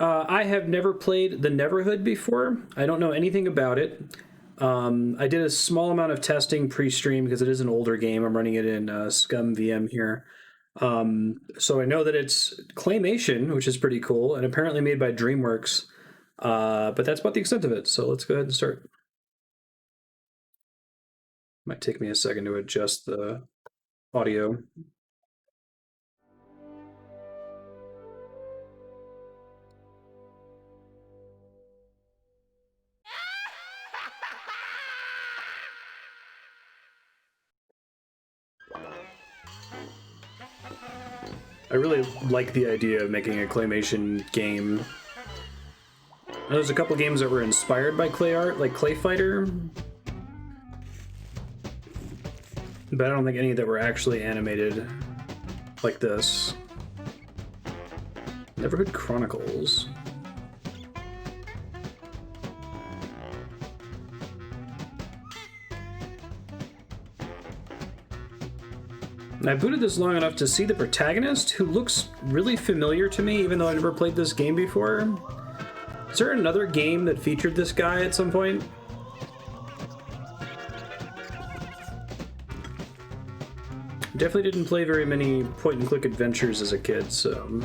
I have never played the Neverhood before. I don't know anything about it. I did a small amount of testing pre-stream because it is an older game. I'm running it in Scum VM here. So I know that it's claymation, which is pretty cool, and apparently made by DreamWorks. But that's about the extent of it. So let's go ahead and start. Might take me a second to adjust the audio. I really like the idea of making a claymation game. There's a couple games that were inspired by clay art, like Clay Fighter, but I don't think any that were actually animated like this. Neverhood Chronicles. I booted this long enough to see the protagonist, who looks really familiar to me, even though I never played this game before. Is there another game that featured this guy at some point? Definitely didn't play very many point-and-click adventures as a kid, so...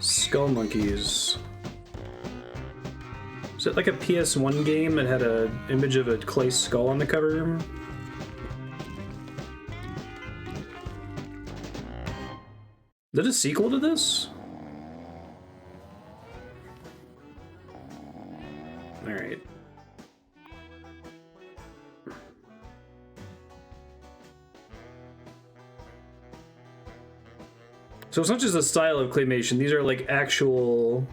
Skull Monkeys. Is it like a PS1 game that had an image of a clay skull on the cover? Is it a sequel to this? Alright. So it's not just a style of claymation, these are like actual,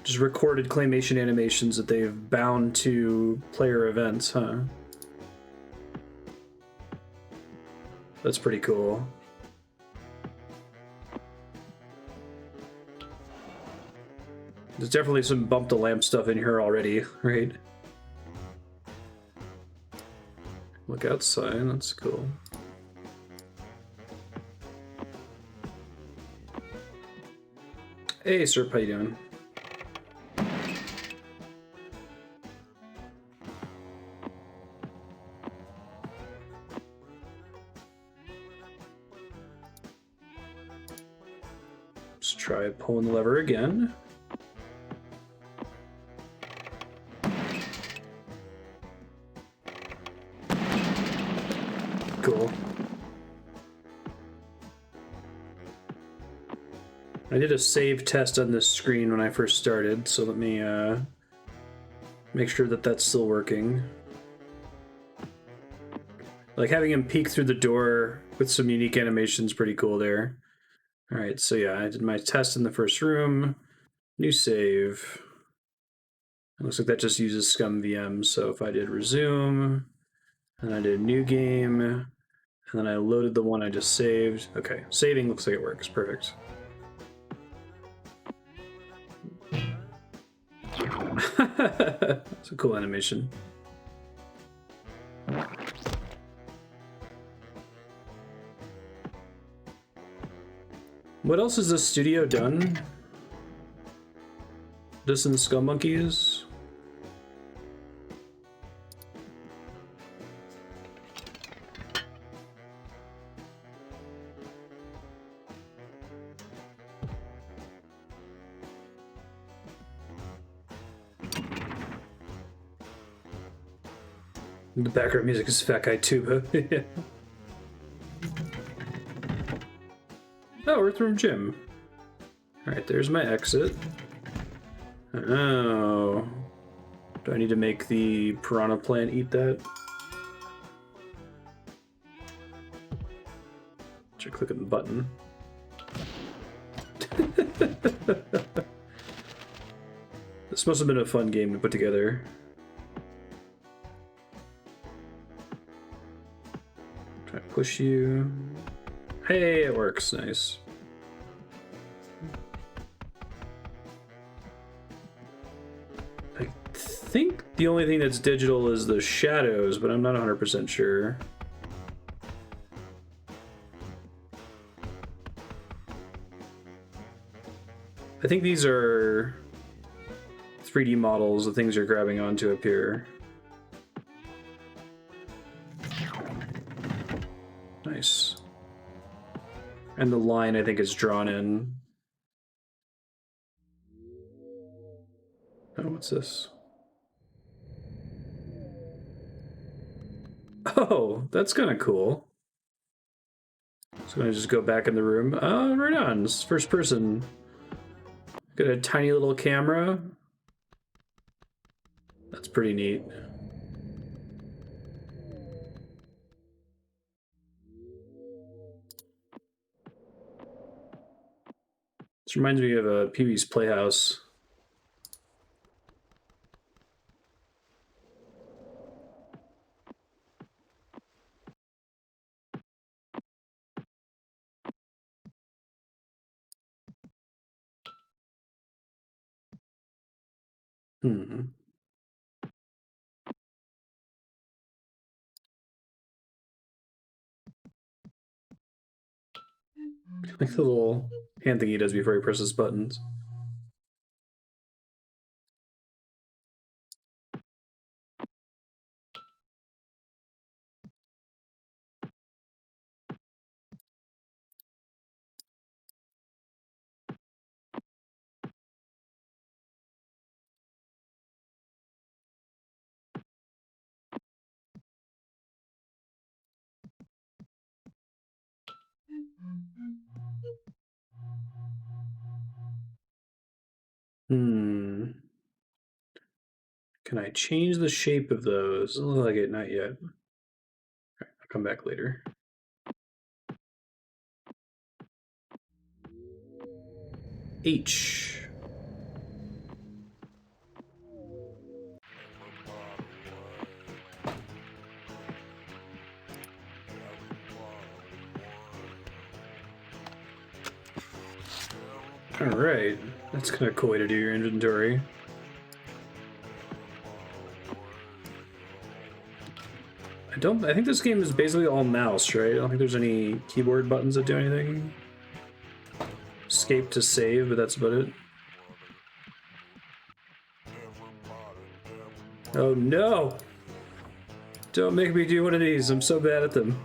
just recorded claymation animations that they've bound to player events, huh? That's pretty cool. There's definitely some bump the lamp stuff in here already, right? Look outside, that's cool. Hey, Sir, how you doing? Let's try pulling the lever again. Cool. I did a save test on this screen when I first started, so let me make sure that that's still working. Like having him peek through the door with some unique animations, pretty cool there. All right, so yeah, I did my test in the first room. New save. It looks like that just uses Scum VM, so if I did resume, and I did new game, and then I loaded the one I just saved. Okay, saving looks like it works, perfect. It's a cool animation. What else has this studio done? This and Skull Monkeys? The background music is Fat Guy Tuba. Oh, Earthworm Jim. Alright, there's my exit. Oh. Do I need to make the piranha plant eat that? Should click on the button. This must have been a fun game to put together. Try to push you. Hey, it works. Nice. I think the only thing that's digital is the shadows, but I'm not 100% sure. I think these are 3D models, the things you're grabbing onto up here. Nice. And the line, I think, is drawn in. Oh, what's this? Oh, that's kind of cool. So I'm gonna just go back in the room. Oh, right on. This is first person. Got a tiny little camera. That's pretty neat. This reminds me of Pee-wee's Playhouse. Hmm. Like the little hand thing he does before he presses buttons. Hmm. Can I change the shape of those? Doesn't look like it, not yet. Okay, I'll come back later. H. All right, that's kind of a cool way to do your inventory. I think this game is basically all mouse, right? I don't think there's any keyboard buttons that do anything. Escape to save, but that's about it. Oh no! Don't make me do one of these, I'm so bad at them.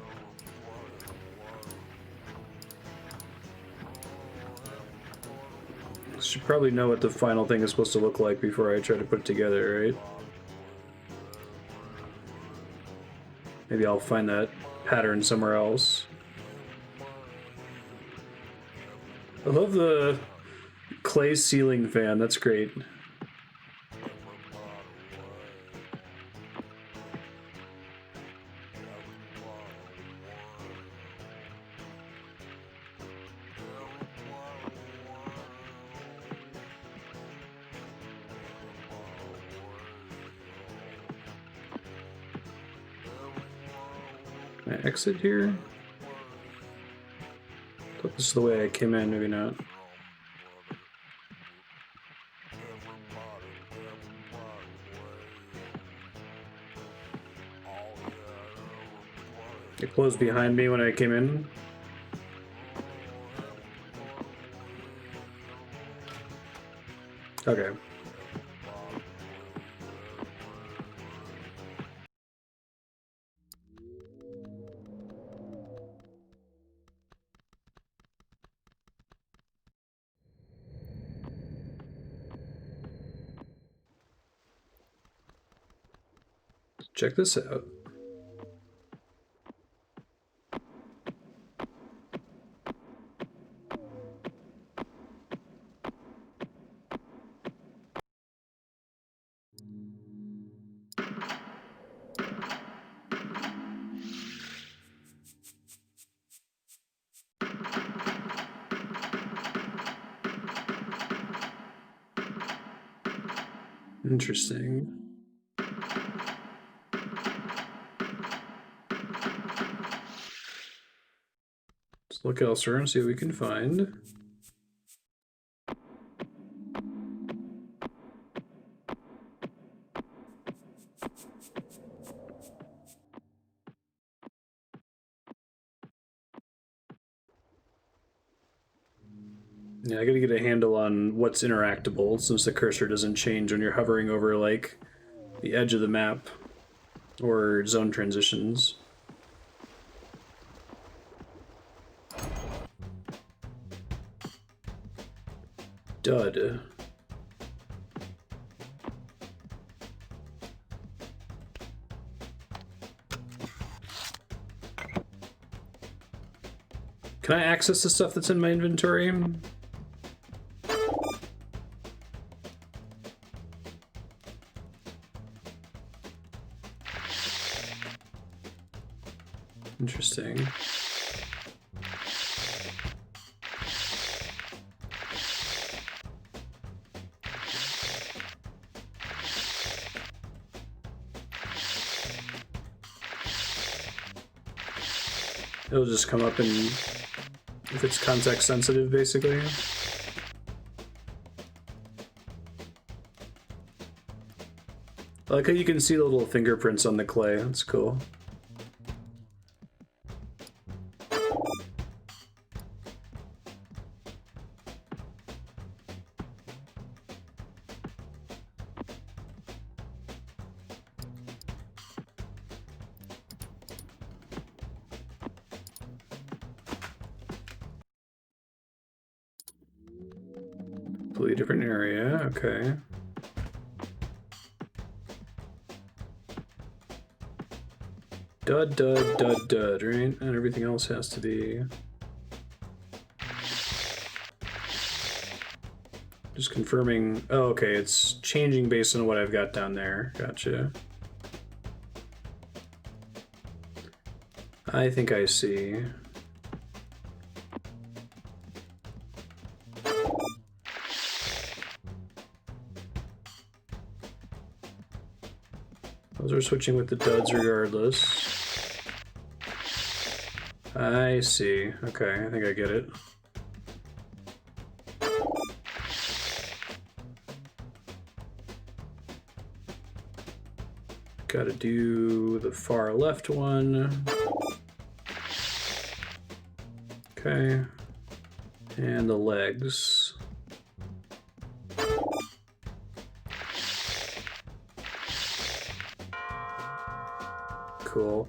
Should probably know what the final thing is supposed to look like before I try to put it together, right? Maybe I'll find that pattern somewhere else. I love the clay ceiling fan, that's great. Can I exit here? I thought this is the way I came in, maybe not. It closed behind me when I came in. Okay. Check this out. Interesting. Let's look elsewhere and see what we can find. Yeah, I gotta get a handle on what's interactable since the cursor doesn't change when you're hovering over, like, the edge of the map or zone transitions. Dud. Can I access the stuff that's in my inventory? Interesting. It'll just come up and if it's context sensitive, basically. I like how you can see the little fingerprints on the clay. That's cool. Completely different area, okay. Dud, dud, dud, dud, right? And everything else has to be... Just confirming... Oh, okay, it's changing based on what I've got down there. Gotcha. I think I see. Those are switching with the duds regardless. I see. Okay, I think I get it. Gotta do the far left one. Okay. And the legs. Cool.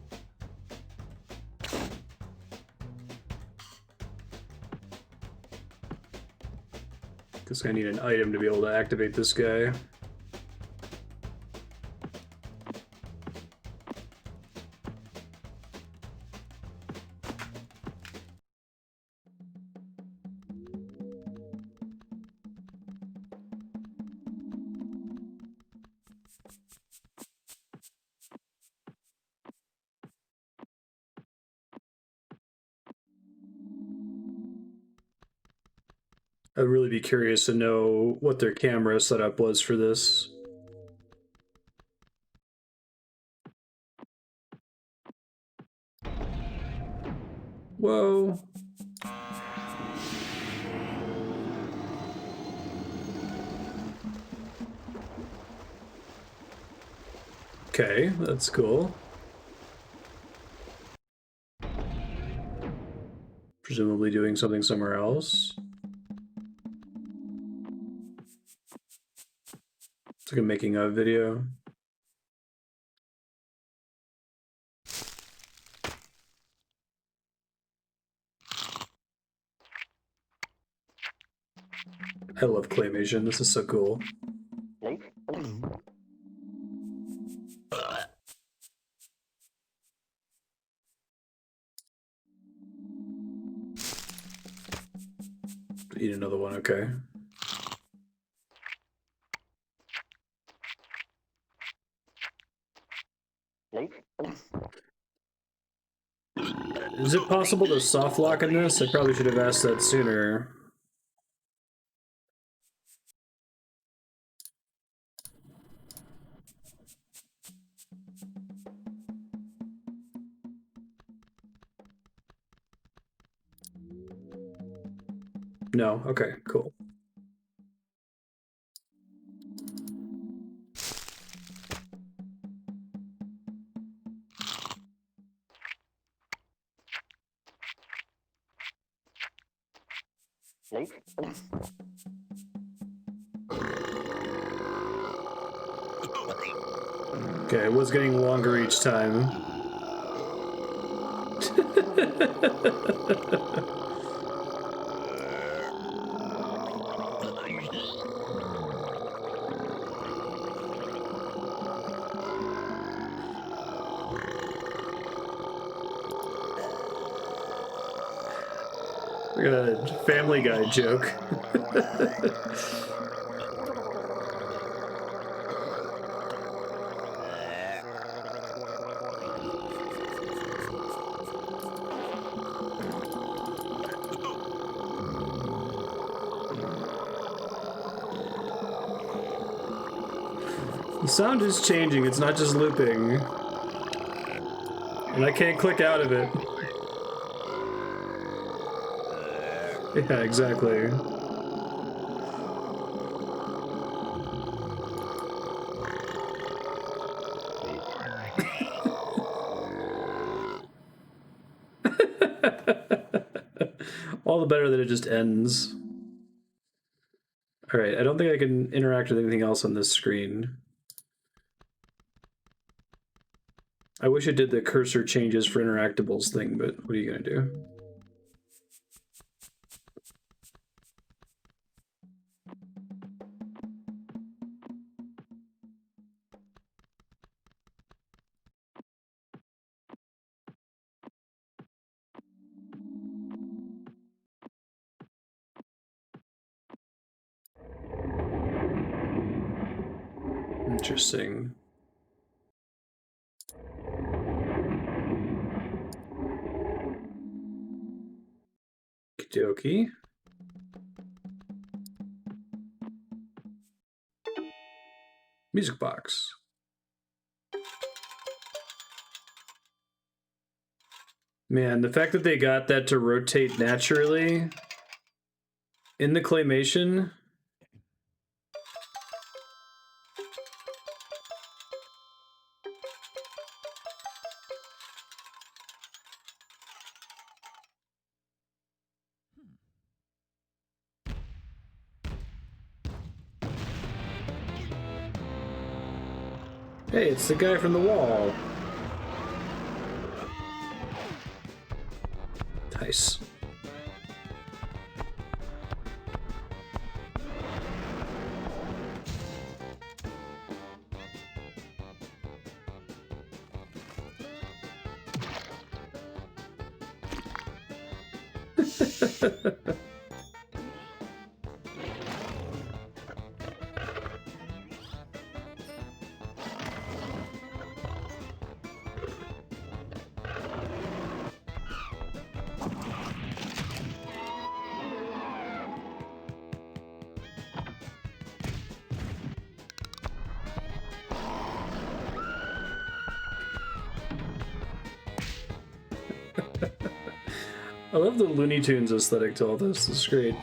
Guess I need an item to be able to activate this guy. I'd really be curious to know what their camera setup was for this. Whoa. Okay, that's cool. Presumably doing something somewhere else. It's like a making of video. I love claymation. This is so cool. Eat another one, okay. Is it possible to soft lock in this? I probably should have asked that sooner. No, okay, cool. Okay, it was getting longer each time. Look at a Family Guy joke. The sound is changing, it's not just looping. And I can't click out of it. Yeah, exactly. All the better that it just ends. Alright, I don't think I can interact with anything else on this screen. I wish it did the cursor changes for interactables thing, but what are you gonna do? Interesting. Okie. Music box. Man, the fact that they got that to rotate naturally in the claymation. Hey, it's the guy from the wall. Nice. I love the Looney Tunes aesthetic to all this. This is great.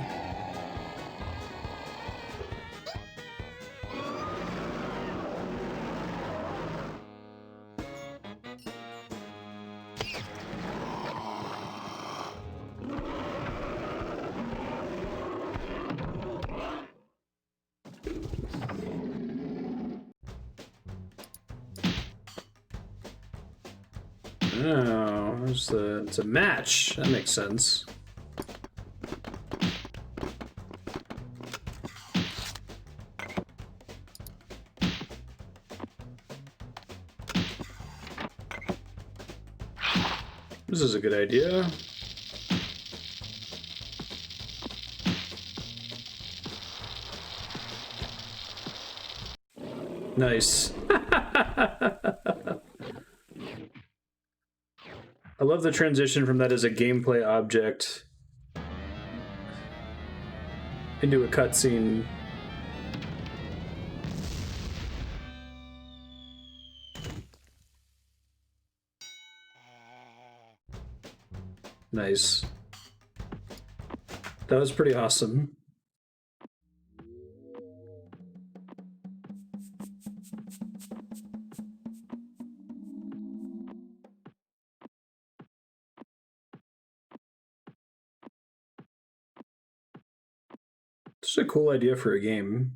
Oh, it's a match. That makes sense. This is a good idea. Nice. I love the transition from that as a gameplay object into a cutscene. Nice. That was pretty awesome. This is a cool idea for a game.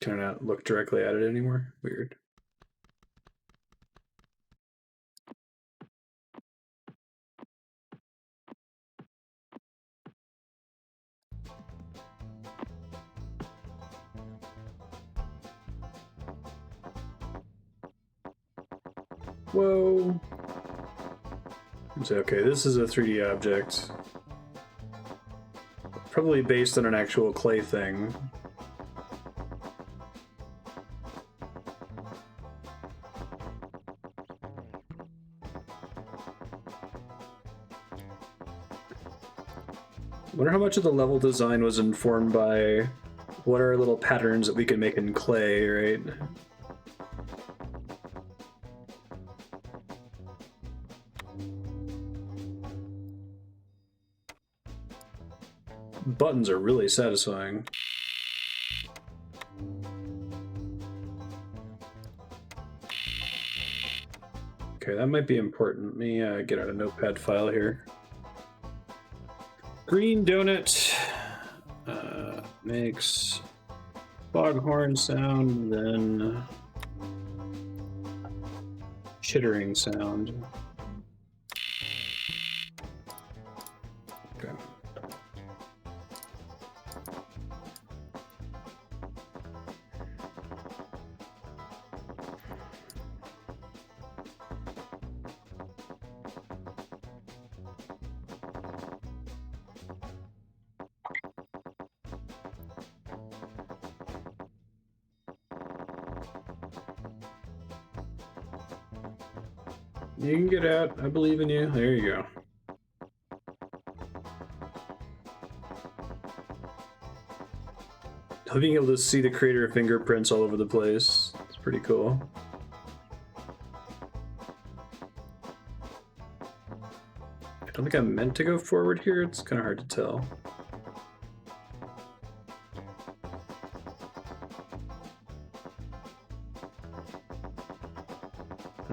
Can I not look directly at it anymore? Weird. Whoa. So, okay, this is a 3D object. Probably based on an actual clay thing. I wonder how much of the level design was informed by what are little patterns that we can make in clay, right? Buttons are really satisfying. Okay, that might be important. Let me get out a notepad file here. Green donut makes foghorn sound, then chittering sound. Okay. You can get out. I believe in you. There you go. Being able to see the creator fingerprints all over the place. It's pretty cool. I don't think I'm meant to go forward here. It's kind of hard to tell.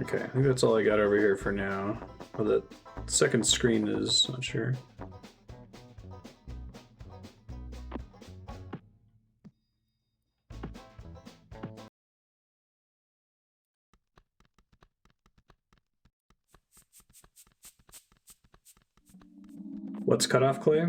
Okay, I think that's all I got over here for now. Well, the second screen is not sure. What's cut off clay?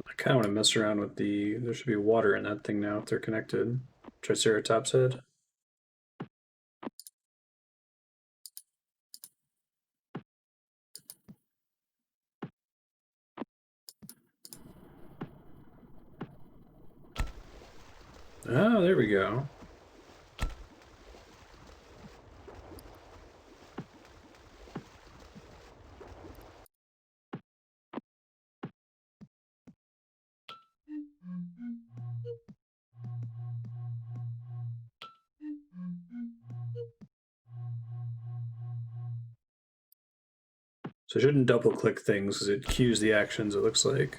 I kind of want to mess around with the... There should be water in that thing now if they're connected. Triceratops head. Oh, there we go. So I shouldn't double click things because it cues the actions, it looks like.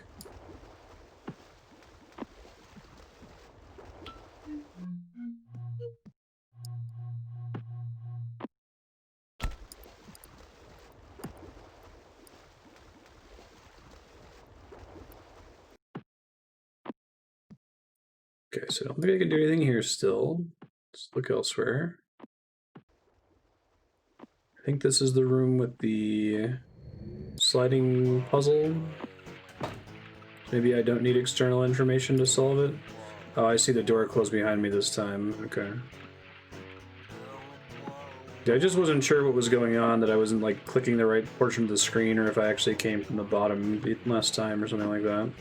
Okay, so I don't think I can do anything here still. Let's look elsewhere. I think this is the room with the sliding puzzle. Maybe I don't need external information to solve it. Oh, I see the door closed behind me this time. Okay. Yeah, I just wasn't sure what was going on, that I wasn't like clicking the right portion of the screen, or if I actually came from the bottom last time or something like that.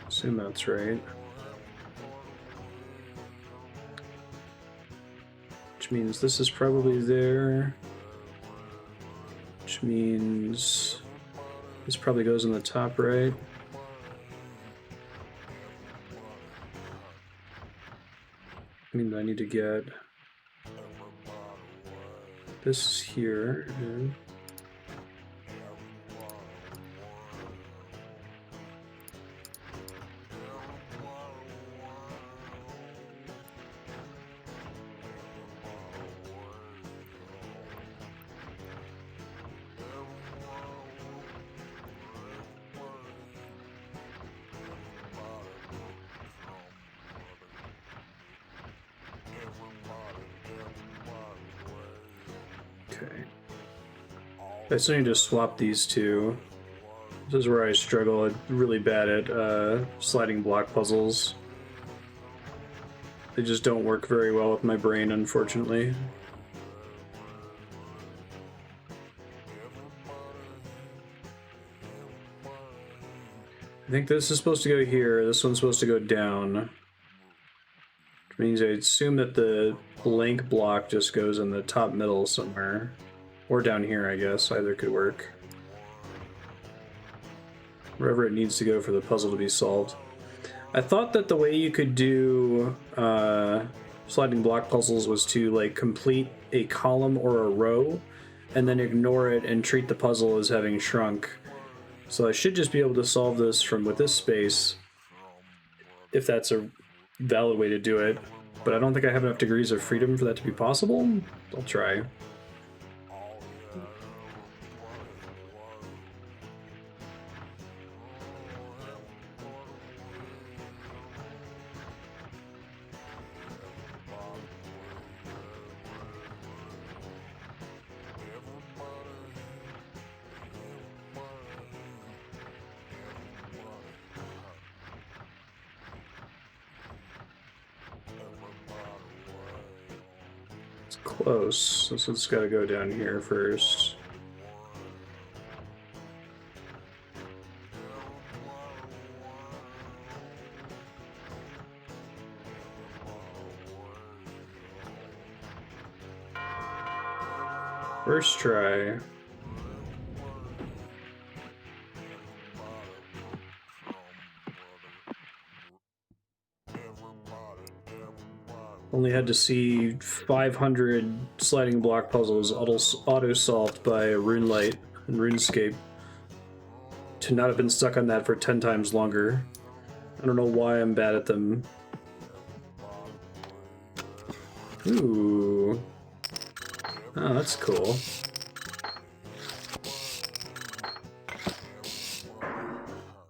Assume that's right. Which means this is probably there. Which means this probably goes in the top right. I mean, I need to get this here. And okay. I still need to swap these two. This is where I struggle. I'm really bad at sliding block puzzles. They just don't work very well with my brain, unfortunately. I think this is supposed to go here. This one's supposed to go down. Which means I assume that the blank block just goes in the top middle somewhere. Or down here, I guess. Either could work. Wherever it needs to go for the puzzle to be solved. I thought that the way you could do sliding block puzzles was to like complete a column or a row and then ignore it and treat the puzzle as having shrunk. So I should just be able to solve this with this space, if that's a valid way to do it. But I don't think I have enough degrees of freedom for that to be possible. I'll try. Close. This one's got to go down here first. First try. Only had to see 500 sliding block puzzles auto-solved by RuneLite and RuneScape to not have been stuck on that for 10 times longer. I don't know why I'm bad at them. Ooh. Oh, that's cool.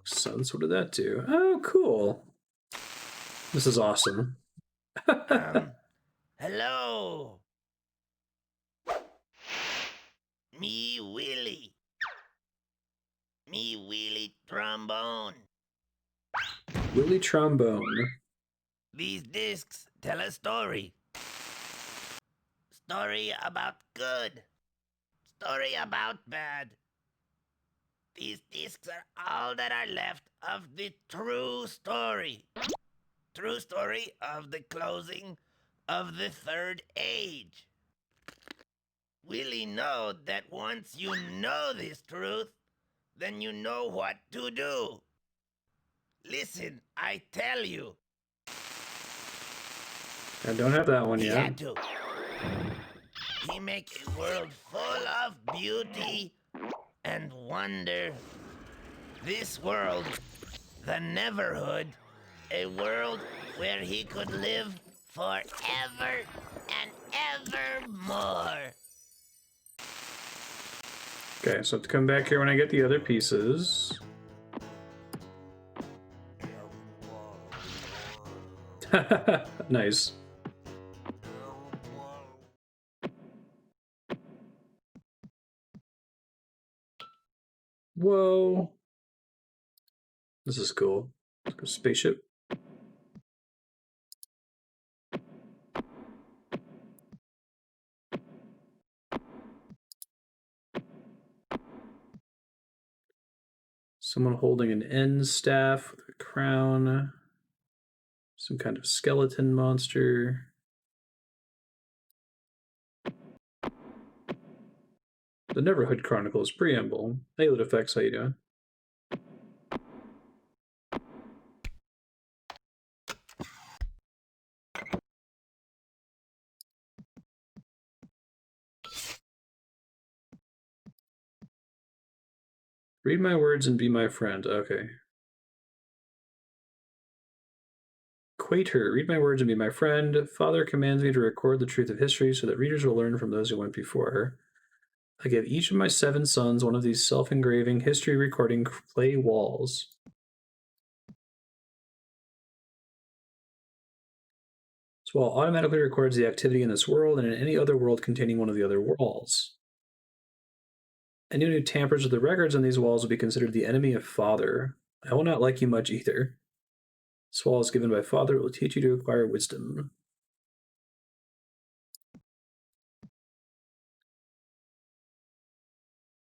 Sense, what did that do? Oh, cool. This is awesome. Hello. Me Willie. Me Willie Trombone. Willie Trombone. These discs tell a story. Story about good. Story about bad. These discs are all that are left of the true story. True story of the closing of the Third Age. Willie know that once you know this truth, then you know what to do. Listen, I tell you. I don't have that one He yet. had to. He make a world full of beauty and wonder. This world, the Neverhood, a world where he could live forever and evermore. Okay, so I have to come back here when I get the other pieces. Nice. Whoa. This is cool. Let's go spaceship. Someone holding an end staff with a crown. Some kind of skeleton monster. The Neverhood Chronicles Preamble. Hey, Lit Effects, how you doing? Read my words and be my friend. Okay. Quater, read my words and be my friend. Father commands me to record the truth of history so that readers will learn from those who went before her. I give each of my 7 sons one of these self-engraving history recording clay walls. This wall automatically records the activity in this world and in any other world containing one of the other walls. Anyone who tampers with the records on these walls will be considered the enemy of Father. I will not like you much either. This wall is given by Father. It will teach you to acquire wisdom.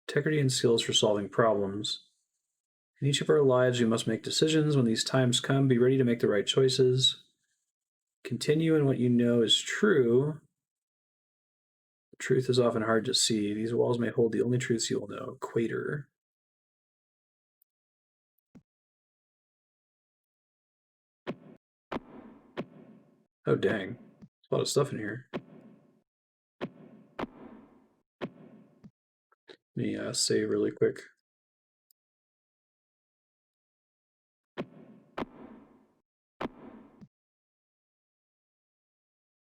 Integrity and skills for solving problems. In each of our lives, we must make decisions. When these times come, be ready to make the right choices. Continue in what you know is true. Truth is often hard to see. These walls may hold the only truths you will know. Quater. Oh, dang. There's a lot of stuff in here. Let me save really quick.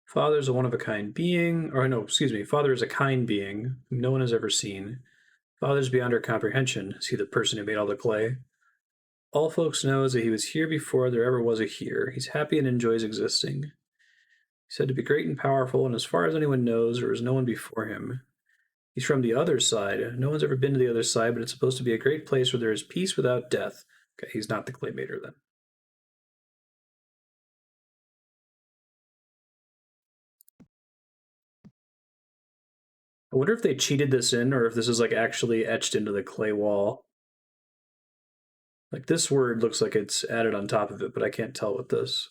Father is a one-of-a-kind being, or no, excuse me, Father is a kind being whom no one has ever seen. Father is beyond our comprehension. Is he the person who made all the clay? All folks know is that he was here before there ever was a here. He's happy and enjoys existing. He's said to be great and powerful, and as far as anyone knows, there was no one before him. He's from the other side. No one's ever been to the other side, but it's supposed to be a great place where there is peace without death. Okay, he's not the Claymater then. I wonder if they cheated this in, or if this is like actually etched into the clay wall. Like this word looks like it's added on top of it, but I can't tell with this.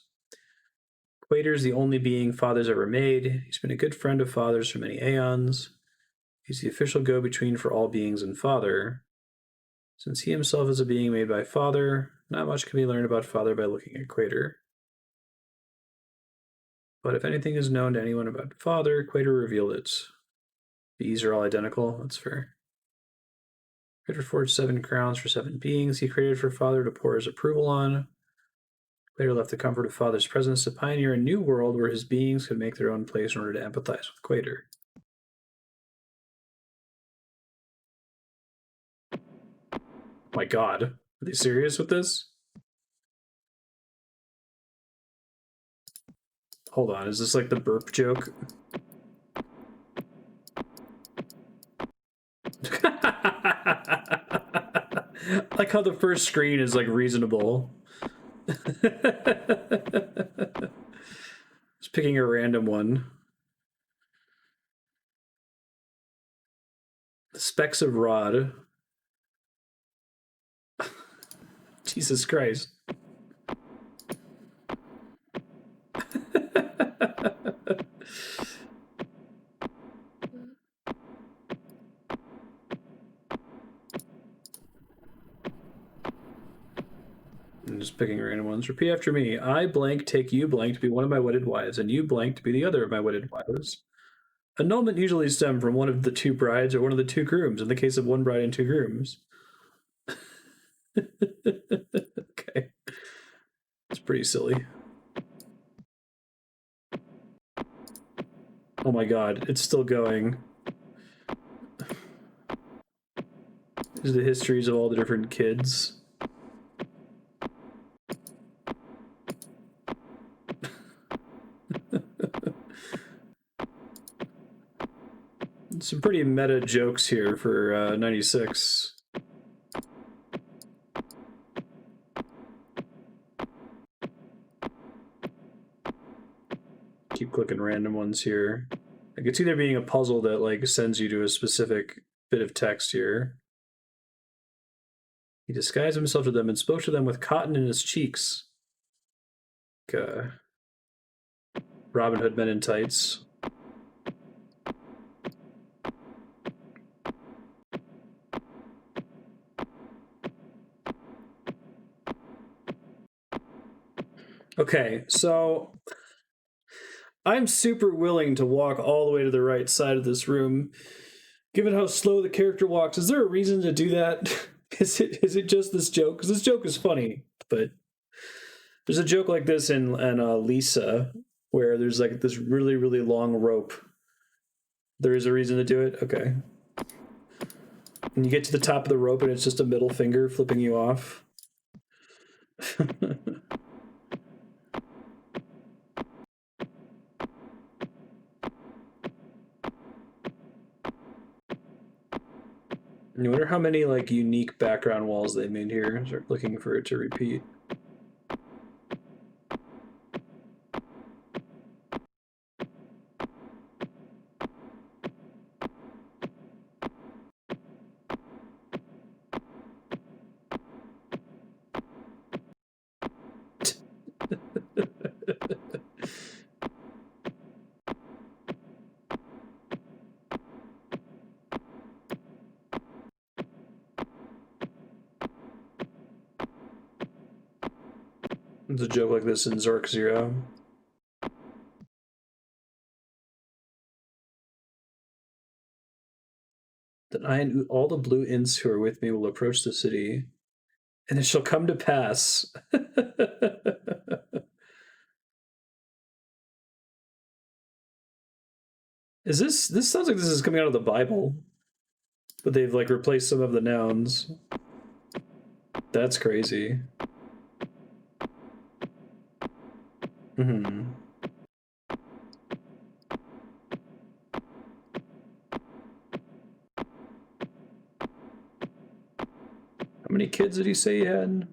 Quater's the only being Father's ever made. He's been a good friend of Father's for many aeons. He's the official go-between for all beings and Father. Since he himself is a being made by Father, not much can be learned about Father by looking at Quater. But if anything is known to anyone about Father, Quater revealed it. These are all identical. That's fair. Quater forged 7 crowns for 7 beings he created for Father to pour his approval on. Quater left the comfort of Father's presence to pioneer a new world where his beings could make their own place in order to empathize with Quater. My god. Are they serious with this? Hold on, is this like the burp joke? Like how the first screen is like reasonable. Just picking a random one. The specks of Rod. Jesus Christ. I'm just picking random ones. Repeat after me. I blank take you blank to be one of my wedded wives, and you blank to be the other of my wedded wives. Annulment usually stem from one of the 2 brides or one of the 2 grooms, in the case of 1 bride and 2 grooms. Okay. It's pretty silly. Oh my god, it's still going. These are the histories of all the different kids. Some pretty meta jokes here for 96. Keep clicking random ones here. Like it's either being a puzzle that like sends you to a specific bit of text here. He disguised himself to them and spoke to them with cotton in his cheeks. Like, Robin Hood Men in Tights. Okay, so I'm super willing to walk all the way to the right side of this room. Given how slow the character walks, is there a reason to do that? Is it just this joke? Because this joke is funny, but there's a joke like this in Lisa, where there's like this really, really long rope. There is a reason to do it? Okay. And you get to the top of the rope and it's just a middle finger flipping you off. I wonder how many like unique background walls they made here. Start looking for it to repeat. There's a joke like this in Zork Zero. Then I and all the blue ints who are with me will approach the city, and it shall come to pass. This sounds like this is coming out of the Bible, but they've like replaced some of the nouns. That's crazy. Hmm. How many kids did he say he had?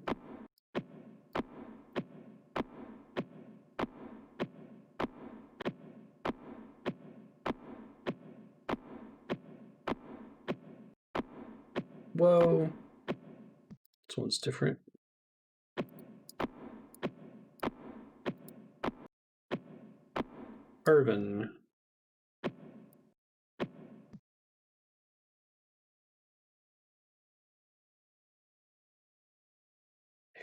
Whoa. This one's different. Irvin.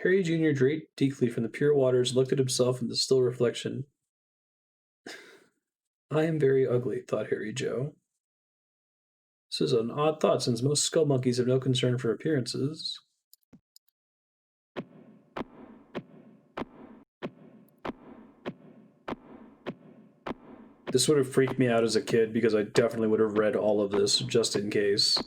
Harry Jr. draped deeply from the pure waters, looked at himself in the still reflection. I am very ugly, thought Harry Joe. This is an odd thought, since most skull monkeys have no concern for appearances. This would have freaked me out as a kid because I definitely would have read all of this just in case.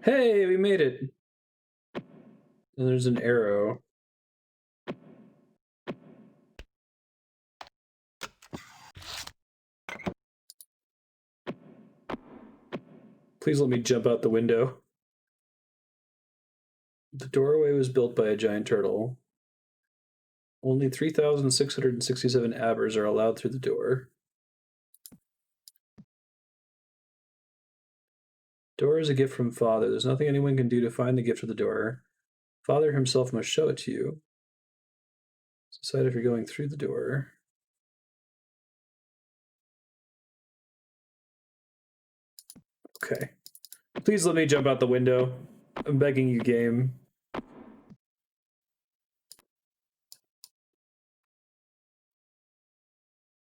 Hey, we made it. And there's an arrow. Please let me jump out the window. The doorway was built by a giant turtle. Only 3,667 abbers are allowed through the door. Door is a gift from Father. There's nothing anyone can do to find the gift of the door. Father himself must show it to you. Decide if you're going through the door. Okay. Please let me jump out the window. I'm begging you, game.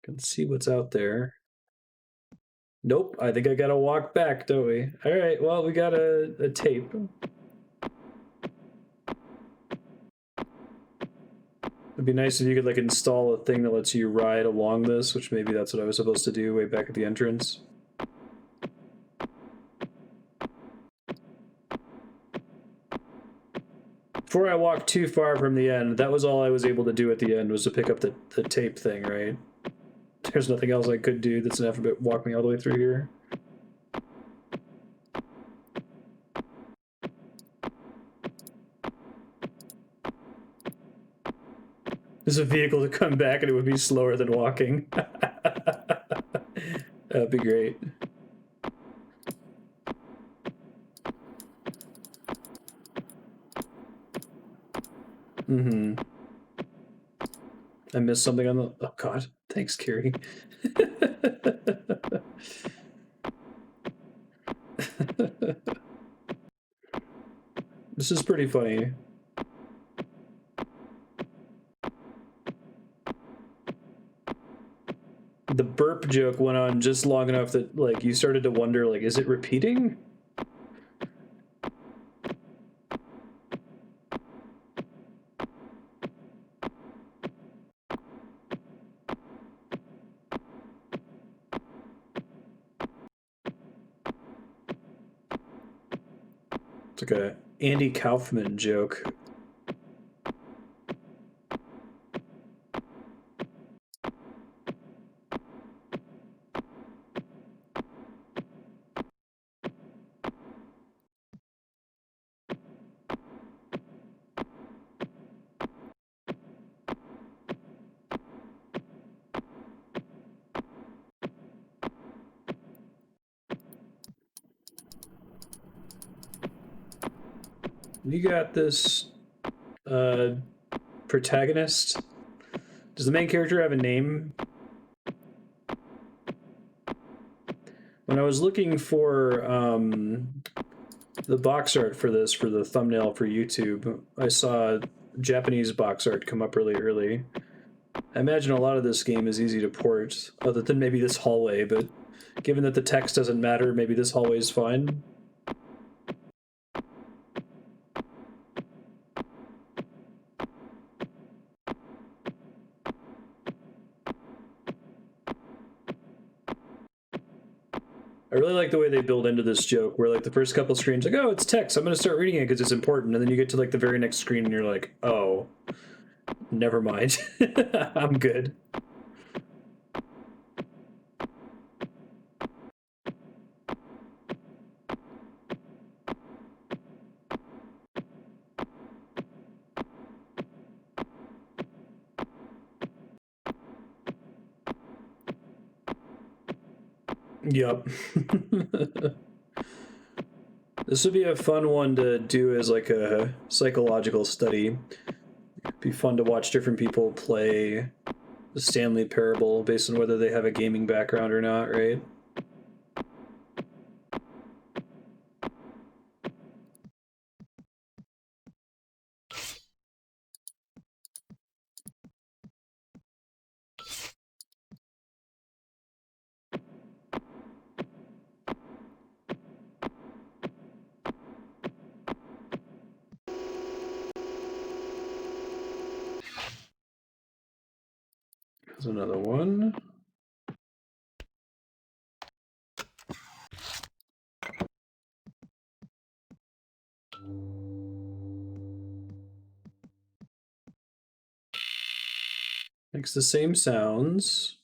Can see what's out there. Nope, I think I gotta walk back, don't we? Alright, well, we got a tape. It'd be nice if you could like install a thing that lets you ride along this, which maybe that's what I was supposed to do way back at the entrance. Before I walked too far from the end, that was all I was able to do at the end, was to pick up the tape thing, right? There's nothing else I could do that's enough to walk me all the way through here. There's a vehicle to come back and it would be slower than walking. That'd be great. Mm-hmm. I missed something on the... Oh, God. Thanks, Carrie. This is pretty funny. The burp joke went on just long enough that, like, you started to wonder, like, is it repeating? It's like a Andy Kaufman joke. You got this protagonist. Does the main character have a name? When I was looking for the box art for this, for the thumbnail for YouTube, I saw Japanese box art come up really early. I imagine a lot of this game is easy to port, other than maybe this hallway, but given that the text doesn't matter, maybe this hallway is fine. I really like the way they build into this joke, where like the first couple screens, like, oh, it's text, I'm gonna start reading it because it's important, and then you get to like the very next screen and you're like, oh, never mind. I'm good. Yep. This would be a fun one to do as like a psychological study. It'd be fun to watch different people play the Stanley Parable based on whether they have a gaming background or not, right? There's another one. Makes the same sounds.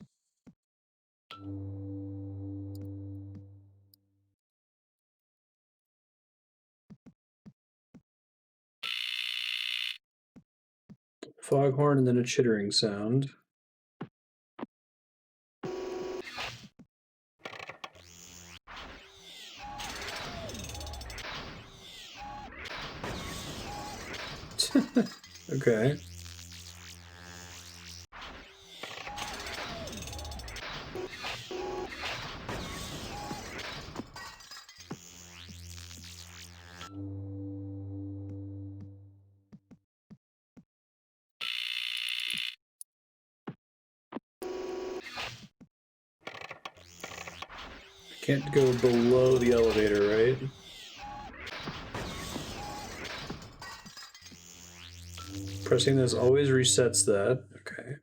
Foghorn and then a chittering sound. Okay. Can't go below the elevator, right? Pressing this always resets that. Okay.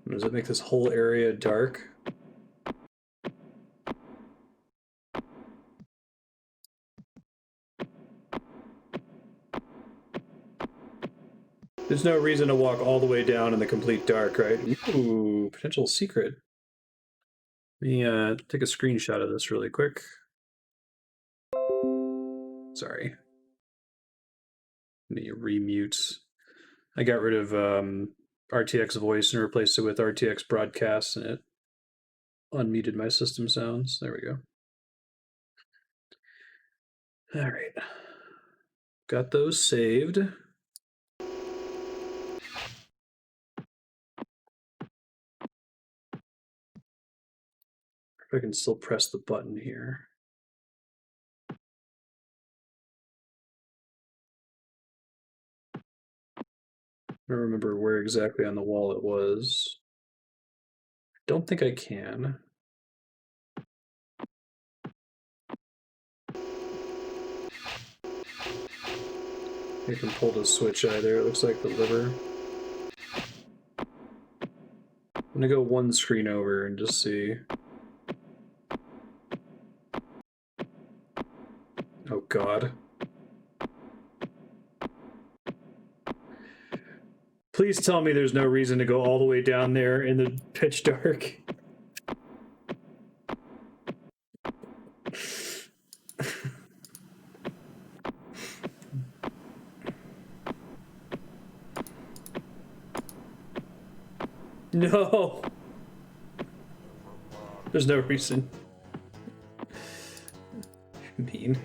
Does it make this whole area dark? There's no reason to walk all the way down in the complete dark, right? Ooh, potential secret. Let me take a screenshot of this really quick. Sorry. Let me remute. I got rid of RTX voice and replaced it with RTX broadcast, and it unmuted my system sounds. There we go. All right. Got those saved. If I can still press the button here. I don't remember where exactly on the wall it was. I don't think I can. I can pull the switch either. It looks like the lever. I'm gonna go one screen over and just see. Oh God. Please tell me there's no reason to go all the way down there in the pitch dark. No. There's no reason. Mean.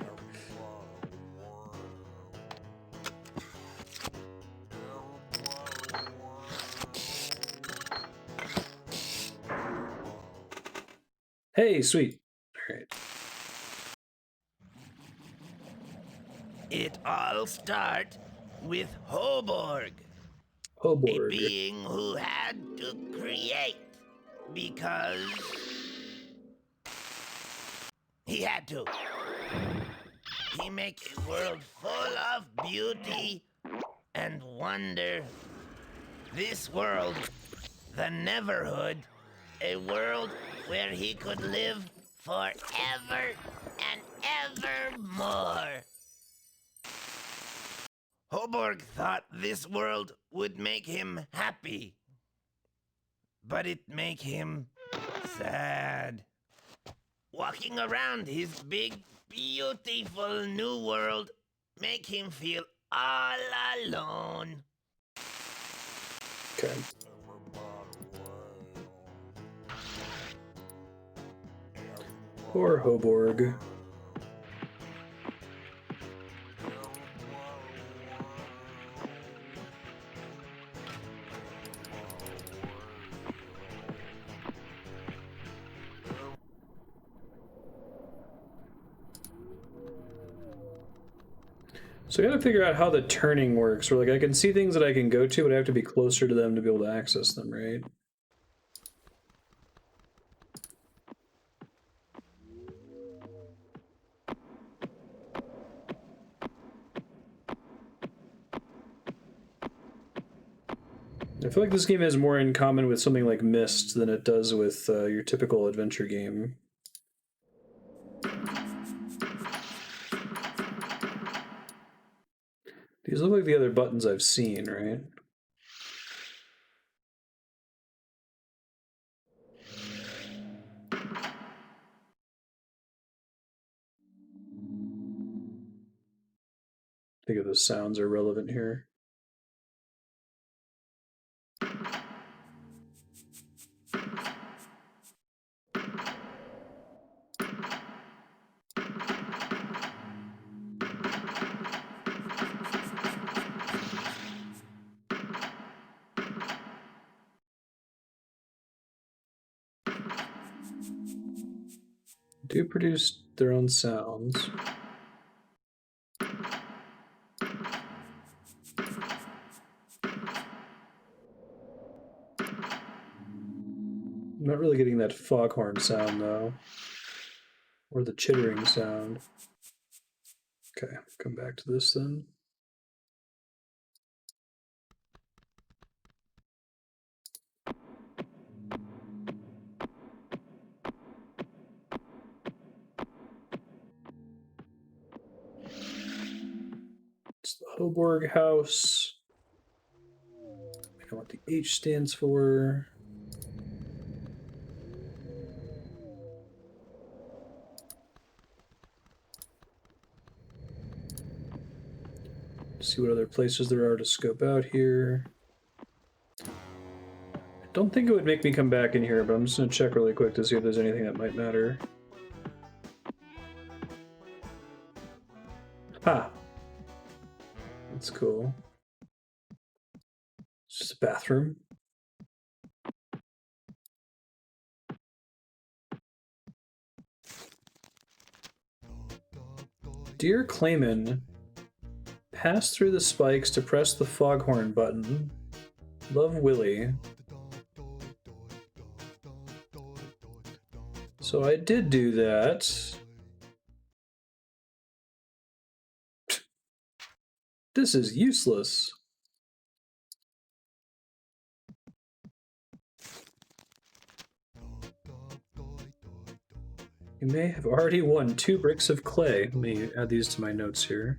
Hey, sweet. All right. It all starts with Hoborg, a Hoborg. being who had to create because he had to. He make a world full of beauty and wonder. This world, the Neverhood, a world where he could live forever and evermore. Hoborg thought this world would make him happy, but it make him sad. Walking around his big, beautiful new world make him feel all alone. Okay. Poor Hoborg. So I gotta figure out how the turning works. Where like I can see things that I can go to, but I have to be closer to them to be able to access them, right? I feel like this game has more in common with something like Myst than it does with your typical adventure game. These look like the other buttons I've seen, right? I think if the sounds are relevant here. do produce their own sounds. I'm not really getting that foghorn sound though, or the chittering sound. Okay, come back to this then. It's the Hoborg house. I know what the H stands for. See what other places there are to scope out here. I don't think it would make me come back in here, but I'm just going to check really quick to see if there's anything that might matter. Ha! That's cool. It's just a bathroom. Dear Clayman, pass through the spikes to press the foghorn button. Love, Willie. So I did do that. This is useless. You may have already won 2 bricks of clay. Let me add these to my notes here.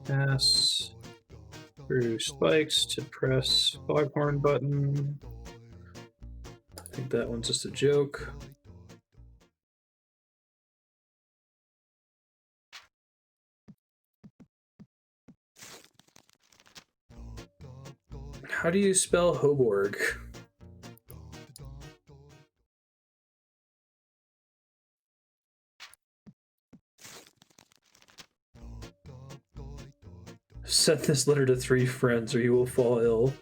Pass through spikes to press foghorn button. I think that one's just a joke. How do you spell Hoborg? Send this letter to 3 friends or you will fall ill.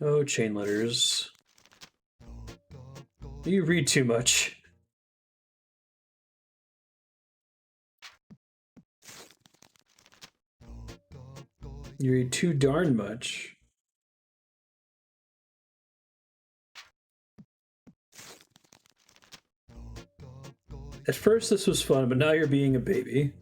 Oh, chain letters. You read too much. You read too darn much. At first this was fun, but now you're being a baby.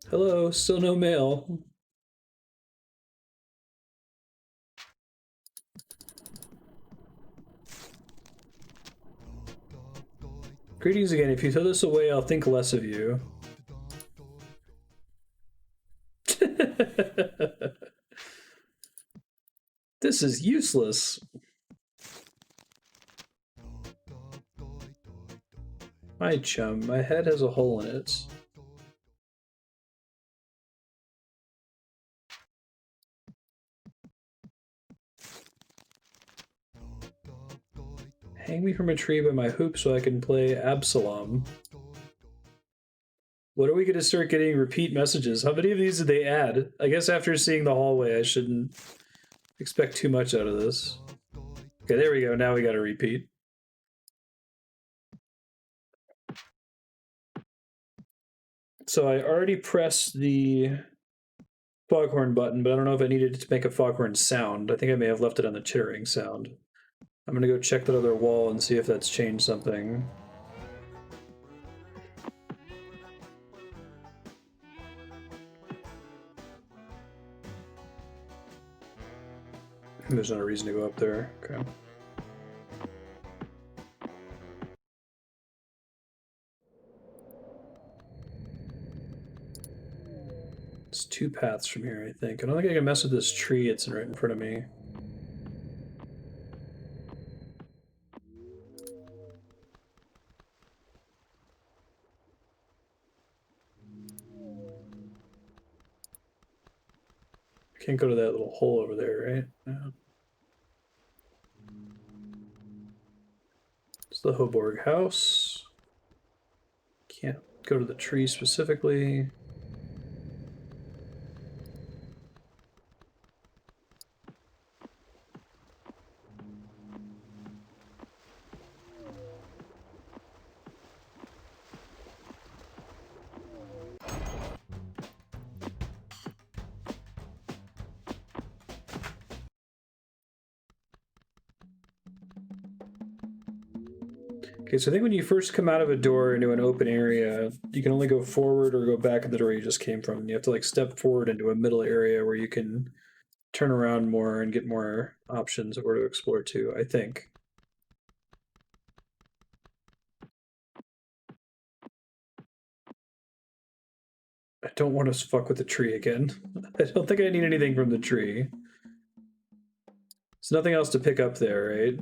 Hello, still no mail. Greetings again. If you throw this away, I'll think less of you. This is useless. My chum, my head has a hole in it. Hang me from a tree by my hoop so I can play Absalom. What are we going to start getting repeat messages? How many of these did they add? I guess after seeing the hallway, I shouldn't expect too much out of this. Okay, there we go. Now we got a repeat. So I already pressed the foghorn button, but I don't know if I needed it to make a foghorn sound. I think I may have left it on the chittering sound. I'm gonna go check that other wall and see if that's changed something. There's not a reason to go up there. Okay. It's 2 paths from here, I think. I don't think I can mess with this tree. It's right in front of me. I can't go to that little hole over there, right? No. It's the Hoborg house. Can't go to the tree specifically. Okay, so I think when you first come out of a door into an open area, you can only go forward or go back at the door you just came from. And you have to like step forward into a middle area where you can turn around more and get more options of where to explore to, I think. I don't want to fuck with the tree again. I don't think I need anything from the tree. There's nothing else to pick up there, right?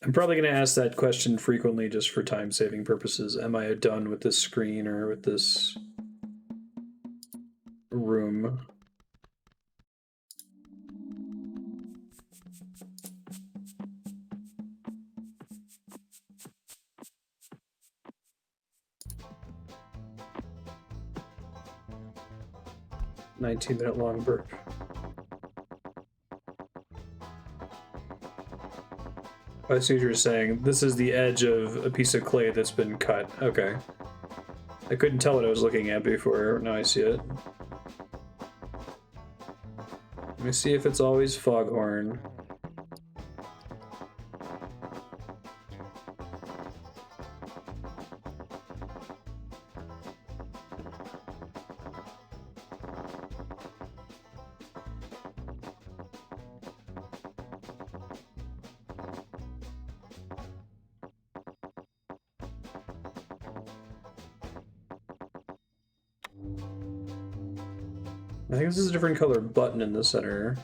I'm probably going to ask that question frequently just for time-saving purposes. Am I done with this screen or with this room? "19-minute long burp." I see what you're saying. This is the edge of a piece of clay that's been cut. Okay. I couldn't tell what I was looking at before. Now I see it. Let me see if it's always foghorn. I think this is a different color button in the center.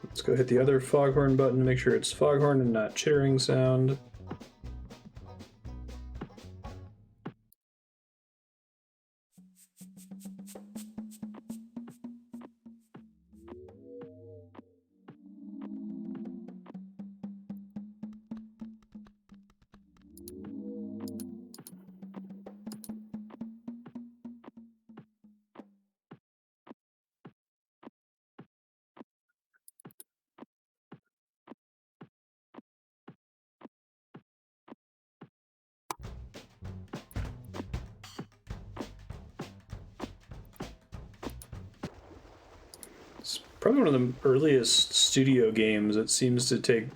Let's go hit the other foghorn button, make sure it's foghorn and not chittering sound. It's probably one of the earliest studio games that seems to take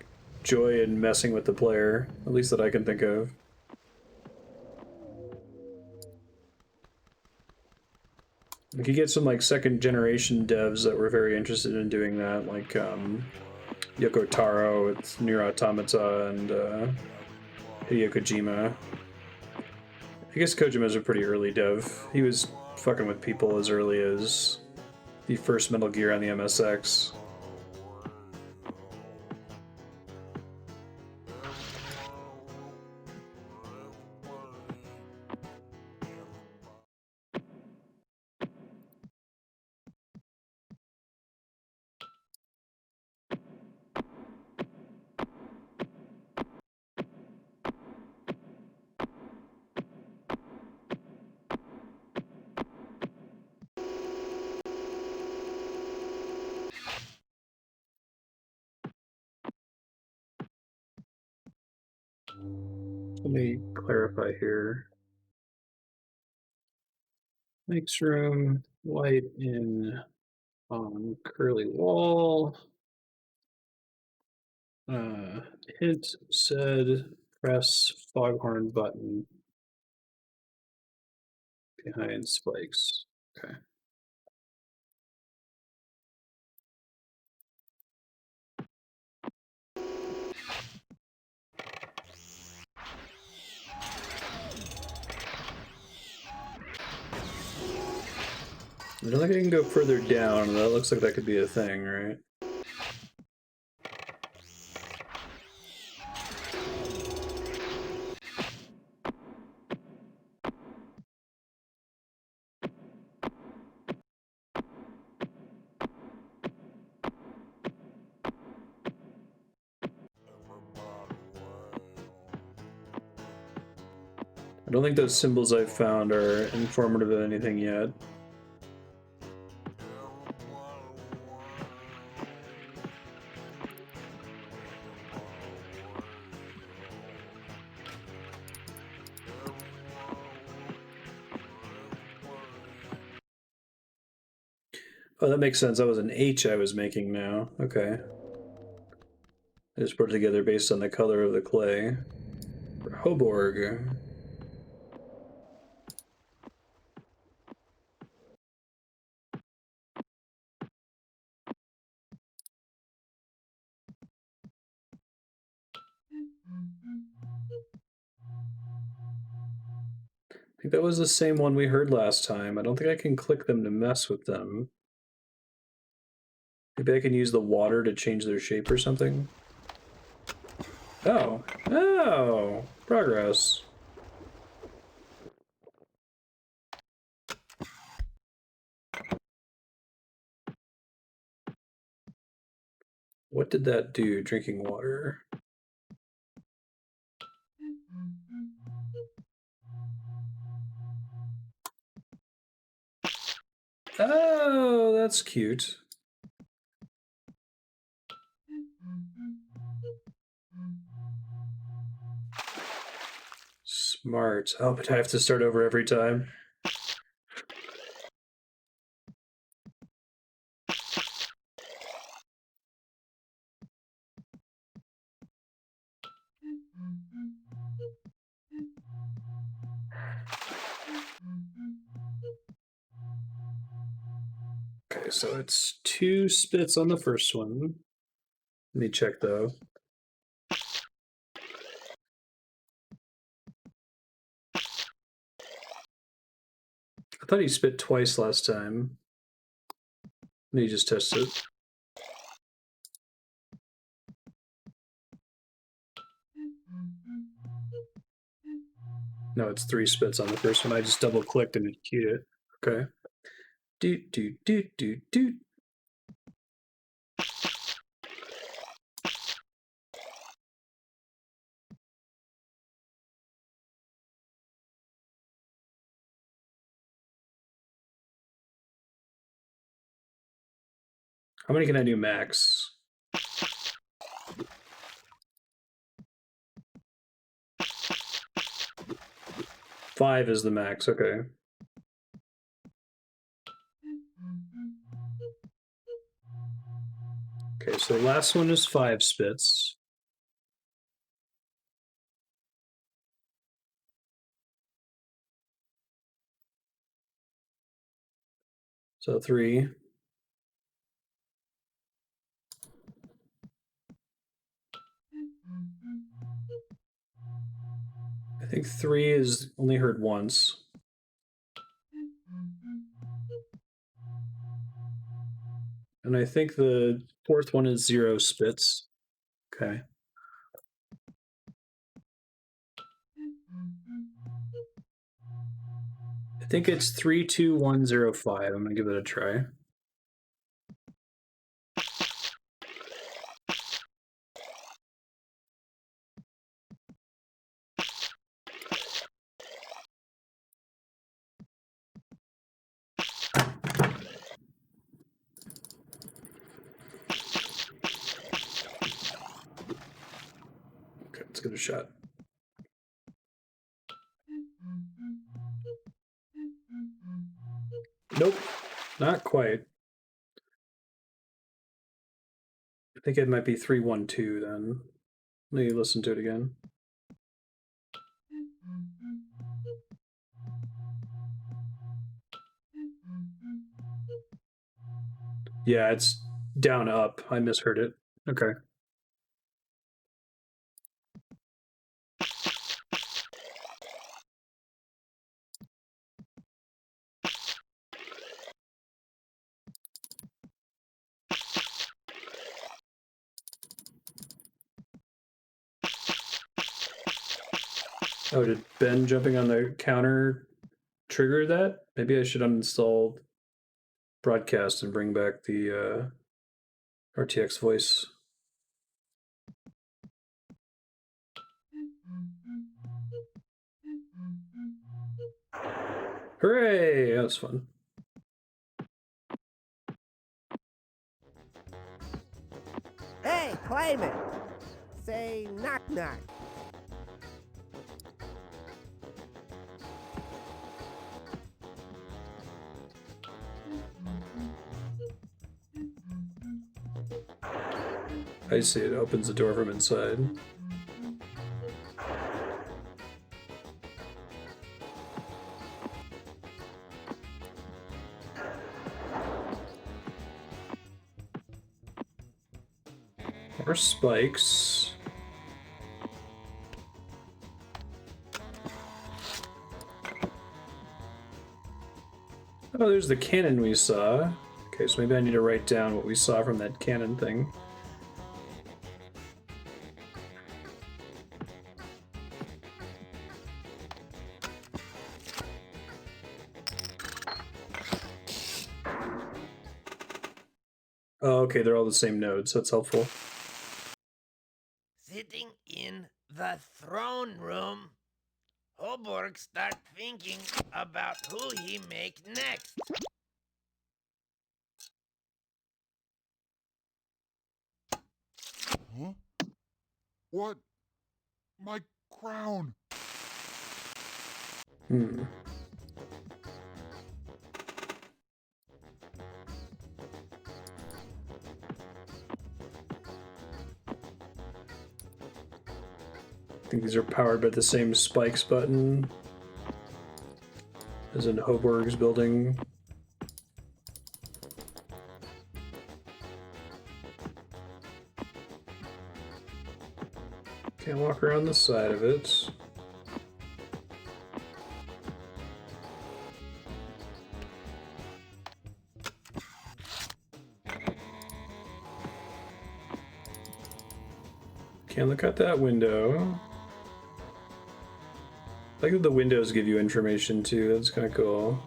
joy in messing with the player, at least that I can think of. You could get some like second generation devs that were very interested in doing that, like Yoko Taro with Nier Automata and Hideo Kojima. I guess Kojima's a pretty early dev. He was fucking with people as early as the first Metal Gear on the MSX. Let me clarify here. Next room, light in on curly wall. Hint said press foghorn button behind spikes. Okay. I don't think I can go further down. That looks like that could be a thing, right? I don't think those symbols I've found are informative of anything yet. Oh, that makes sense. That was an H I was making now. Okay. I just put it together based on the color of the clay. Hoborg. I think that was the same one we heard last time. I don't think I can click them to mess with them. Maybe I can use the water to change their shape or something. Oh. Oh. Progress. What did that do, drinking water? Oh, that's cute. Smart. Oh, but I have to start over every time. Okay, so it's 2 spits on the first one. Let me check though. I thought he spit twice last time. Let me just test it. No, it's 3 spits on the first one. I just double clicked and it queued it. Okay. Doot, doot, doot, doot, doot. How many can I do max? 5 is the max, okay. Okay, so the last one is 5 spits. So 3. I think 3 is only heard once. And I think the 4th one is 0 spits. Okay. I think it's 32105. I'm gonna give it a try. Okay, let's give it a shot. Nope, not quite. I think it might be 312 then. Let me listen to it again. Yeah, it's down up. I misheard it. Okay. Oh, did Ben jumping on the counter trigger that? Maybe I should uninstall broadcast and bring back the RTX voice. Hooray! That was fun. Hey, Clayman! Say knock knock. I see it opens the door from inside. More spikes. Oh, there's the cannon we saw. Okay, so maybe I need to write down what we saw from that cannon thing. Oh, okay, they're all the same nodes. That's helpful. Sitting in the throne room, Hoborg start thinking about who he make next. Huh? What? My crown! Hmm. I think these are powered by the same spikes button as in Hoborg's building. Can't walk around the side of it. Can't look out that window. I like that the windows give you information too, that's kind of cool.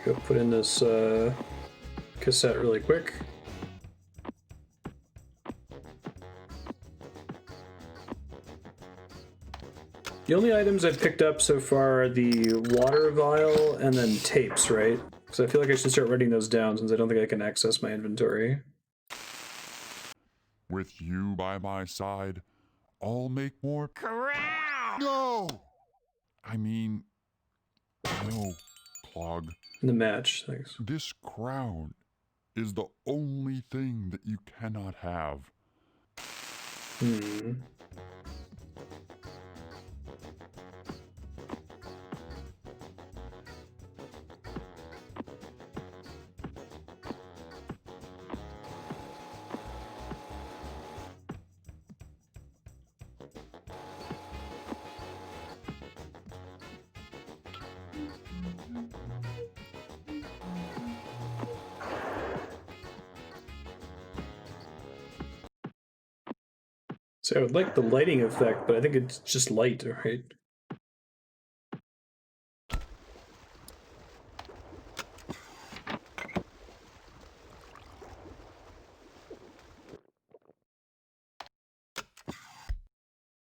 Go put in this cassette really quick. The only items I've picked up so far are the water vial and then tapes, right? Because I feel like I should start writing those down since I don't think I can access my inventory. With you by my side, I'll make more. Crown! No! I mean, no, Clog. In the match, thanks. This crown is the only thing that you cannot have. Hmm. So I would like the lighting effect, but I think it's just light, right?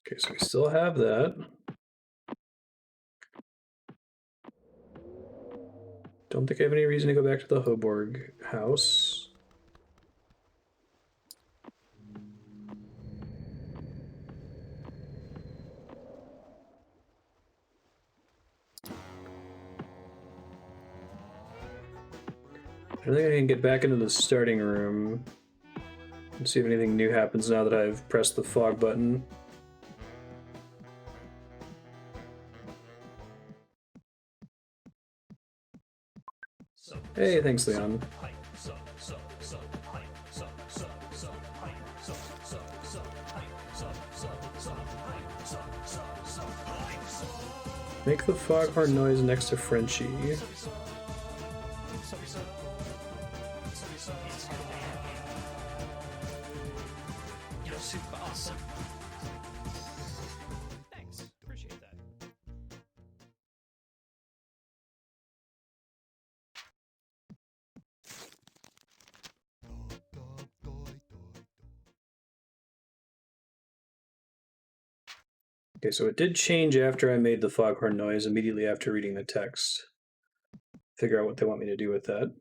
Okay, so we still have that. Don't think I have any reason to go back to the Hoborg house. I don't think I can get back into the starting room and see if anything new happens now that I've pressed the fog button. Hey, thanks, Leon. Make the foghorn noise next to Frenchie. Okay, so it did change after I made the foghorn noise immediately after reading the text. Figure out what they want me to do with that.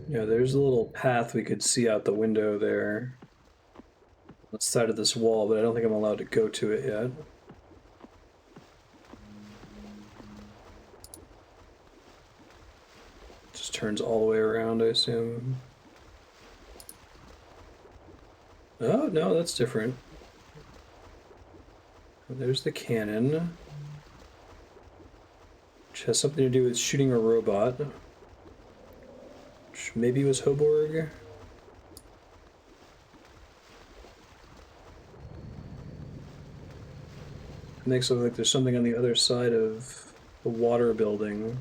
Yeah, there's a little path we could see out the window there on the side of this wall, but I don't think I'm allowed to go to it yet. Just turns all the way around, I assume. Oh, no, that's different. There's the cannon, which has something to do with shooting a robot. Which maybe was Hoborg. It makes it look like there's something on the other side of the water building.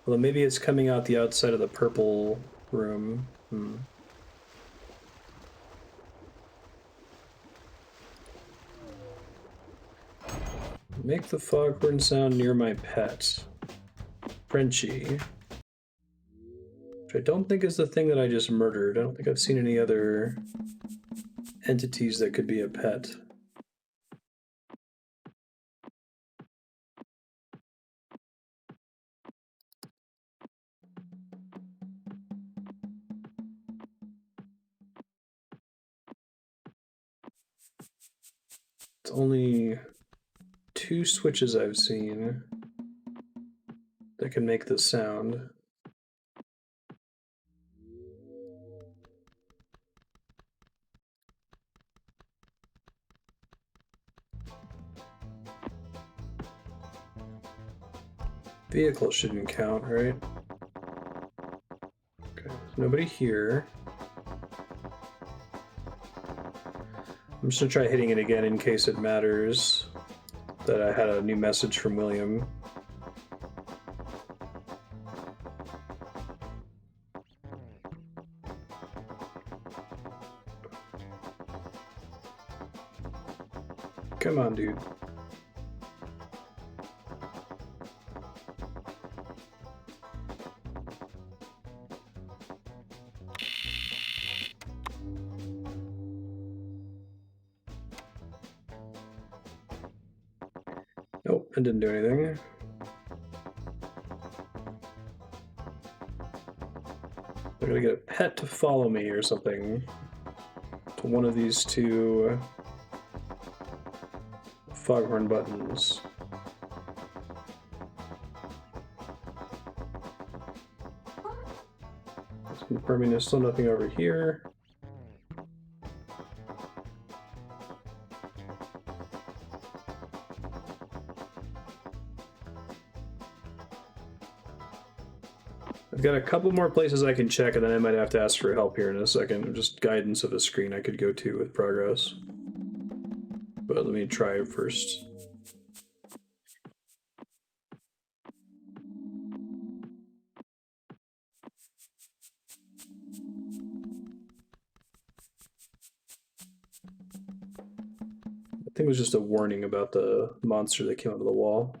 Although maybe it's coming out the outside of the purple room. Make the foghorn sound near my pet. Frenchie. Which I don't think is the thing that I just murdered. I don't think I've seen any other entities that could be a pet. It's only 2 switches I've seen that can make this sound. Vehicle shouldn't count, right? Okay, nobody here. I'm just gonna try hitting it again in case it matters that I had a new message from William. Come on, dude. Nope, it didn't do anything. I gotta get a pet to follow me or something to one of these 2 foghorn buttons. Confirming there's still nothing over here. I've got a couple more places I can check, and then I might have to ask for help here in a second. Just guidance of a screen I could go to with progress. But let me try first. I think it was just a warning about the monster that came out of the wall.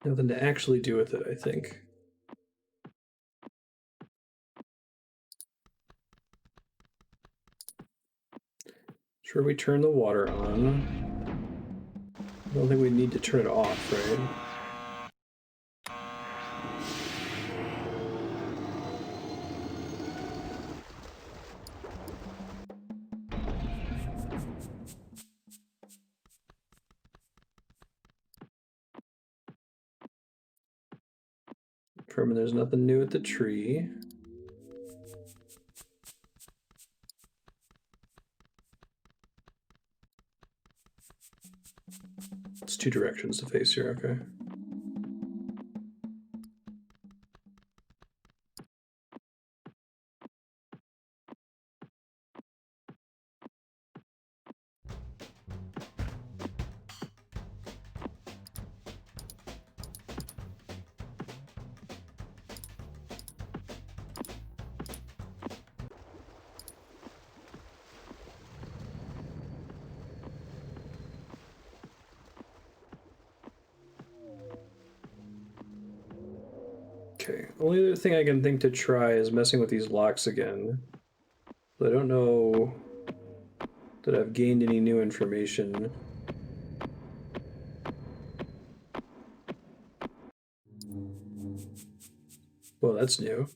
Nothing to actually do with it, I think. Sure, we turn the water on. I don't think we need to turn it off, right? Confirming there's nothing new at the tree. It's 2 directions to face here, okay. Okay, only other thing I can think to try is messing with these locks again. But I don't know that I've gained any new information. Well, that's new.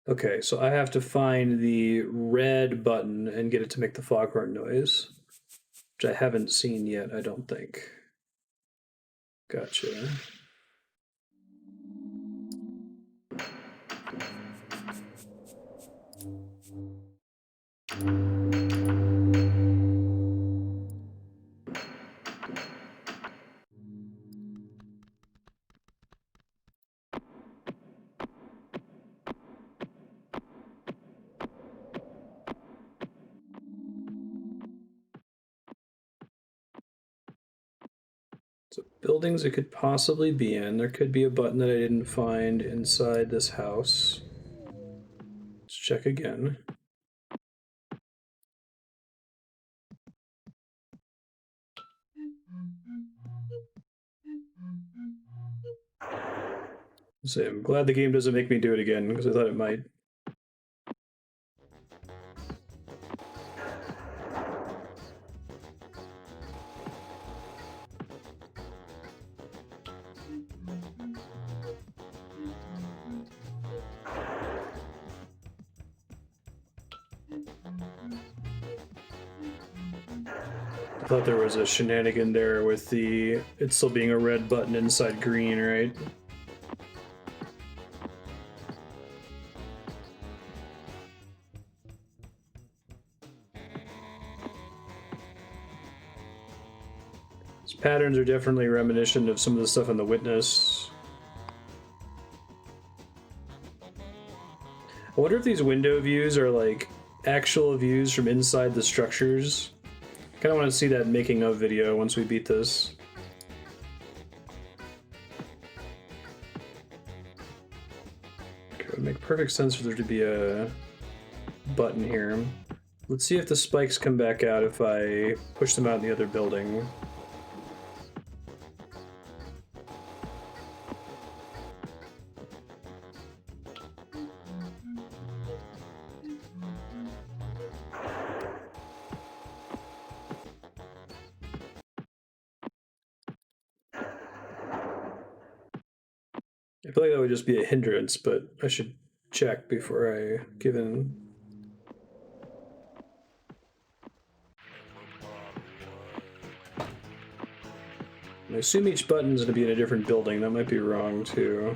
Okay, so I have to find the red button and get it to make the foghorn noise, which I haven't seen yet, I don't think. Gotcha. So buildings it could possibly be in. There could be a button that I didn't find inside this house. Let's check again. So I'm glad the game doesn't make me do it again, because I thought it might. I thought there was a shenanigan there with the it still being a red button inside green, right? These patterns are definitely reminiscent of some of the stuff in The Witness. I wonder if these window views are like actual views from inside the structures. I kind of want to see that making of video once we beat this. Okay, it would make perfect sense for there to be a button here. Let's see if the spikes come back out if I push them out in the other building. I feel like that would just be a hindrance, but I should check before I give in. I assume each button's going to be in a different building. That might be wrong, too.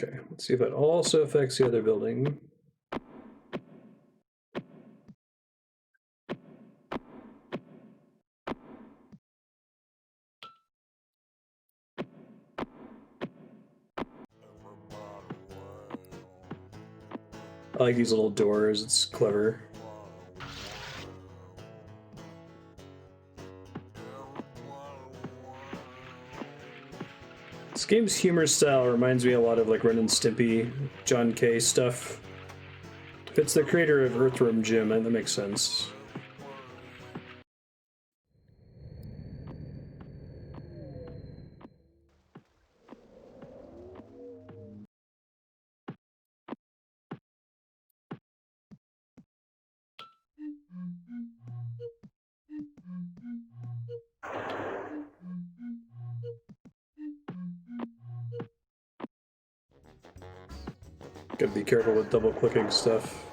Okay, let's see if that also affects the other building. I like these little doors, it's clever. This game's humor style reminds me a lot of like Ren and Stimpy, John K stuff. If it's the creator of Earthworm Jim, that makes sense. Gotta be careful with double clicking stuff.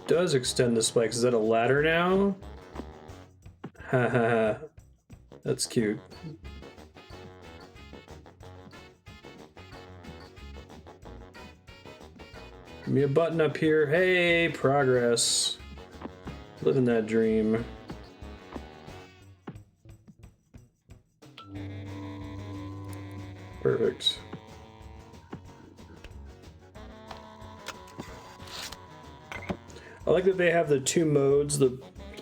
Does extend the spikes. Is that a ladder now? Ha ha ha. That's cute. Give me a button up here. Hey, progress. Living that dream. Perfect. I like that they have the two modes, the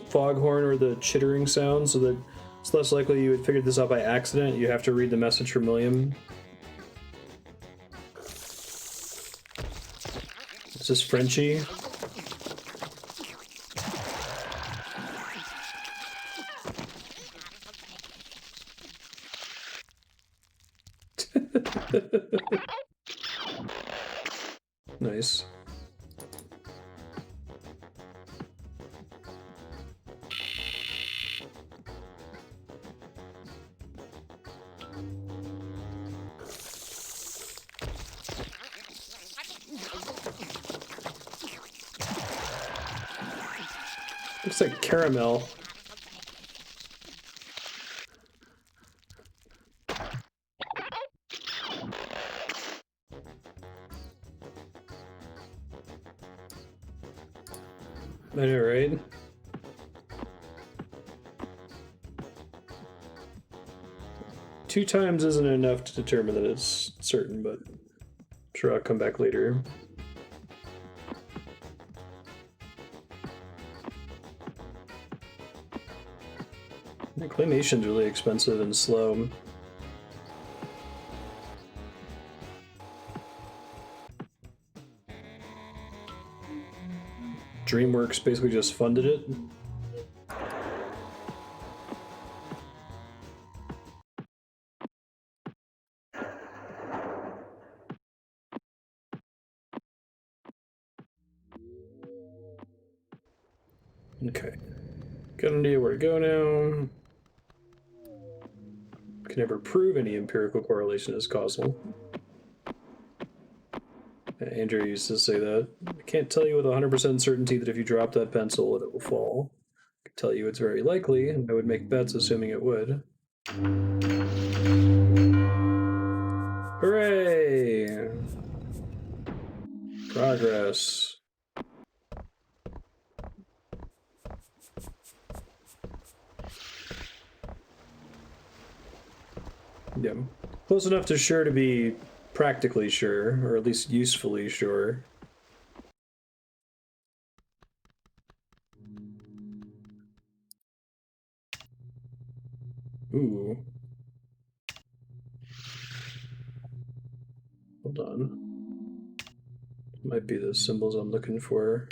foghorn or the chittering sound, so that it's less likely you would figure this out by accident. You have to read the message from William. Is this Frenchie? Nice. Looks like caramel. I know, right? Two times isn't enough to determine that it's certain, but I'm sure I'll come back later. The claymation's really expensive and slow. DreamWorks basically just funded it. Okay. Got an idea where to go now. Can never prove any empirical correlation is causal. Andrew used to say that. I can't tell you with 100% certainty that if you drop that pencil, it will fall. I can tell you it's very likely, and I would make bets assuming it would. Hooray! Progress. Yeah. Close enough to sure to be practically sure, or at least usefully sure. Ooh. Hold on. Might be the symbols I'm looking for.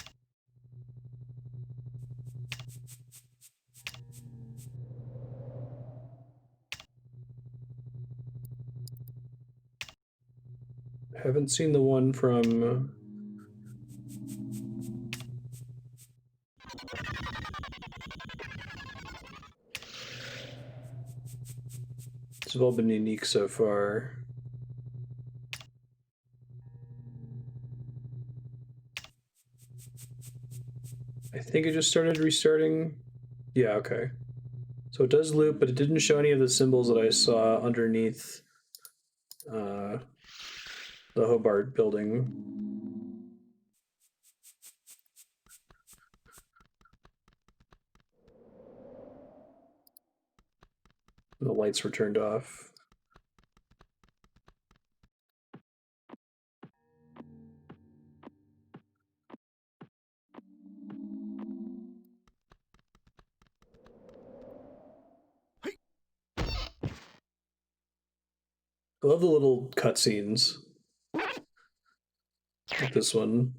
Haven't seen the one from... It's all been unique so far. I think it just started restarting. Yeah, okay. So it does loop, but it didn't show any of the symbols that I saw underneath the Hobart building. The lights were turned off. I love the little cutscenes. Like this one.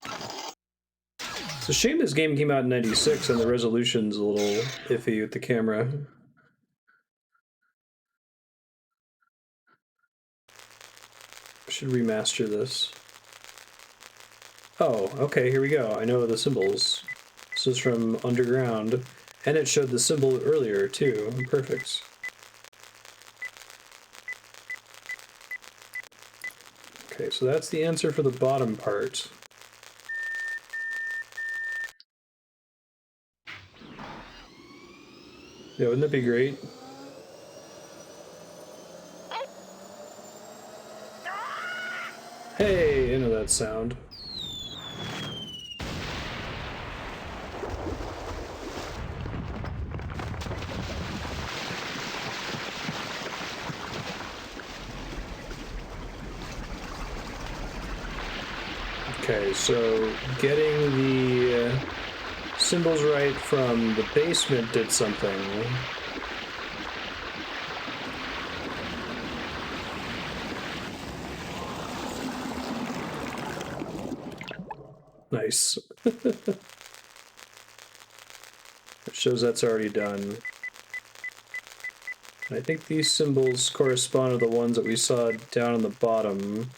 It's a shame this game came out in '96 and the resolution's a little iffy with the camera. I should remaster this. Oh, okay, here we go. I know the symbols. This is from Underground, and it showed the symbol earlier too. Perfect. Okay, so that's the answer for the bottom part. Yeah, wouldn't that be great? Hey, I know that sound. Okay, so getting the symbols right from the basement did something. Nice. It shows that's already done. I think these symbols correspond to the ones that we saw down on the bottom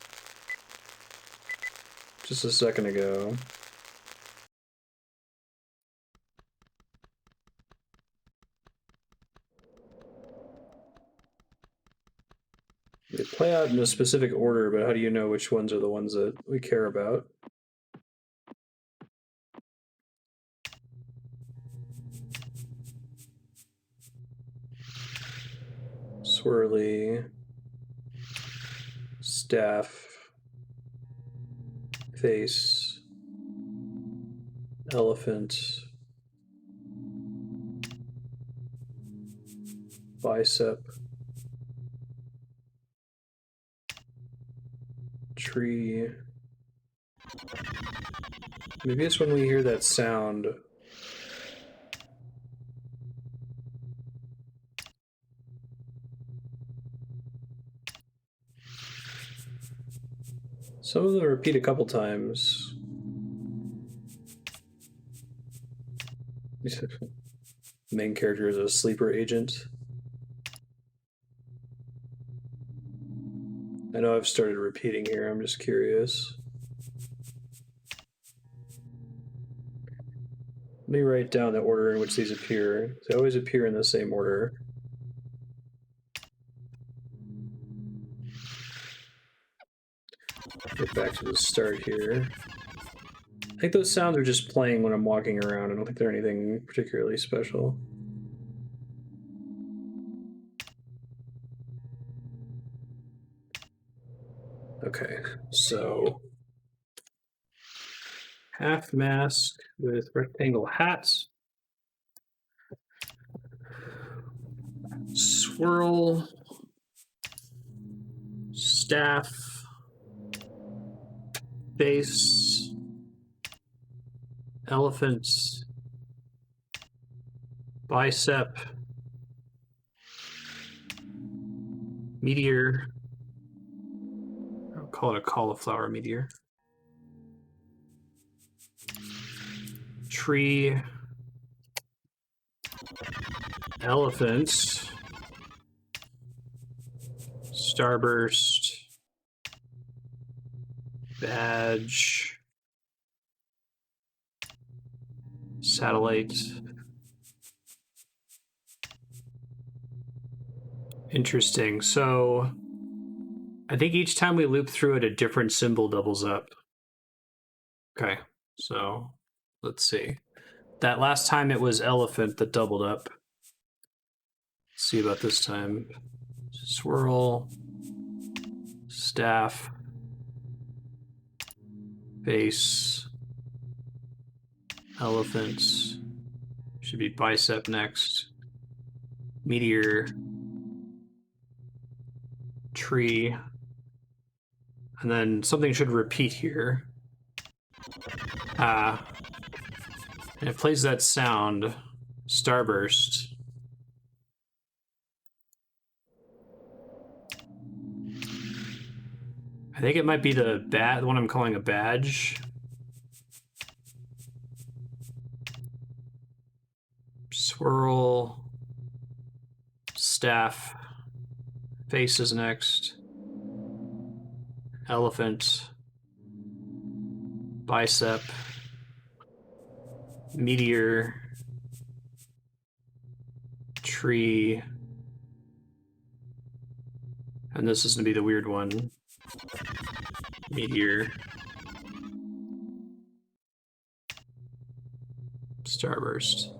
just a second ago. They play out in a specific order, but how do you know which ones are the ones that we care about? Swirly, staff, face, elephant, bicep, tree. Maybe it's when we hear that sound. Some of them repeat a couple times. Main character is a sleeper agent. I know I've started repeating here, I'm just curious. Let me write down the order in which these appear. They always appear in the same order. Get back to the start here. I think those sounds are just playing when I'm walking around. I don't think they're anything particularly special. Okay, so half mask with rectangle hats. Swirl. Staff. Face. Elephant. Bicep. Meteor. I'll call it a cauliflower meteor. Tree. Elephant. Starburst. Badge. Satellite. Interesting. So I think each time we loop through it, a different symbol doubles up. Okay, so let's see. That last time it was elephant that doubled up. Let's see about this time. Swirl. Staff. Face. Elephant. Should be bicep next. Meteor. Tree. And then something should repeat here. And it plays that sound. Starburst. I think it might be the one I'm calling a badge. Swirl. Staff. Face is next. Elephant. Bicep. Meteor. Tree. And this is going to be the weird one. Meteor. Starburst.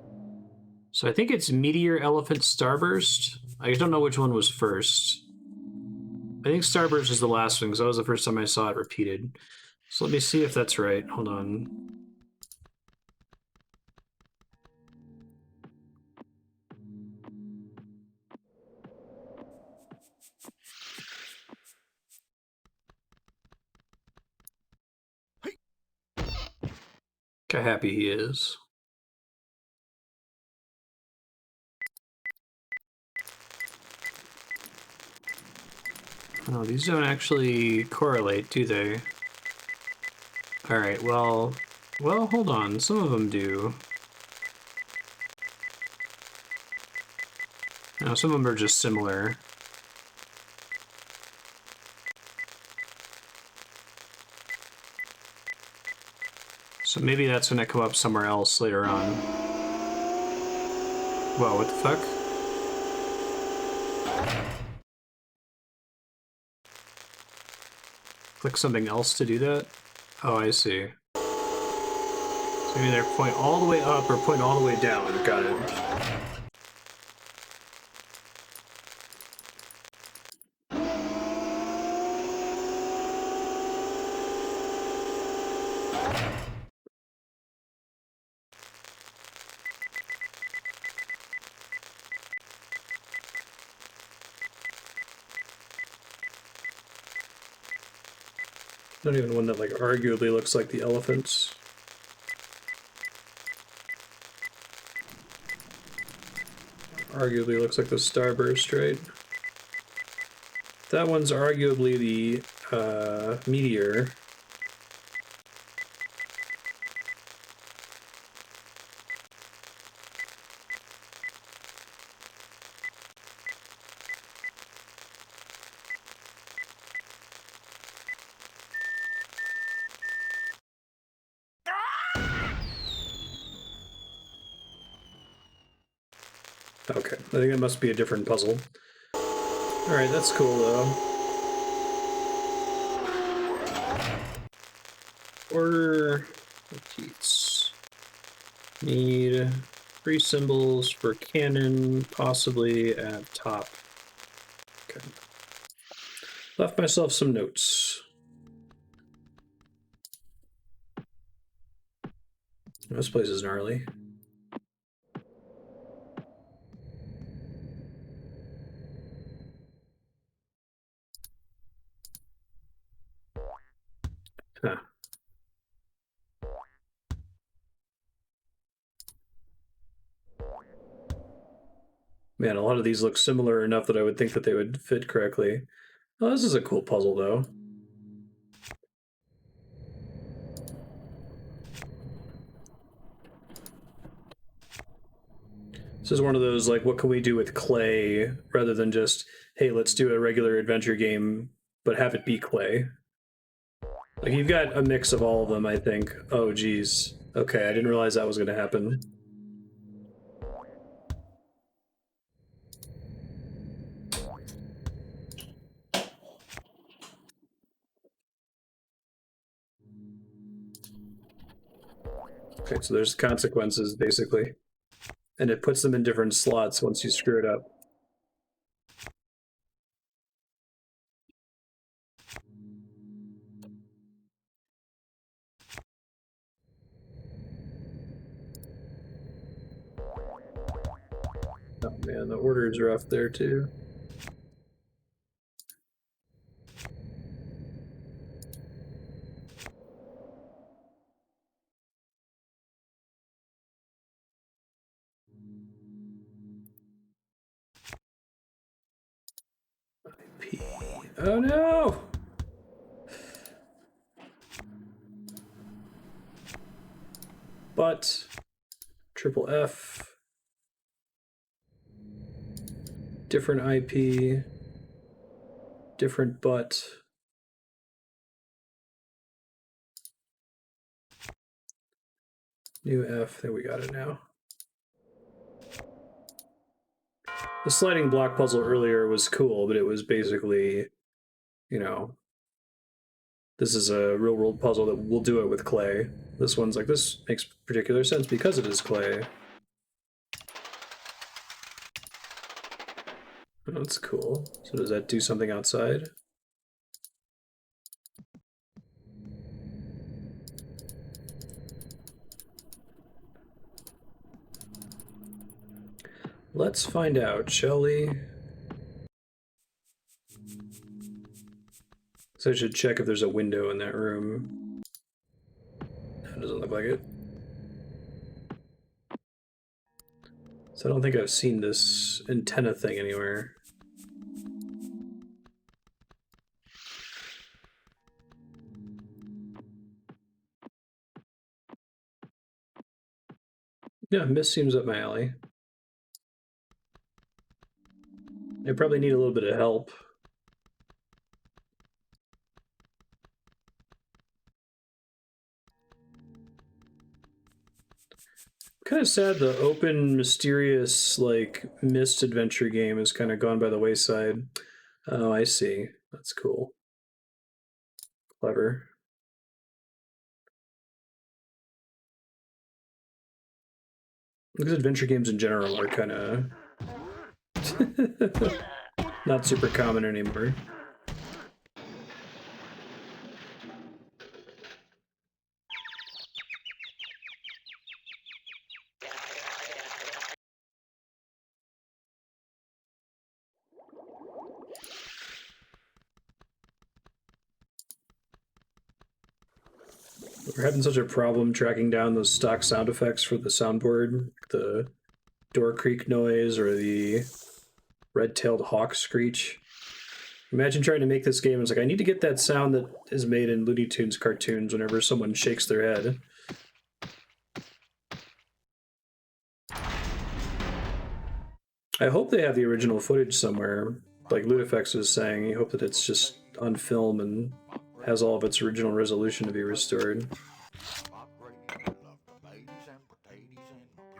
So I think it's Meteor, Elephant, Starburst. I don't know which one was first. I think Starburst is the last one because that was the first time I saw it repeated. So let me see if that's right. Hold on. how happy he is. Oh, these don't actually correlate, do they? Alright, well, hold on. Some of them do. No, some of them are just similar. So maybe that's gonna come up somewhere else later on. Whoa, what the fuck? Click something else to do that? Oh, I see. So maybe they're point all the way up or point all the way down. Got it. Not even one that, like, arguably looks like the elephants. Arguably looks like the starburst, right? That one's arguably the meteor. Okay, I think it must be a different puzzle. Alright, that's cool though. Order repeats. Need 3 symbols for cannon, possibly at top. Okay. Left myself some notes. This place is gnarly. Huh. Man, a lot of these look similar enough that I would think that they would fit correctly. Oh, this is a cool puzzle, though. This is one of those, like, what can we do with clay, rather than just, hey, let's do a regular adventure game, but have it be clay. Like, you've got a mix of all of them, I think. Oh, geez. Okay, I didn't realize that was going to happen. Okay, so there's consequences, basically. And it puts them in different slots once you screw it up. Oh man, the order is rough there too. IP. Oh no! But triple F, different IP, different but. New F, there we got it now. The sliding block puzzle earlier was cool, but it was basically, you know, this is a real world puzzle that will do it with clay. This one's like, this makes particular sense because it is clay. Oh, that's cool. So does that do something outside? Let's find out, shall we? So I should check if there's a window in that room. That doesn't look like it. So I don't think I've seen this antenna thing anywhere. Yeah, Mist seems up my alley. I probably need a little bit of help. Kind of sad the open, mysterious, like, Mist adventure game has kind of gone by the wayside. Oh, I see. That's cool. Clever. Because adventure games in general are kind of not super common anymore. We're having such a problem tracking down those stock sound effects for the soundboard. The door creak noise or the red-tailed hawk screech. Imagine trying to make this game. It's like, I need to get that sound that is made in Looney Tunes cartoons whenever someone shakes their head. I hope they have the original footage somewhere. Like Ludifex was saying, you hope that it's just on film and has all of its original resolution to be restored.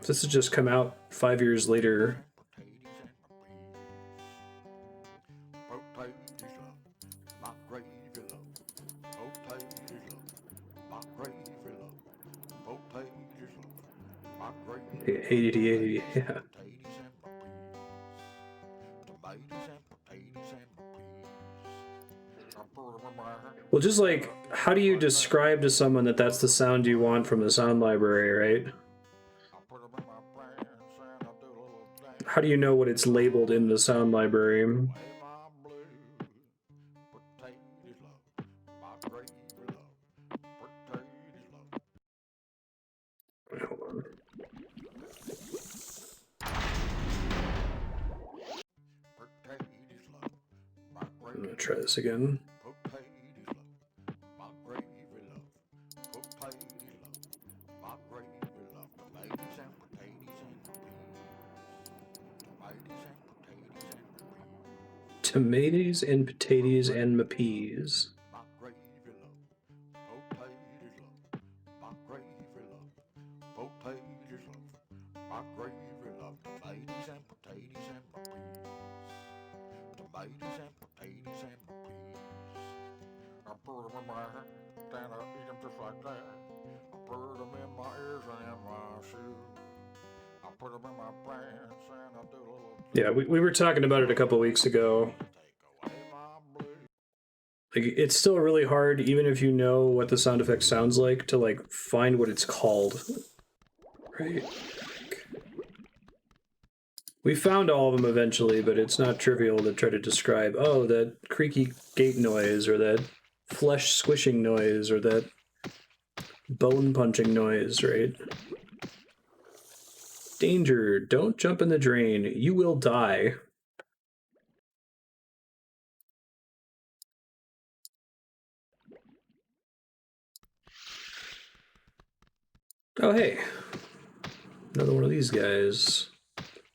This has just come out 5 years later. ADD, yeah. Well, just like, how do you describe to someone that that's the sound you want from the sound library, right? How do you know what it's labeled in the sound library? Hold on. I'm gonna try this again. Tomatoes and potatoes and my peas. Yeah, we were talking about it a couple weeks ago. Like, it's still really hard, even if you know what the sound effect sounds like, to like find what it's called. Right? We found all of them eventually, but it's not trivial to try to describe, oh, that creaky gate noise, or that flesh squishing noise, or that bone punching noise, right? Danger, don't jump in the drain, you will die. Oh, hey. Another one of these guys.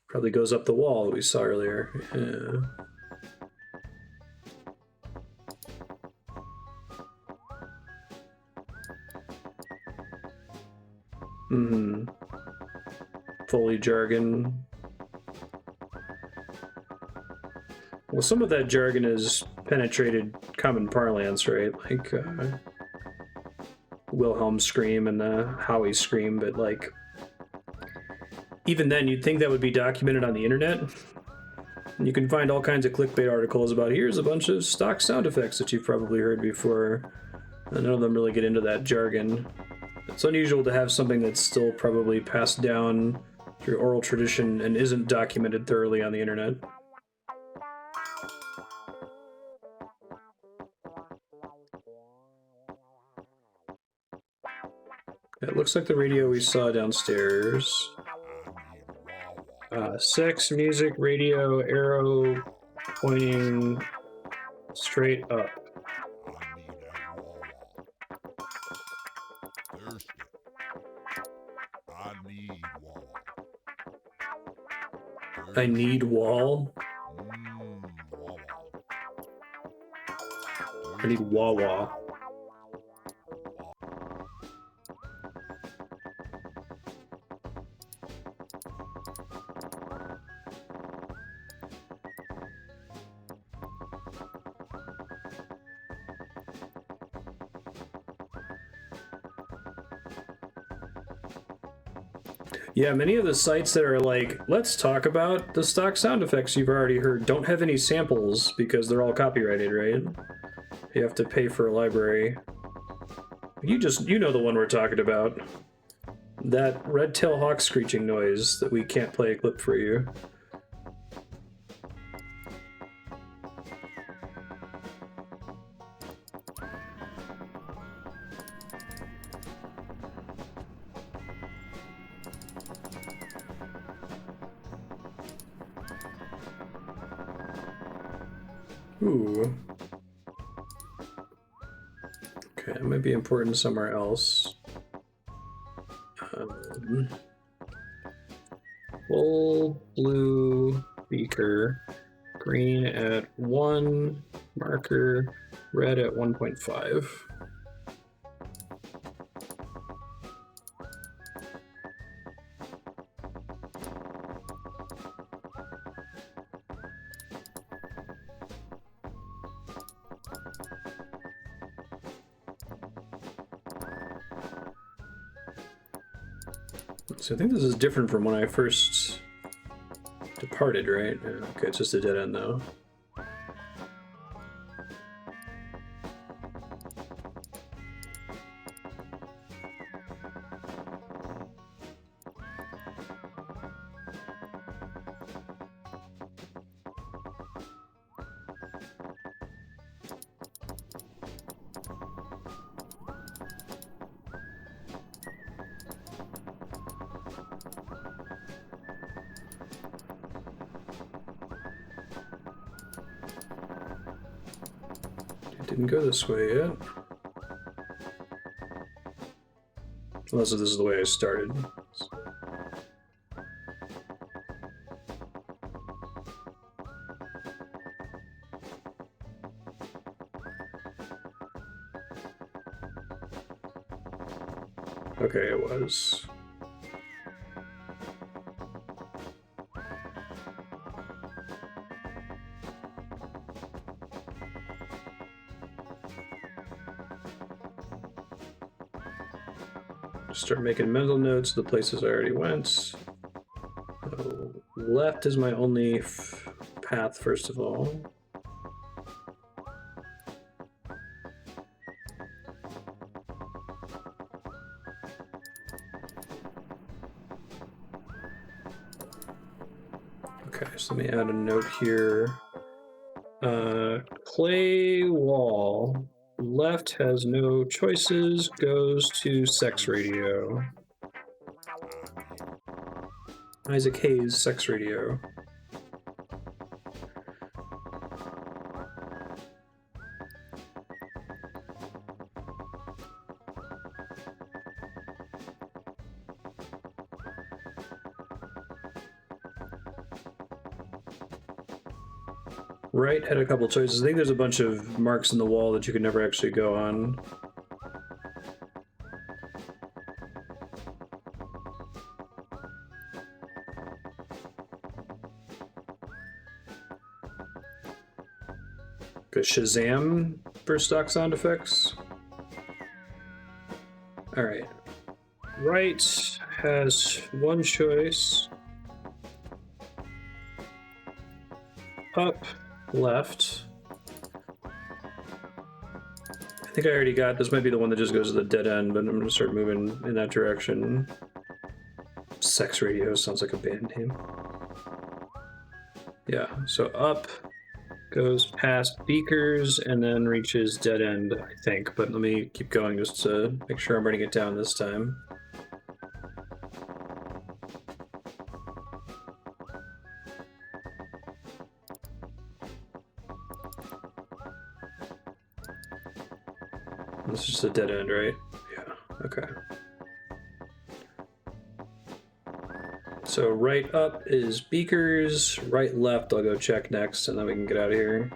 Probably goes up the wall that we saw earlier. Yeah. Mm-hmm. Foley jargon. Well, some of that jargon has penetrated common parlance, right? Like Wilhelm scream and the Howie scream, but like even then you'd think that would be documented on the internet. You can find all kinds of clickbait articles about here's a bunch of stock sound effects that you've probably heard before. And none of them really get into that jargon. It's unusual to have something that's still probably passed down through oral tradition and isn't documented thoroughly on the internet. It looks like the radio we saw downstairs. Sex, music, radio, arrow pointing straight up. I need Wawa. Thirsty. I need wall. Wawa. I need Wawa. Yeah, many of the sites that are like, let's talk about the stock sound effects you've already heard don't have any samples because they're all copyrighted, right? You have to pay for a library. You know the one we're talking about. That red-tailed hawk screeching noise that we can't play a clip for you. Ooh. Okay, that might be important somewhere else. Full blue beaker, green at 1, marker, red at 1.5. So I think this is different from when I first departed, right? Okay, it's just a dead end though. Didn't go this way yet. Unless this is the way I started. Okay, it was. Start making mental notes of the places I already went. So left is my only path, first of all. Okay, so let me add a note here. Clay wall. Left has no choices, goes to sex radio. Isaac Hayes, sex radio. Right had a couple choices. I think there's a bunch of marks in the wall that you could never actually go on. Okay, Shazam for stock sound effects. All right. Right has one choice. Up, left. I think I already got, this might be the one that just goes to the dead end, but I'm gonna start moving in that direction. Sex radio sounds like a band name. Yeah, so up goes past beakers and then reaches dead end, I think, but let me keep going just to make sure I'm writing it down this time. This is just a dead end, right? Yeah, okay. So right up is Beakers, right left I'll go check next, and then we can get out of here.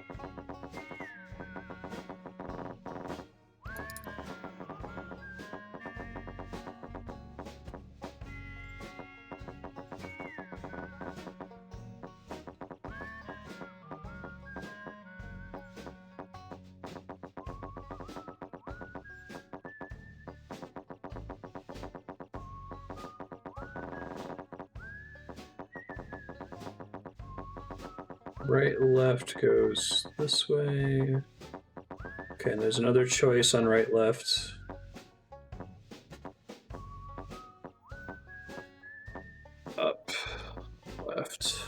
Right, left goes this way. Okay, and there's another choice on right, left. Up, left.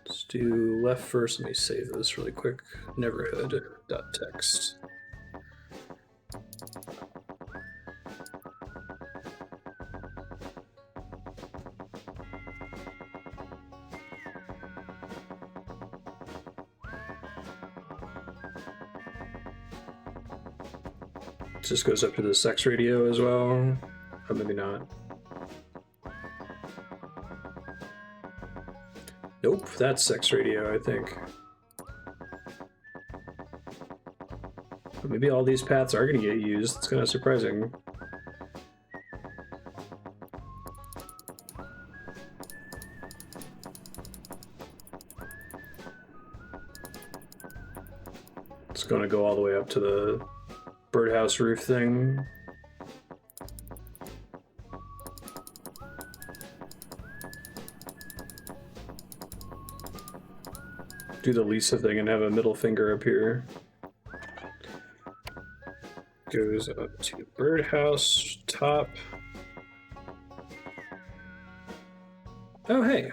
Let's do left first. Let me save this really quick. Neverhood.txt. Just goes up to the sex radio as well. Or maybe not. Nope, that's sex radio, I think. But maybe all these paths are gonna get used. It's kind of surprising. It's gonna go all the way up to the birdhouse roof thing. Do the Lisa thing and have a middle finger up here. Goes up to birdhouse top. Oh hey,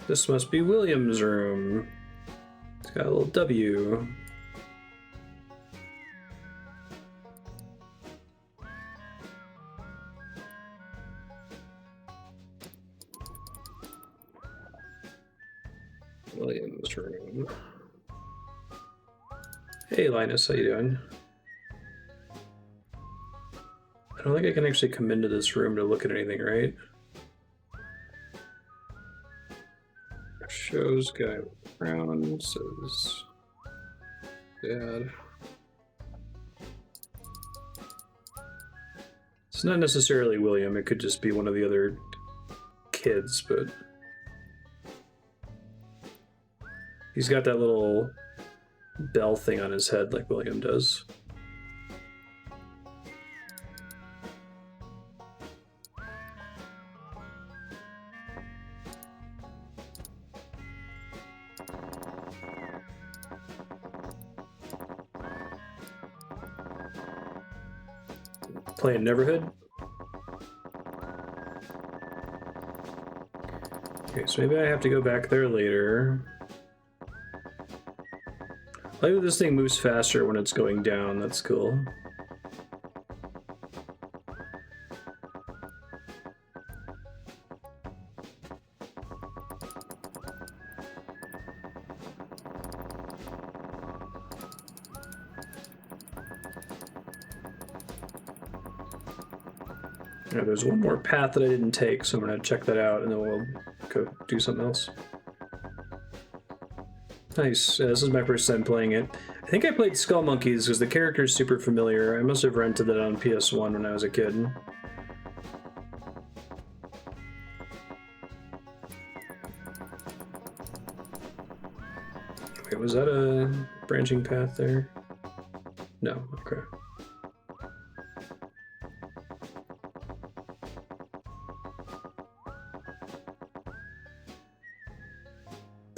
this must be William's room. It's got a little W. William's room. Hey Linus, how you doing? I don't think I can actually come into this room to look at anything, right? Shows guy Brown says Dad. It's not necessarily William, it could just be one of the other kids, but he's got that little bell thing on his head like William does. Playing Neverhood? Okay, so maybe I have to go back there later. I like that this thing moves faster when it's going down, that's cool. Yeah, there's one more path that I didn't take, so I'm gonna check that out and then we'll go do something else. Nice. Yeah, this is my first time playing it. I think I played Skull Monkeys because the character is super familiar. I must have rented it on PS1 when I was a kid. Wait, was that a branching path there? No, okay.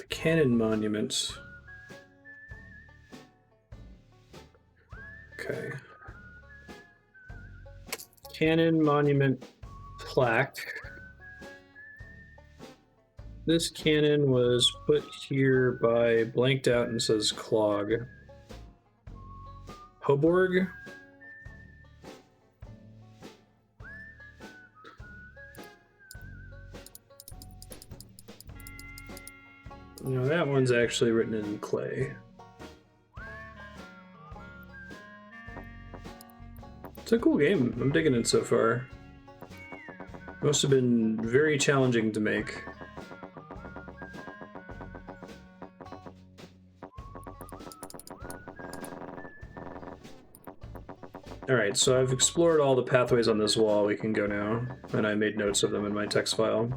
Cannon monument. Okay. Cannon monument plaque. This cannon was put here by blanked out and says Clog. Hoborg? No, that one's actually written in clay. It's a cool game. I'm digging it so far. Must have been very challenging to make. Alright, so I've explored all the pathways on this wall. We can go now. And I made notes of them in my text file.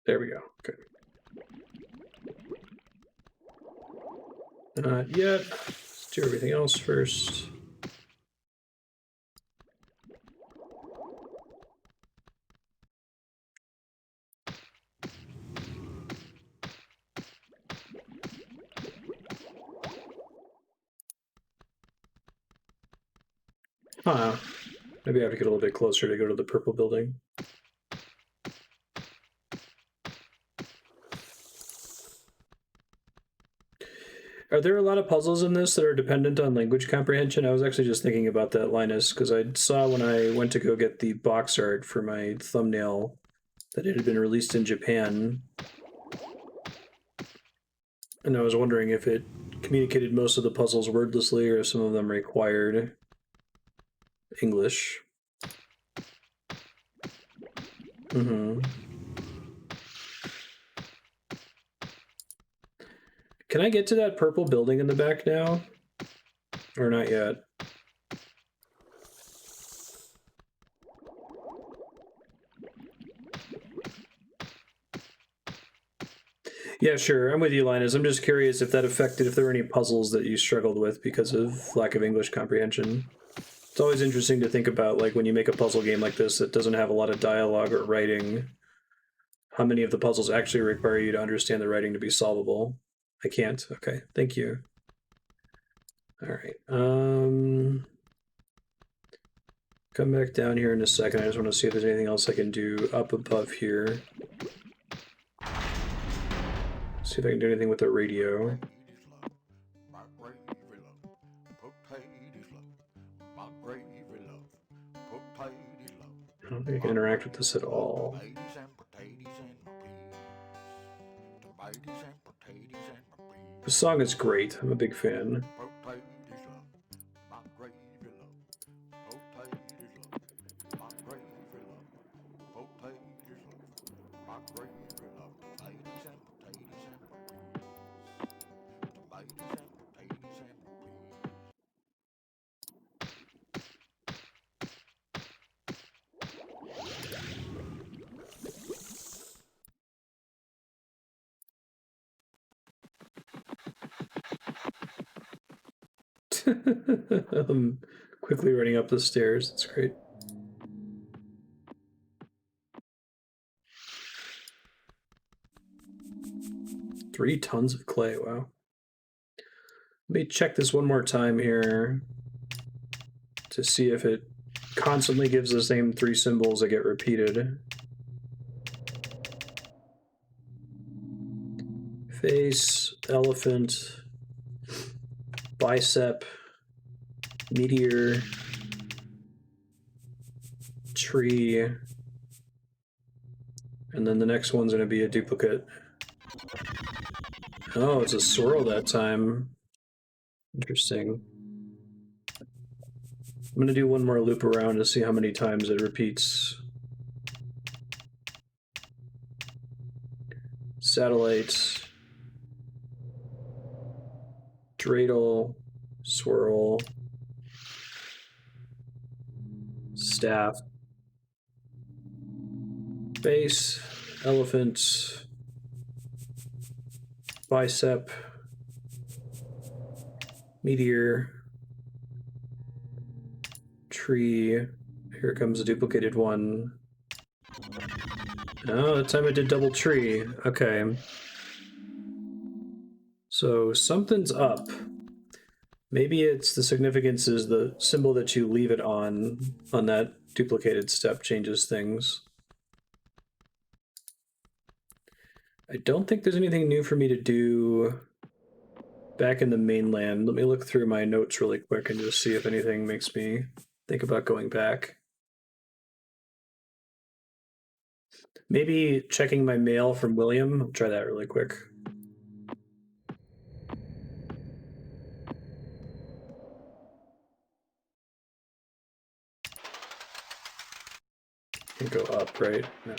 There we go. Okay. Not yet. Let's do everything else first. Huh. Maybe I have to get a little bit closer to go to the purple building. Are there a lot of puzzles in this that are dependent on language comprehension? I was actually just thinking about that, Linus, because I saw when I went to go get the box art for my thumbnail that it had been released in Japan. And I was wondering if it communicated most of the puzzles wordlessly or if some of them required English. Mm-hmm. Can I get to that purple building in the back now? Or not yet? Yeah, sure. I'm with you, Linus. I'm just curious if that affected, if there were any puzzles that you struggled with because of lack of English comprehension. It's always interesting to think about, like, when you make a puzzle game like this that doesn't have a lot of dialogue or writing, how many of the puzzles actually require you to understand the writing to be solvable. I can't. Okay, thank you. All right. Come back down here in a second. I just want to see if there's anything else I can do up above here. See if I can do anything with the radio. I don't think I can interact with this at all. The song is great. I'm a big fan. I'm quickly running up the stairs. It's great. Three tons of clay. Wow. Let me check this one more time here to see if it constantly gives the same three symbols that get repeated. Face, elephant, bicep, meteor, tree, and then the next one's going to be a duplicate. Oh, it's a swirl that time. Interesting. I'm going to do one more loop around to see how many times it repeats. Satellite, dreidel, swirl, staff, base, elephant, bicep, meteor, tree. Here comes a duplicated one. Oh, that time I did double tree. Okay. So something's up. Maybe it's the significance is the symbol that you leave it on that duplicated step changes things. I don't think there's anything new for me to do back in the mainland. Let me look through my notes really quick and just see if anything makes me think about going back. Maybe checking my mail from William. I'll try that really quick. Can go up, right? No.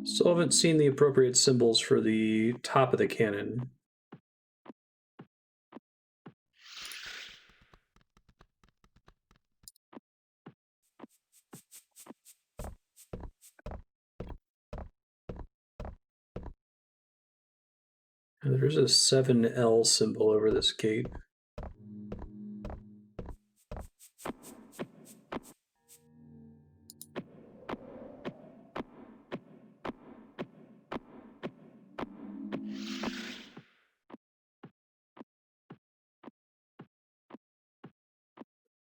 Still haven't seen the appropriate symbols for the top of the cannon. There's a 7L symbol over this gate.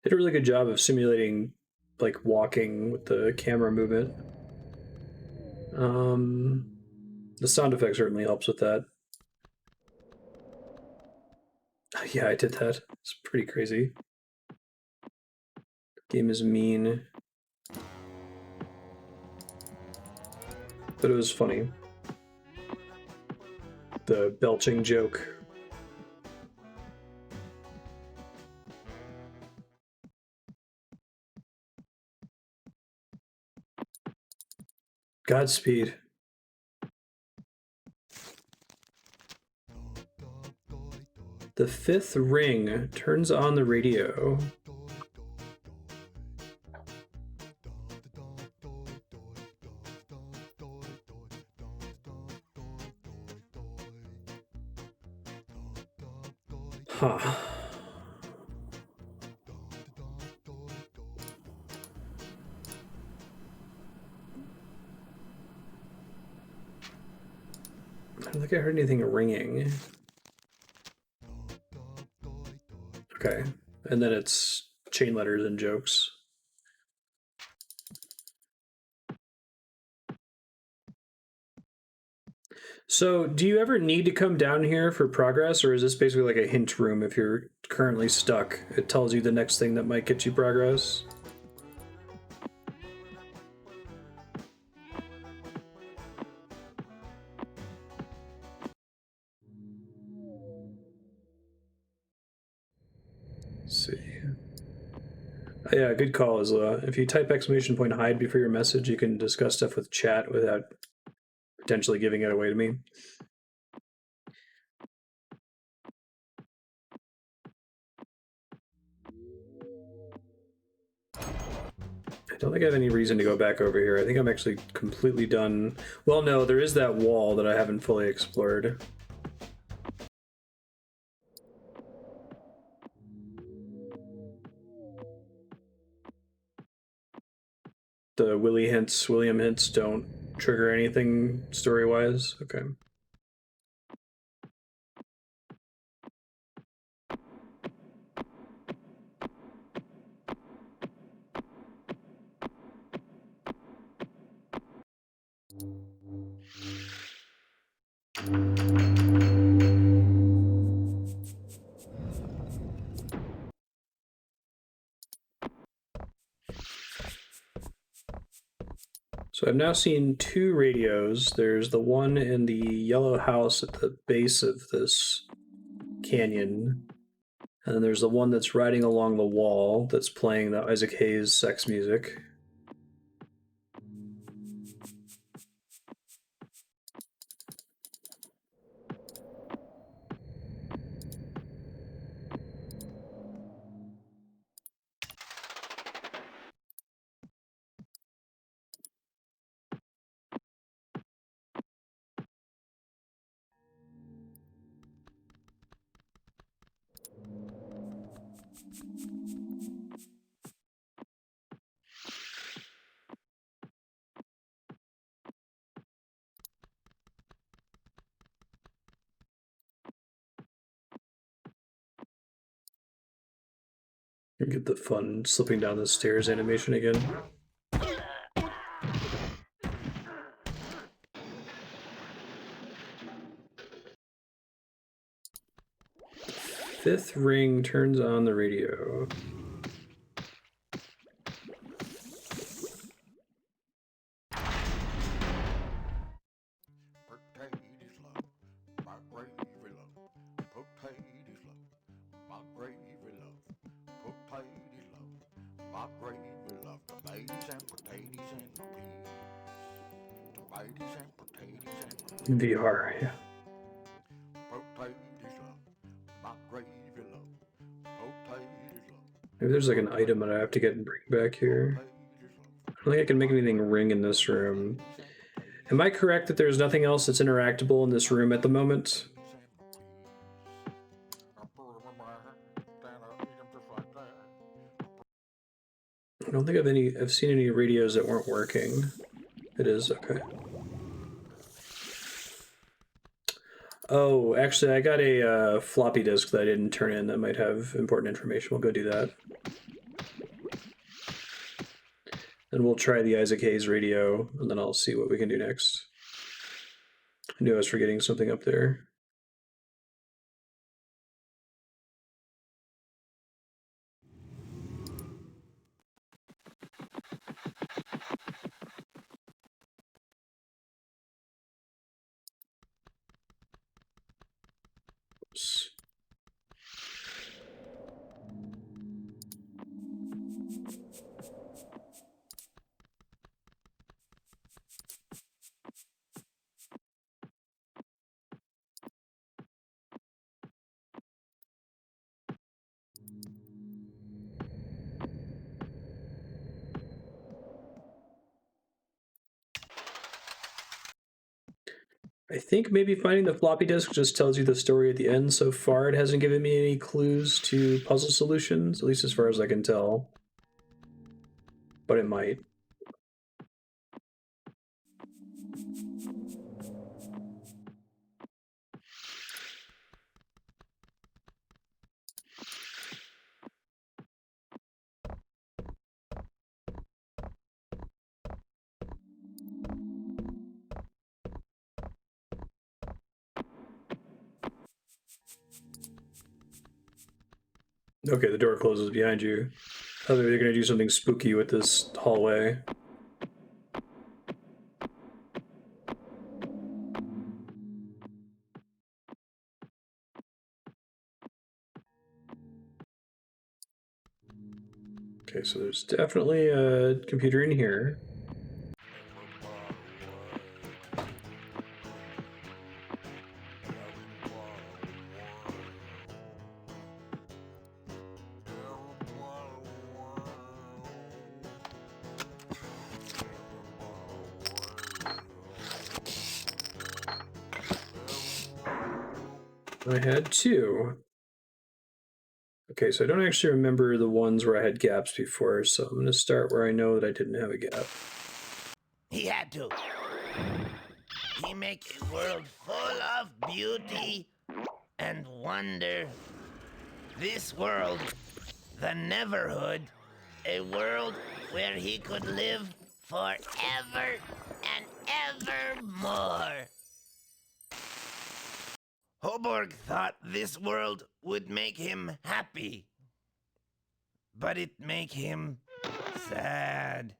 Did a really good job of simulating like walking with the camera movement. The sound effect certainly helps with that. Yeah, I did that. It's pretty crazy. Game is mean. But it was funny. The belching joke. Godspeed. The fifth ring turns on the radio. Huh. I don't think I heard anything ringing. Okay. And then it's chain letters and jokes. So, do you ever need to come down here for progress, or is this basically like a hint room if you're currently stuck? It tells you the next thing that might get you progress. Let's see. Oh, yeah, good call, Isla. If you type !hide before your message, you can discuss stuff with chat without potentially giving it away to me. I don't think I have any reason to go back over here. I think I'm actually completely done. Well, no, there is that wall that I haven't fully explored. The William hints don't trigger anything story-wise? Okay. So I've now seen two radios. There's the one in the yellow house at the base of this canyon. And then there's the one that's riding along the wall that's playing the Isaac Hayes sex music. Get the fun slipping down the stairs animation again. Fifth ring turns on the radio. VR, yeah. Maybe there's like an item that I have to get and bring back here. I don't think I can make anything ring in this room. Am I correct that there's nothing else that's interactable in this room at the moment? I don't think I've seen any radios that weren't working. It is, okay. Oh, actually, I got a floppy disk that I didn't turn in that might have important information. We'll go do that. Then we'll try the Isaac Hayes radio, and then I'll see what we can do next. I knew I was forgetting something up there. Oops. I think maybe finding the floppy disk just tells you the story at the end. So far, it hasn't given me any clues to puzzle solutions, at least as far as I can tell. But it might. Okay, the door closes behind you. I thought they were going to do something spooky with this hallway. Okay, so there's definitely a computer in here. I had two. Okay, so I don't actually remember the ones where I had gaps before, so I'm going to start where I know that I didn't have a gap. He had to. He make a world full of beauty and wonder. This world, the Neverhood, a world where he could live forever and evermore. Hoborg thought this world would make him happy, but it make him sad.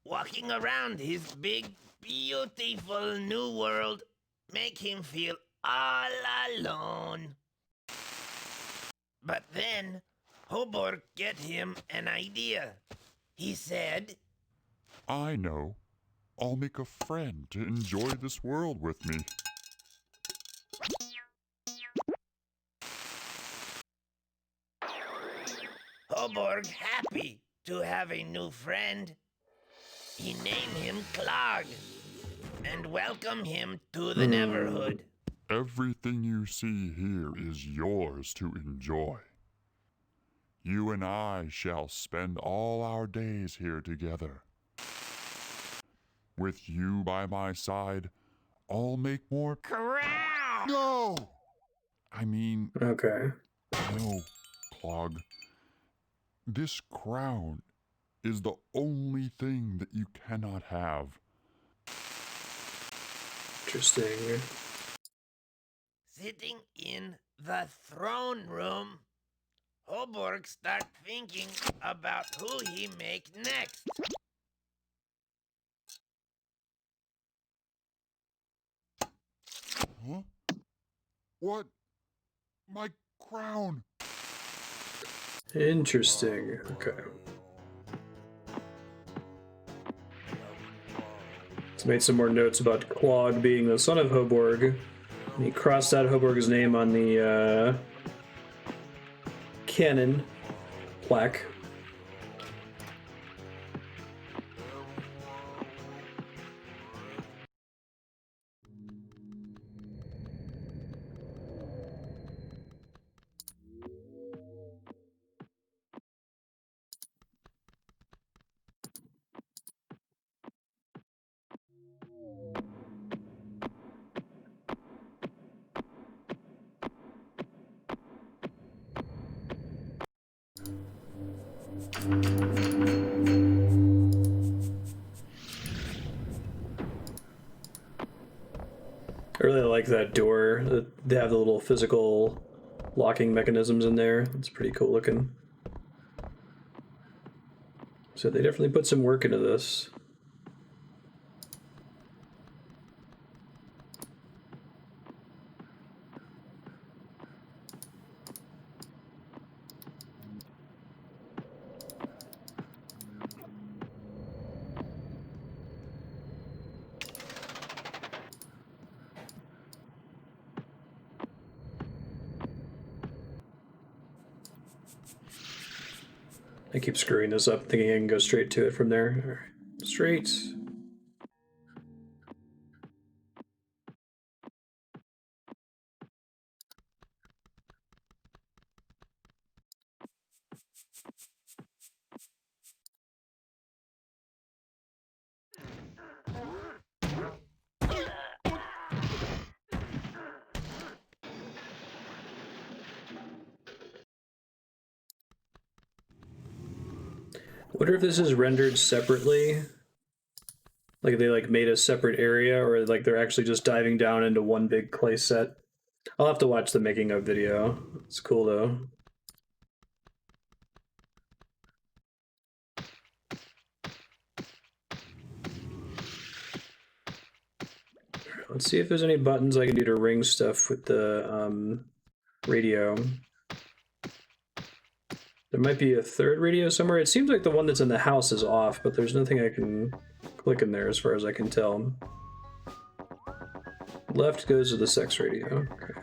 Walking around his big, beautiful new world make him feel all alone. But then, Hoborg get him an idea. He said, I know. I'll make a friend to enjoy this world with me. Hoborg happy to have a new friend. He named him Clog and welcomed him to the Neverhood. Everything you see here is yours to enjoy. You and I shall spend all our days here together. With you by my side, I'll make more. Corral! No! I mean, Okay. no, Clog. This crown is the only thing that you cannot have. Interesting. Sitting in the throne room, Hoborg start thinking about who he make next. Huh? What? My crown! Interesting. Okay. Let's made some more notes about Clog being the son of Hoborg. And he crossed out Hoborg's name on the cannon plaque. I really like that door. They have the little physical locking mechanisms in there. It's pretty cool looking. So they definitely put some work into this. I keep screwing this up, thinking I can go straight to it from there. All right. Straight. Wonder if this is rendered separately. Like they made a separate area, or like they're actually just diving down into one big clay set. I'll have to watch the making of video. It's cool though. Let's see if there's any buttons I can do to ring stuff with the radio. There might be a third radio somewhere. It seems like the one that's in the house is off, but there's nothing I can click in there as far as I can tell. Left goes to the sex radio. Okay.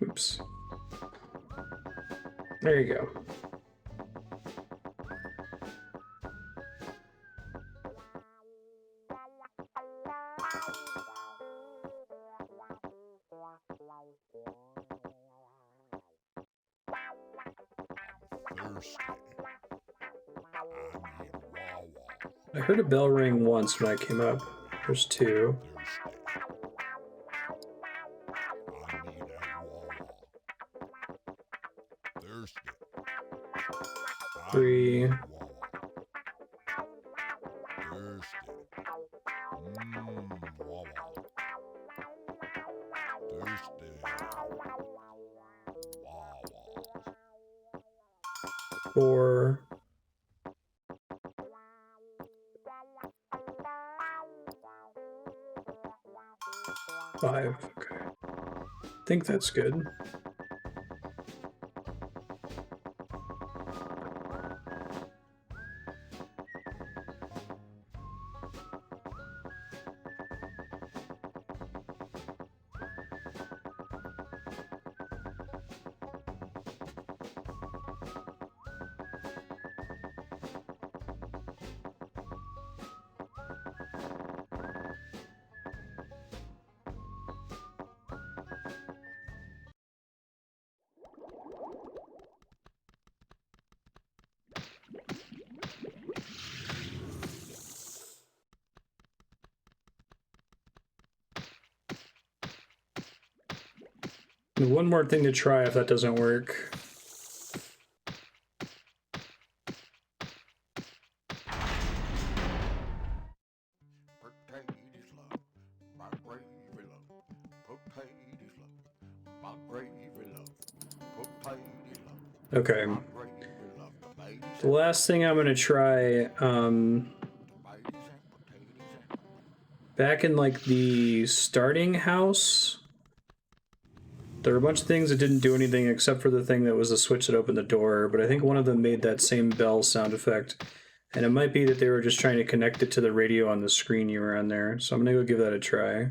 Oops. There you go. Thirsty. I heard a bell ring once when I came up. There's two. Three. Four. Five. Okay. I think that's good. One more thing to try if that doesn't work. Okay. The last thing I'm gonna try, back in like the starting house, there were a bunch of things that didn't do anything except for the thing that was the switch that opened the door, but I think one of them made that same bell sound effect. And it might be that they were just trying to connect it to the radio on the screen you were on there. So I'm gonna go give that a try.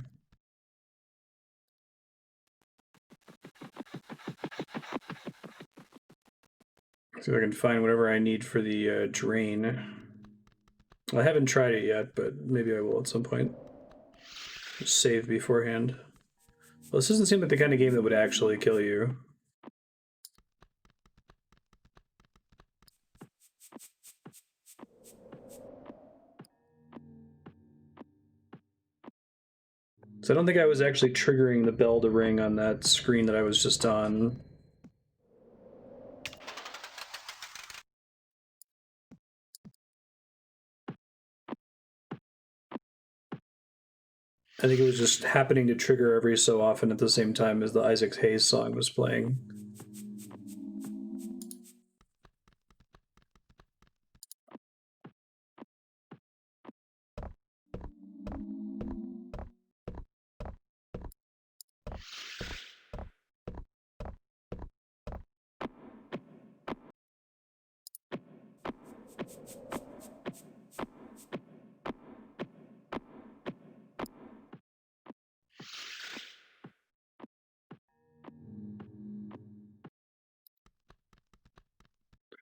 See if I can find whatever I need for the drain. I haven't tried it yet, but maybe I will at some point. Just save beforehand. Well, this doesn't seem like the kind of game that would actually kill you. So I don't think I was actually triggering the bell to ring on that screen that I was just on. I think it was just happening to trigger every so often at the same time as the Isaac Hayes song was playing.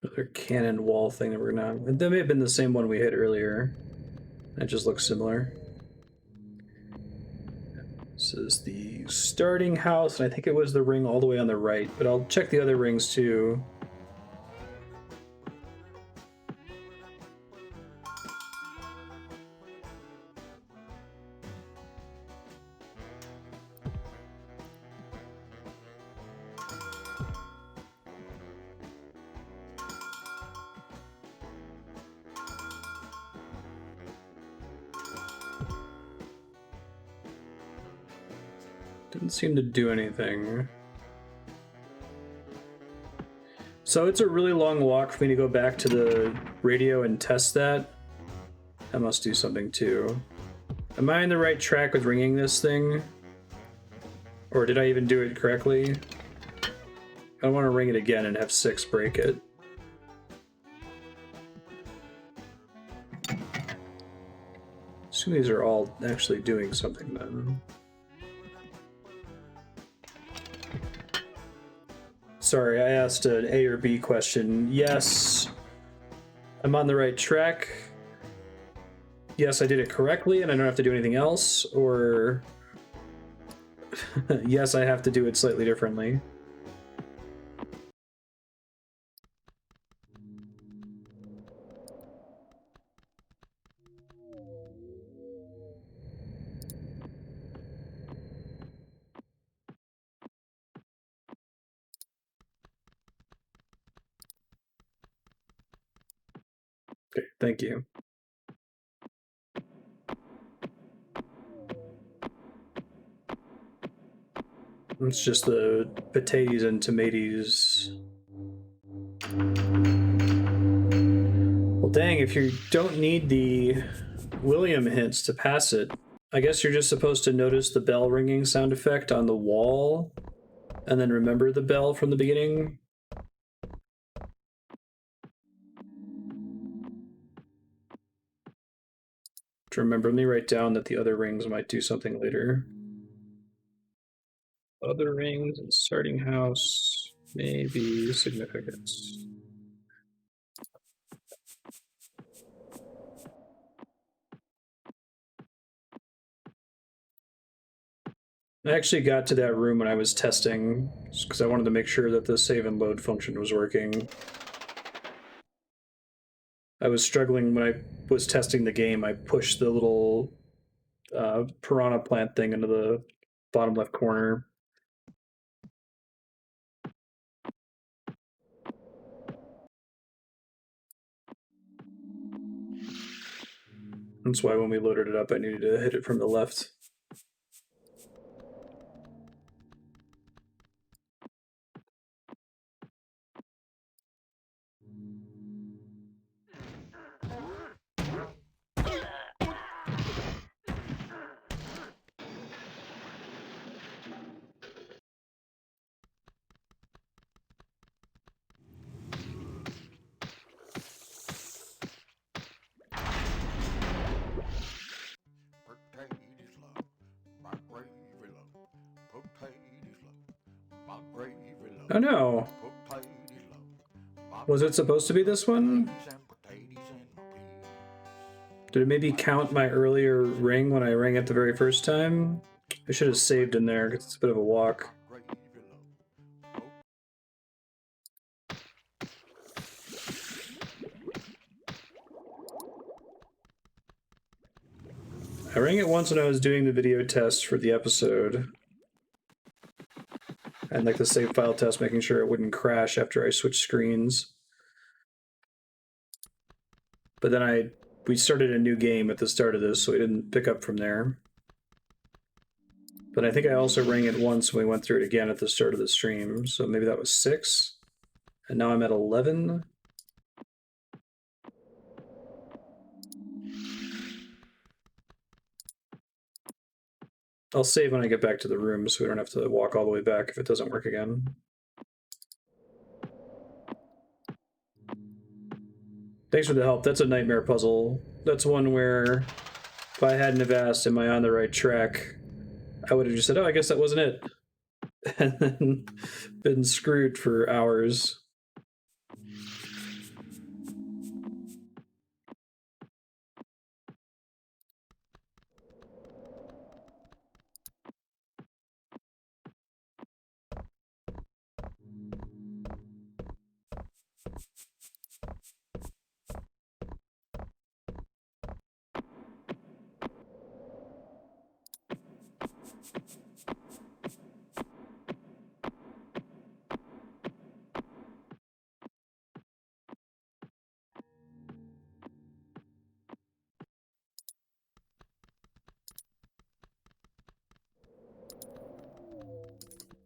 Another cannon wall thing that we're gonna... That may have been the same one we hit earlier. It just looks similar. This is the starting house, and I think it was the ring all the way on the right, but I'll check the other rings too. Didn't seem to do anything. So it's a really long walk for me to go back to the radio and test that. That must do something too. Am I on the right track with ringing this thing? Or did I even do it correctly? I don't want to ring it again and have 6 break it. Assume these are all actually doing something then. Sorry, I asked an A or B question. Yes, I'm on the right track. Yes, I did it correctly and I don't have to do anything else. Or yes, I have to do it slightly differently. Okay, thank you. It's just the potatoes and tomatoes. Well, dang, if you don't need the William hints to pass it, I guess you're just supposed to notice the bell ringing sound effect on the wall and then remember the bell from the beginning. To remember, let me write down that the other rings might do something later. Other rings and starting house may be significant. I actually got to that room when I was testing, because I wanted to make sure that the save and load function was working. I was struggling when I was testing the game. I pushed the little piranha plant thing into the bottom left corner. That's why when we loaded it up, I needed to hit it from the left. Oh no. Was it supposed to be this one? Did it maybe count my earlier ring when I rang it the very first time? I should have saved in there because it's a bit of a walk. I rang it once when I was doing the video test for the episode. And like the save file test, making sure it wouldn't crash after I switched screens. But then we started a new game at the start of this, so we didn't pick up from there. But I think I also rang it once when we went through it again at the start of the stream, so maybe that was 6. And now I'm at 11. I'll save when I get back to the room so we don't have to walk all the way back if it doesn't work again. Thanks for the help. That's a nightmare puzzle. That's one where if I hadn't have asked, am I on the right track, I would have just said, oh, I guess that wasn't it. And then been screwed for hours.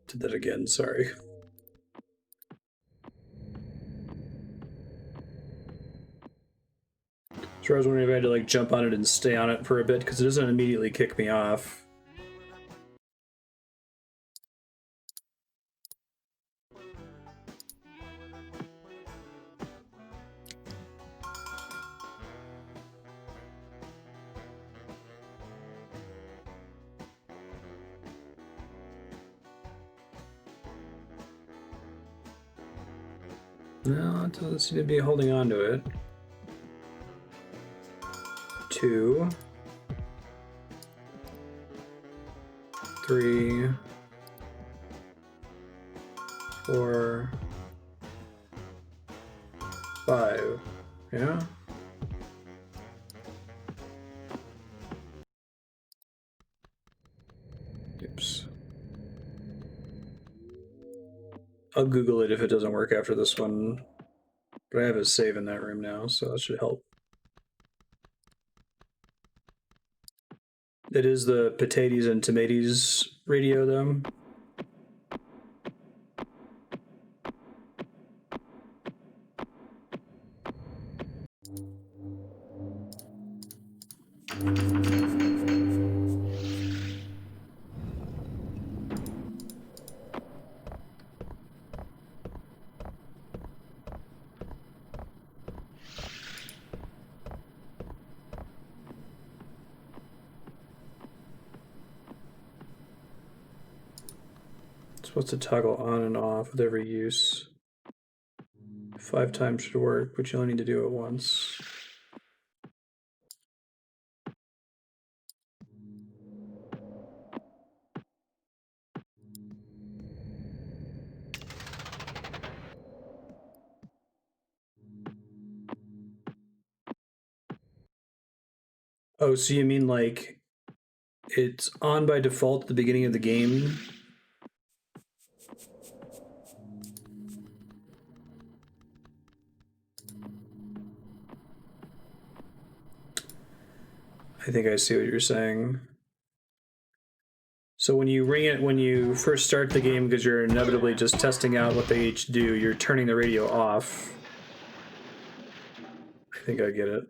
Did that again, sorry. So I was wondering if I had to like jump on it and stay on it for a bit because it doesn't immediately kick me off. No, it doesn't seem to be holding on to it. 2, 3, 4, 5. Yeah? Oops. I'll Google it if it doesn't work after this one. But I have a save in that room now, so that should help. It is the potatoes and tomatoes radio, though. Supposed to toggle on and off with every use. 5 times should work, but you only need to do it once. Oh, so you mean like it's on by default at the beginning of the game? I think I see what you're saying. So when you ring it, when you first start the game, because you're inevitably just testing out what they each do, you're turning the radio off. I think I get it.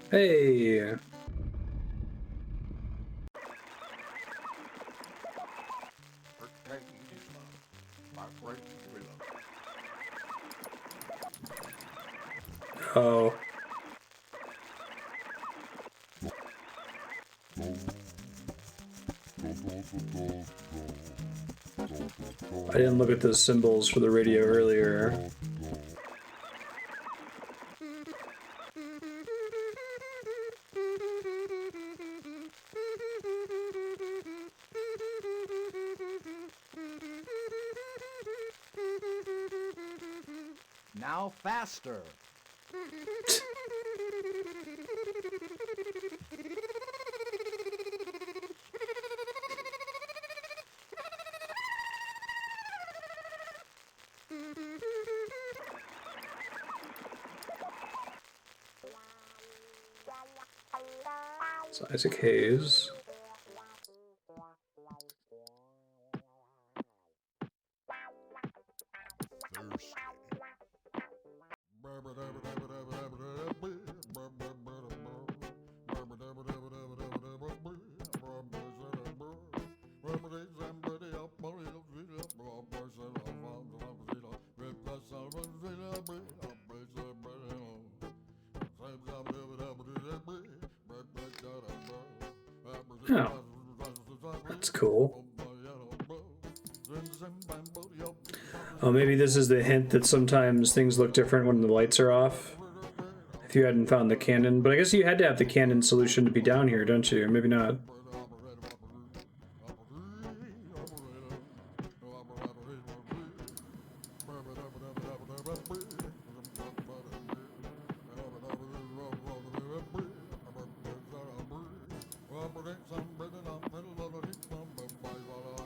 Hey! Oh. I didn't look at the symbols for the radio earlier. Now faster. It's Isaac Hayes. Oh, that's cool. Oh, maybe this is the hint that sometimes things look different when the lights are off. If you hadn't found the cannon, but I guess you had to have the cannon solution to be down here, don't you? Or maybe not.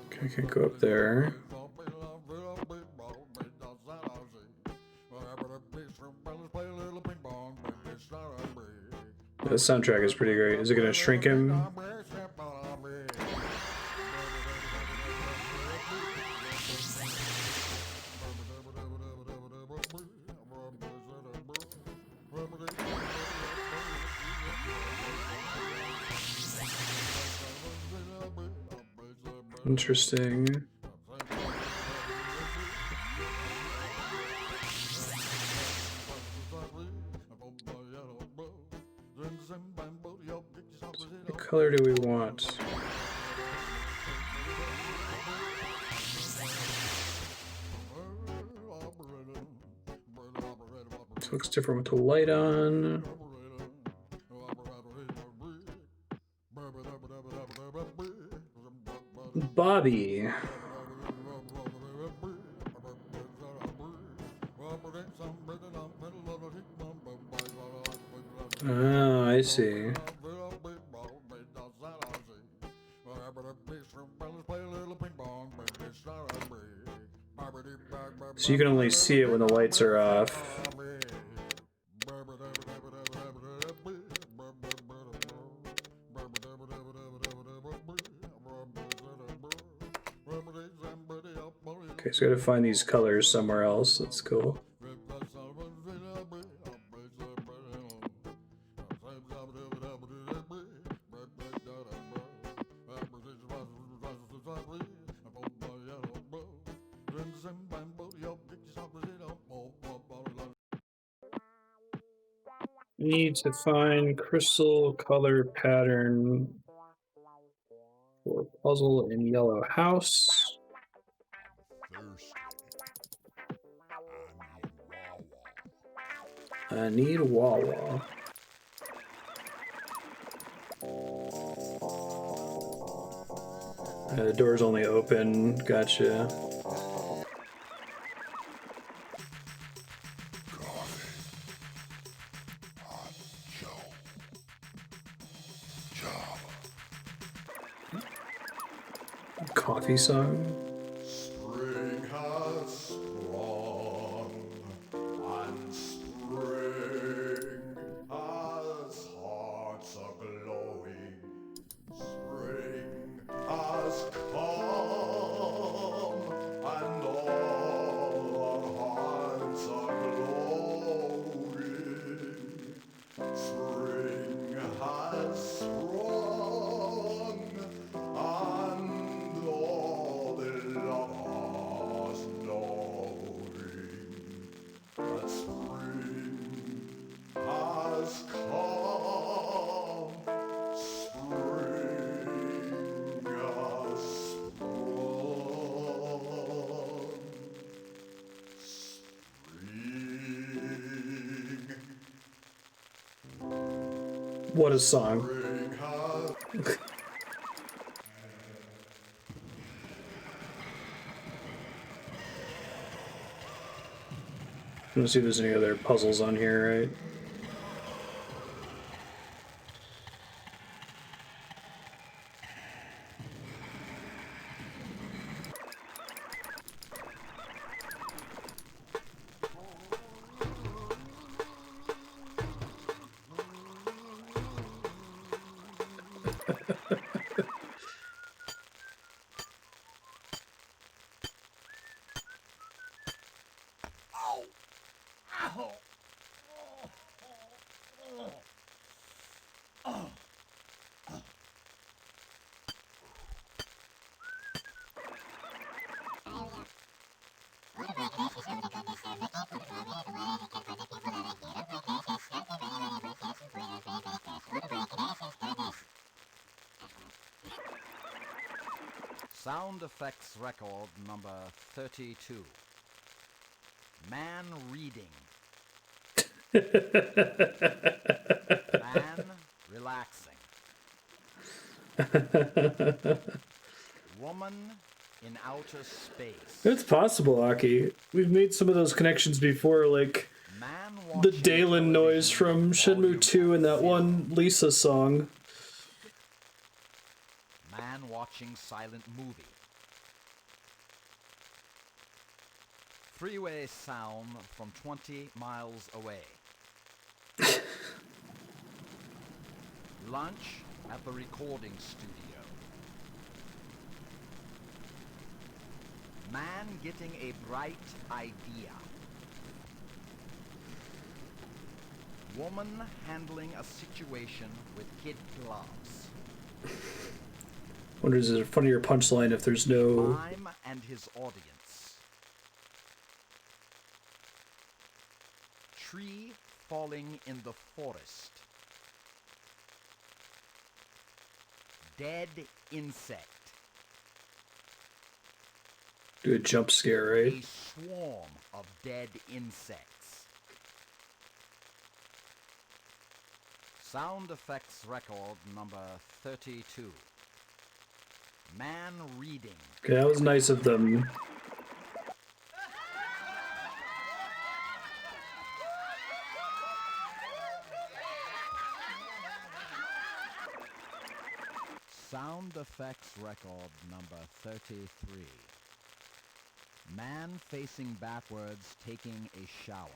Okay, I can't go up there. The soundtrack is pretty great. Is it gonna shrink him? Interesting. What color do we want? This looks different with the light on. Bobby. Oh, I see. So you can only see it when the lights are off. Okay, so I gotta find these colors somewhere else. That's cool. Need to find crystal color pattern for puzzle in yellow house. I need Wawa. The door's only open. Gotcha. coffee song. Spring has sprung, and spring has hearts a-glowing. Spring has come, and all our hearts are glowing. Spring has sprung, and all the lovers knowing that spring has come. Spring has sprung. Spring. What a song. Spring has Let's see if there's any other puzzles on here, right? Sound effects record number 32. Man reading. Man relaxing. Woman in outer space. It's possible, Aki. We've made some of those connections before, like Man the watching Dalen noise television, from Shenmue volume 2 and that zero. one Lisa song. Man watching silent movie. Freeway sound from 20 miles away. Lunch at the recording studio. Man getting a bright idea. Woman handling a situation with kid gloves. Wonder is it a funnier punchline if there's no. Mime and his audience. Tree falling in the forest. Dead insect. Do a jump scare, right? A swarm of dead insects. Sound effects record number 32. Man reading. Okay, that was nice of them. Sound effects record number 33. Man facing backwards taking a shower.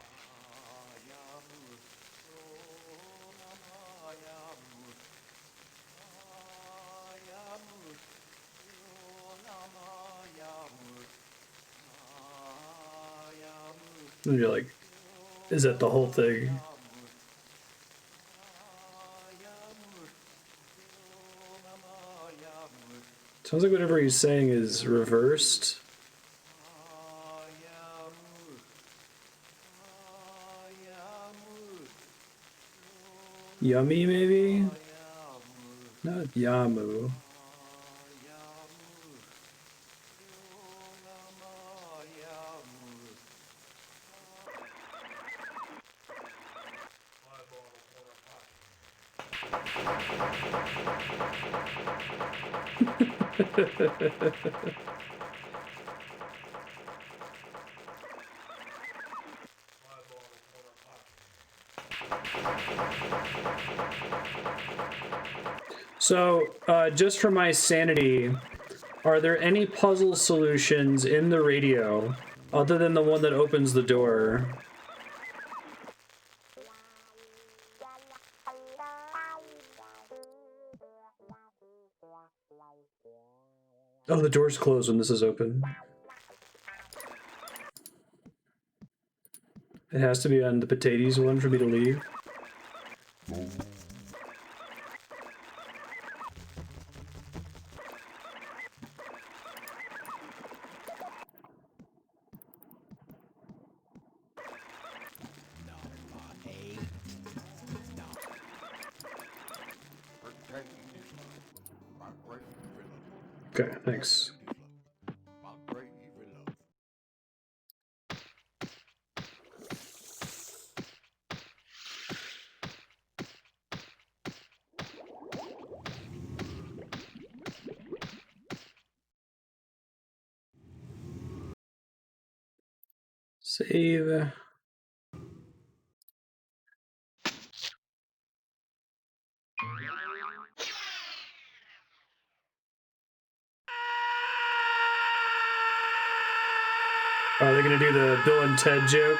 And you're like, is that the whole thing? Sounds like whatever he's saying is reversed. Yummy, maybe? Not Yamu. So, just for my sanity, Are there any puzzle solutions in the radio other than the one that opens the door? Oh, the door's closed when this is open. It has to be on the potatoes one for me to leave. Okay, thanks. Save. Are they gonna do the Bill and Ted joke?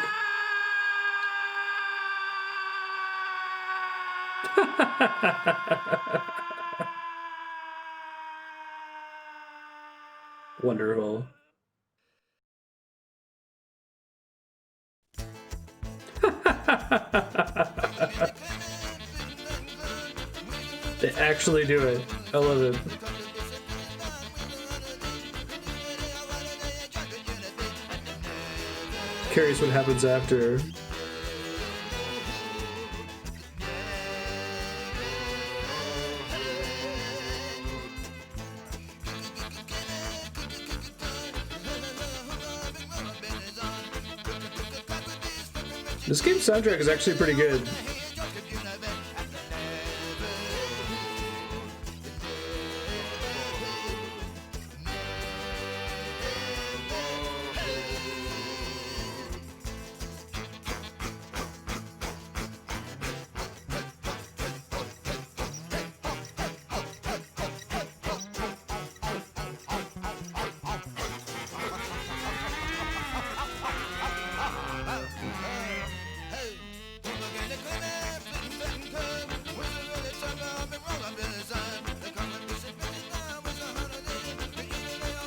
Wonderful. They actually do it. I love it. Curious what happens after. This game's soundtrack is actually pretty good.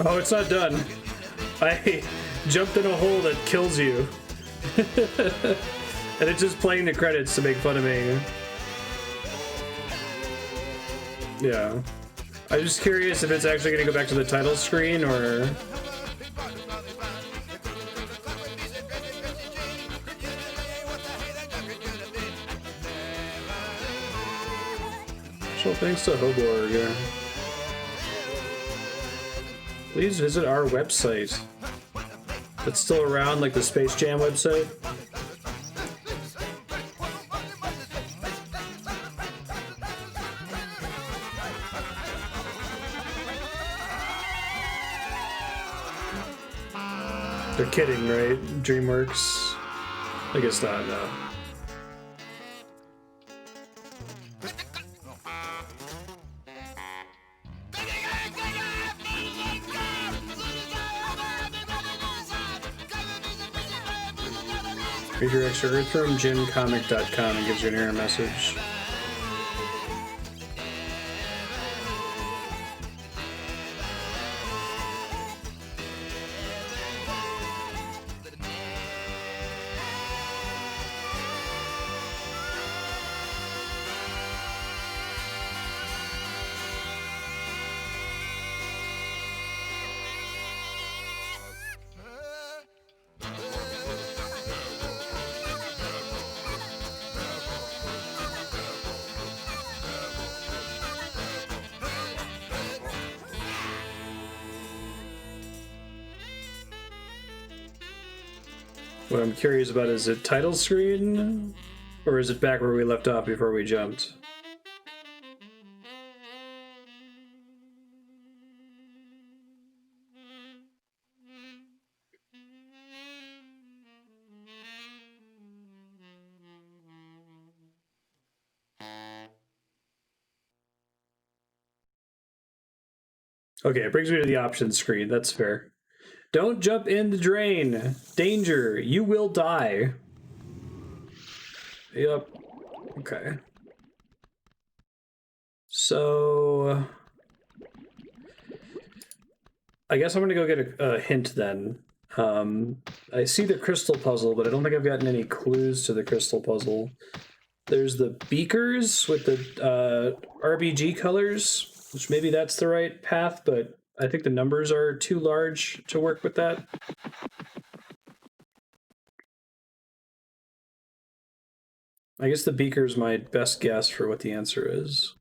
Oh, it's not done. I jumped in a hole that kills you. And it's just playing the credits to make fun of me. Yeah. I'm just curious if it's actually going to go back to the title screen or... Special thanks to Hoborg. Please visit our website. That's still around, like the Space Jam website. They're kidding, right? DreamWorks? I guess not, no. Read your extra Earthworm, GymComic.com, and gives you an error message. What I'm curious about is it title screen? Or is it back where we left off before we jumped? Okay, it brings me to the options screen. That's fair. Don't jump in the drain. Danger. You will die. Yep. Okay. So I guess I'm gonna go get a hint then. I see the crystal puzzle, but I don't think I've gotten any clues to the crystal puzzle. There's the beakers with the RBG colors, which maybe that's the right path, but I think the numbers are too large to work with that. I guess the beaker's my best guess for what the answer is.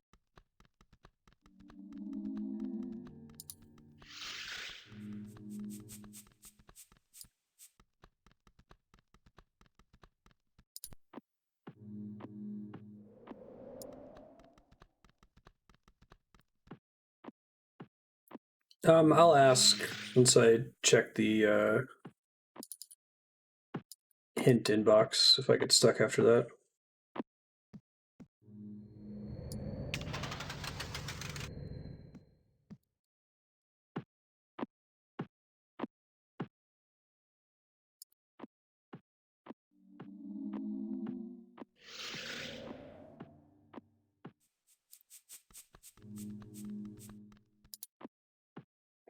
I'll ask once I check the hint inbox if I get stuck after that.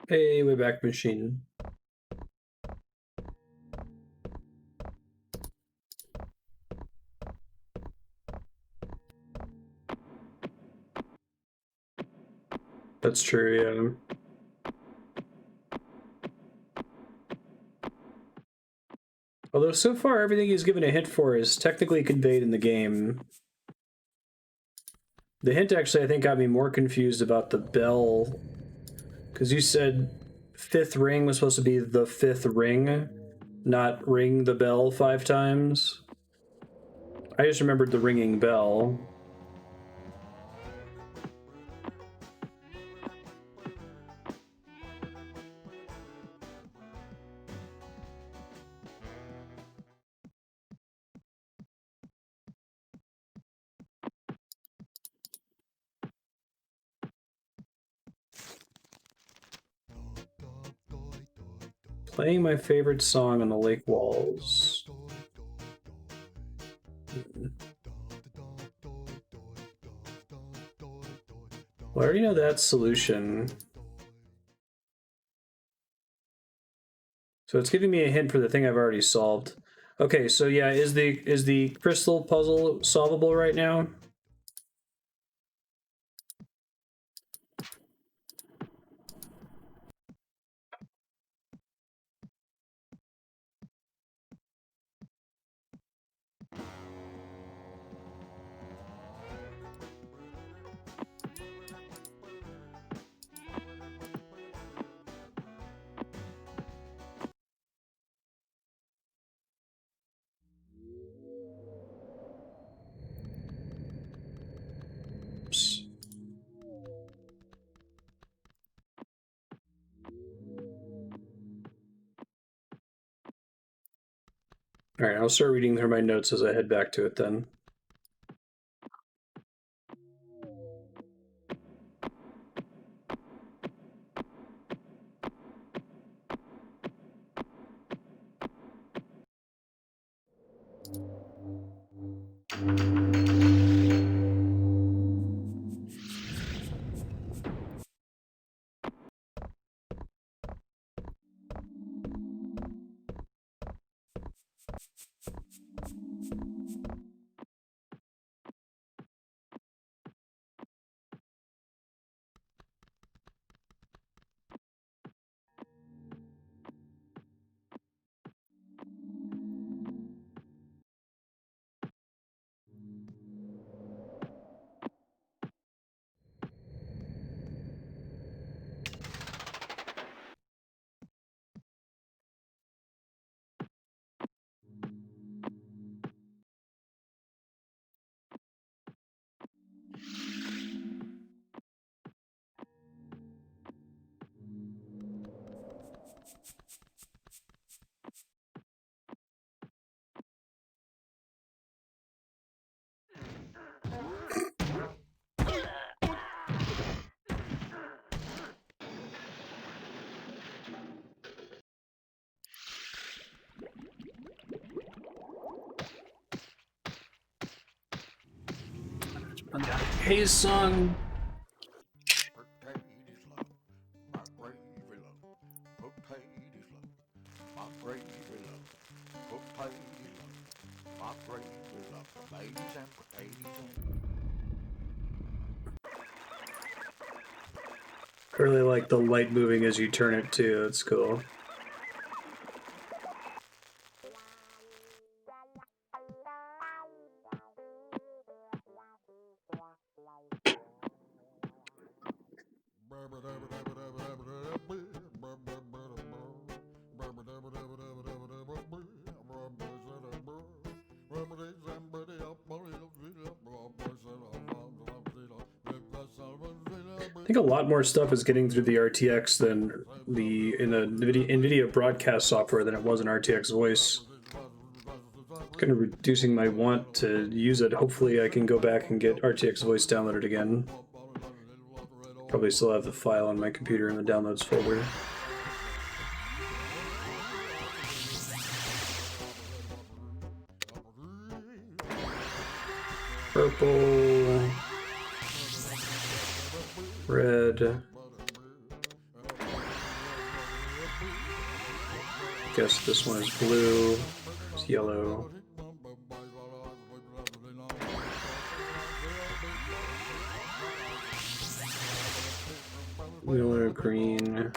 Hey, Wayback Machine. That's true, yeah. Although so far everything he's given a hint for is technically conveyed in the game. The hint actually I think got me more confused about the bell, because you said fifth ring was supposed to be the fifth ring, not ring the bell 5 times. I just remembered the ringing bell. Playing my favorite song on the lake walls. Well, I already know that solution. So it's giving me a hint for the thing I've already solved. Okay, so yeah, is the crystal puzzle solvable right now? Oops. All right, I'll start reading through my notes as I head back to it then. Hayes song. I really like the light moving as you turn it too. It's cool. I think a lot more stuff is getting through the RTX than in the NVIDIA broadcast software than it was in RTX voice. Kind of reducing my want to use it. Hopefully I can go back and get RTX voice downloaded again. Probably still have the file on my computer in the downloads folder. Purple, red. Guess this one is blue. It's yellow. Wheeler, green.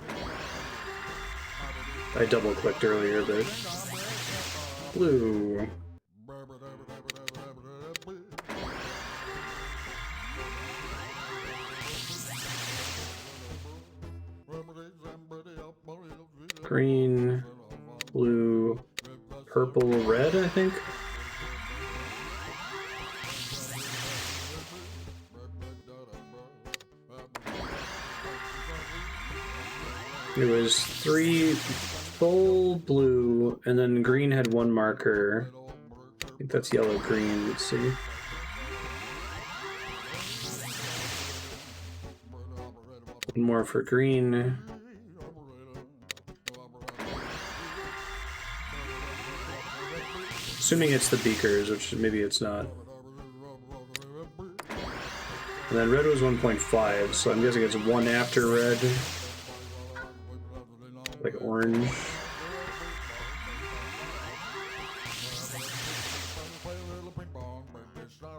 I double clicked earlier, but blue. Green, blue, purple, red, I think. It was 3 full blue, and then green had 1 marker. I think that's yellow, green, let's see. One more for green. Assuming it's the beakers, which maybe it's not. And then red was 1.5, so I'm guessing it's 1 after red. Like orange.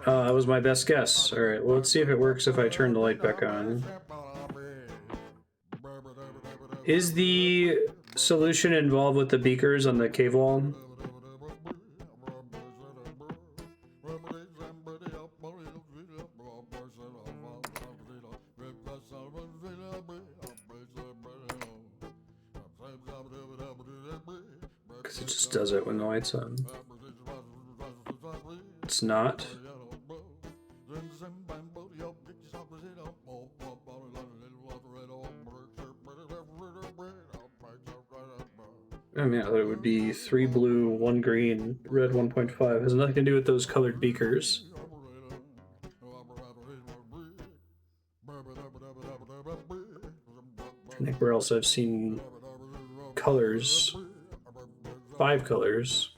That was my best guess. Alright, well, let's see if it works if I turn the light back on. Is the solution involved with the beakers on the cave wall? Because it just does it when the light's on. It's not. I mean, it would be 3 blue, 1 green, red 1.5. Has nothing to do with those colored beakers. I think where else I've seen colors. 5 colors.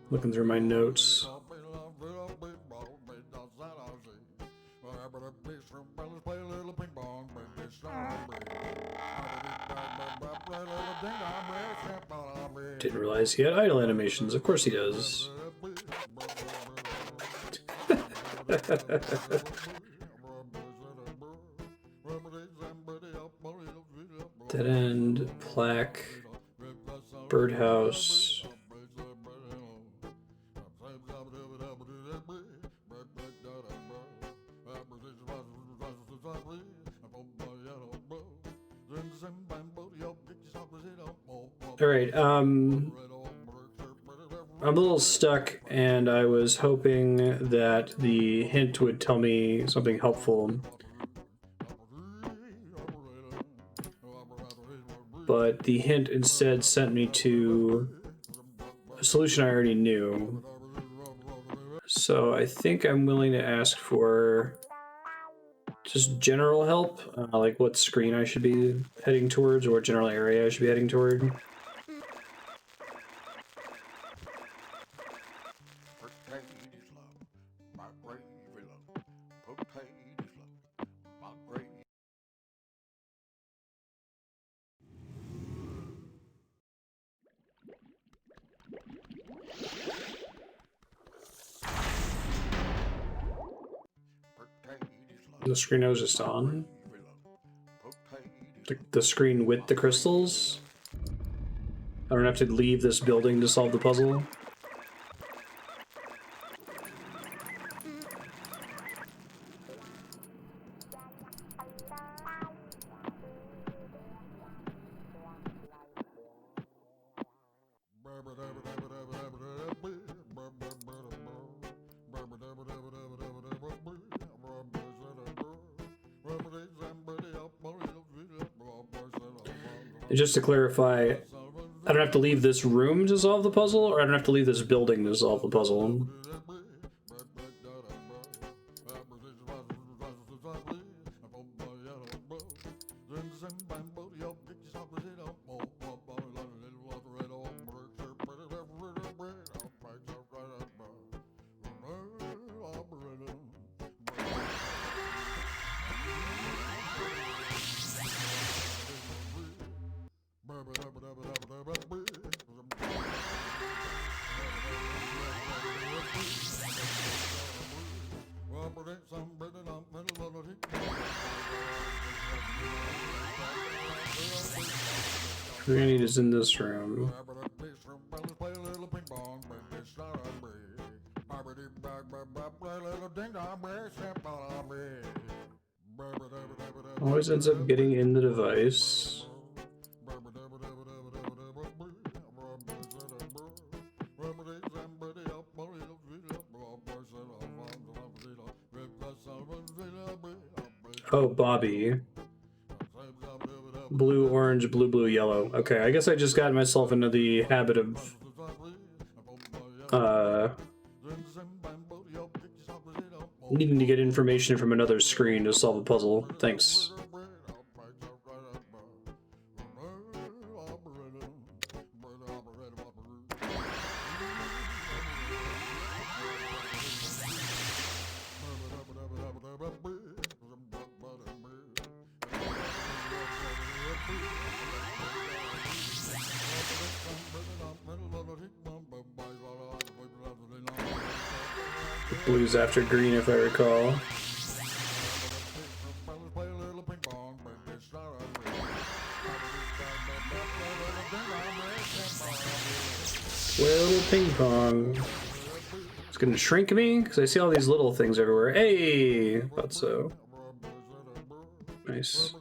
Looking through my notes. Didn't realize he had idle animations. Of course he does. Dead end, plaque, birdhouse. All right, I'm a little stuck, and I was hoping that the hint would tell me something helpful. But the hint instead sent me to a solution I already knew. So I think I'm willing to ask for just general help, like what screen I should be heading towards, or what general area I should be heading toward. gravy loaf, potatoes loaf, my gravy. The screen I was just on. Gravy loaf, potatoes The screen with the crystals. I don't have to leave this building to solve the puzzle. And just to clarify, I don't have to leave this room to solve the puzzle, or I don't have to leave this building to solve the puzzle. Granny is in this room. Always ends up getting in the device. Oh, Bobby. Blue, orange, blue, blue, yellow. Okay, I guess I just got myself into the habit of needing to get information from another screen to solve a puzzle. Thanks. Blue's after green, if I recall. Little ping pong. It's gonna shrink me because I see all these little things everywhere. Hey, thought so. Nice.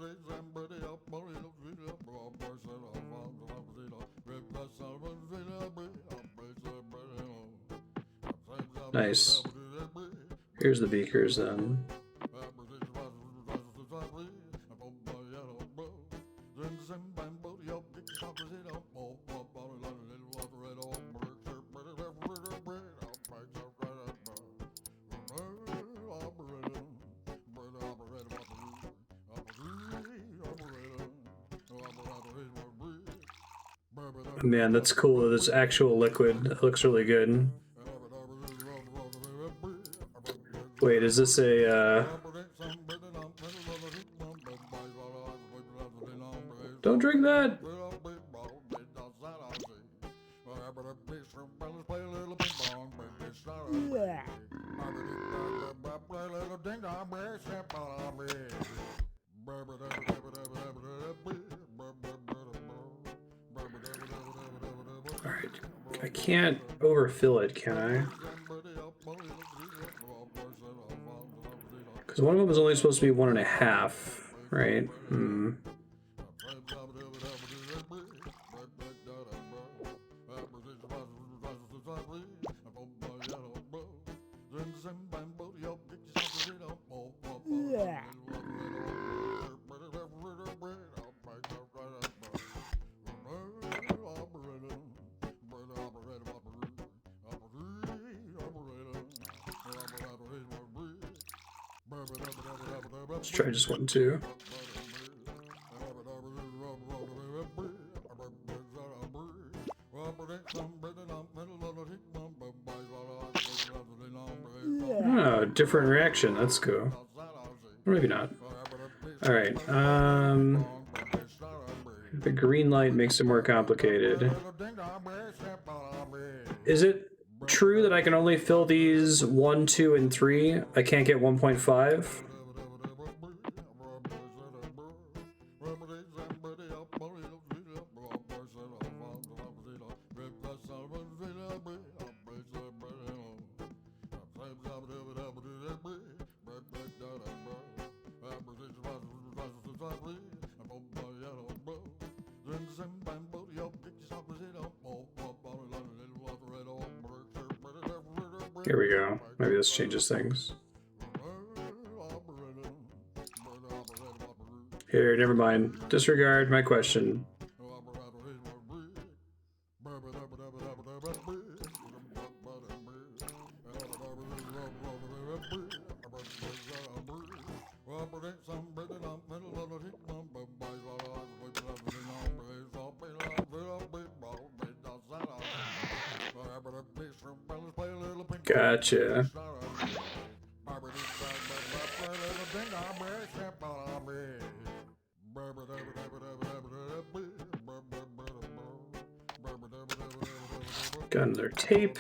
Nice. Here's the beakers then. Man, that's cool. This actual liquid. It looks really good. Wait, is this a, Don't drink that! Yeah. Alright, I can't overfill it, can I? Because one of them is only supposed to be 1.5, right? Hmm. Yeah. Let's try just one, too. Oh, different reaction. That's cool. Or maybe not. All right. The green light makes it more complicated. Is it true that I can only fill these 1, 2, and 3? I can't get 1.5? Here we go. Maybe this changes things. Here, never mind. Disregard my question. Gotcha. Got another tape.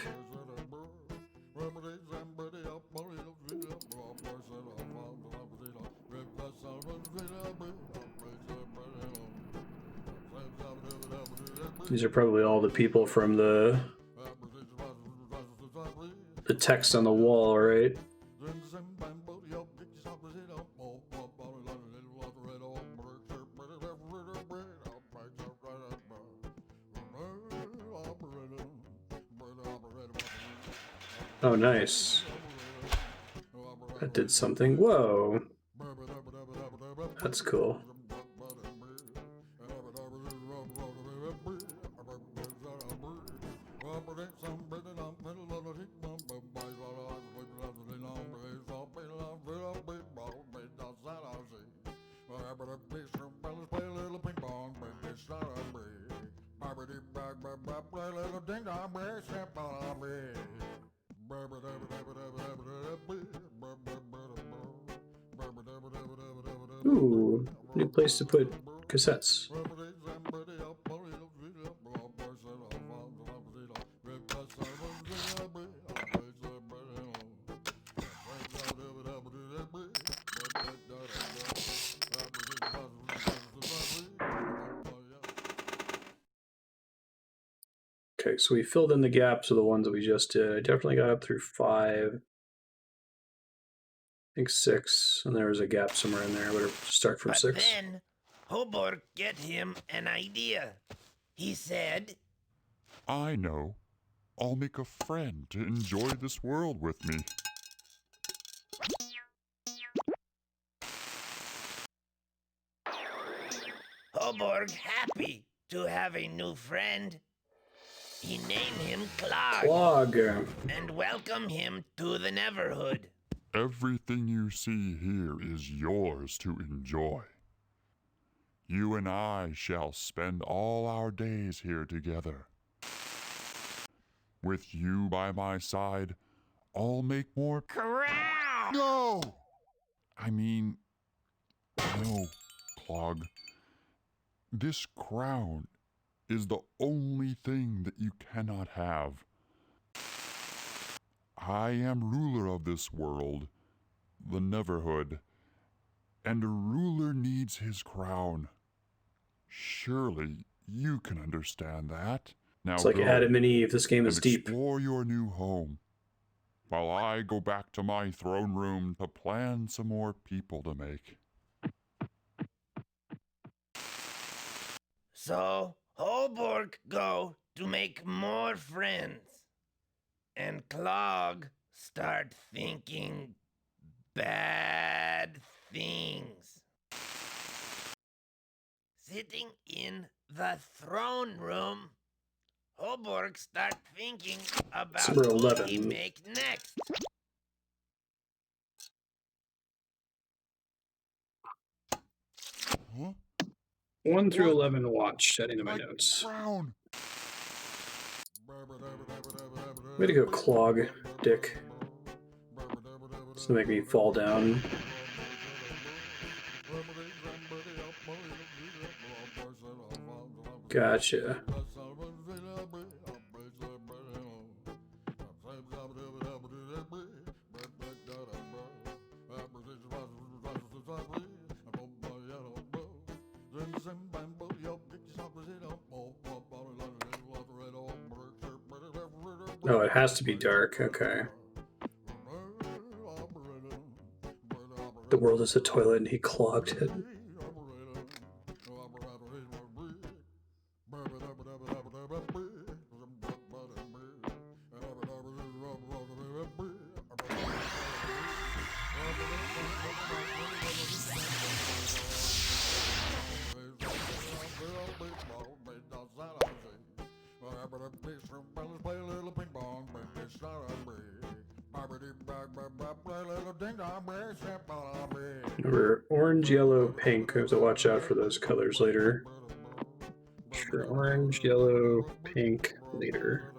These are probably all the people from the text on the wall, right? Oh, nice. That did something. Whoa. That's cool. Ooh, new place to put cassettes. Okay, so we filled in the gaps of the ones that we just did. I definitely got up through 5. I think 6, and there was a gap somewhere in there. I better start from But 6. then Hoborg get him an idea. He said, I know. I'll make a friend to enjoy this world with me. Hoborg happy to have a new friend. He named him Clog Clog. and welcomed him to the Neverhood. Everything you see here is yours to enjoy. You and I shall spend all our days here together. With you by my side, I'll make more. Crown! No! No, Clog. This crown is the only thing that you cannot have. I am ruler of this world, the Neverhood, and a ruler needs his crown. Surely you can understand that. Now It's like go Adam and Eve. This game and is deep. explore your new home, while I go back to my throne room to plan some more people to make. So Hoborg go to make more friends. And Clog start thinking bad things. Sitting in the throne room, Hoborg start thinking about Number who 11. he make next. Huh? 1 through What? 11 watched, adding to my notes. Crown! Way to go, Clog, Dick. to make me fall down. Gotcha. Oh, it has to be dark. Okay. The world is a toilet and he clogged it. Remember, orange, yellow, pink. I have to watch out for those colors later. Sure, orange, yellow, pink later.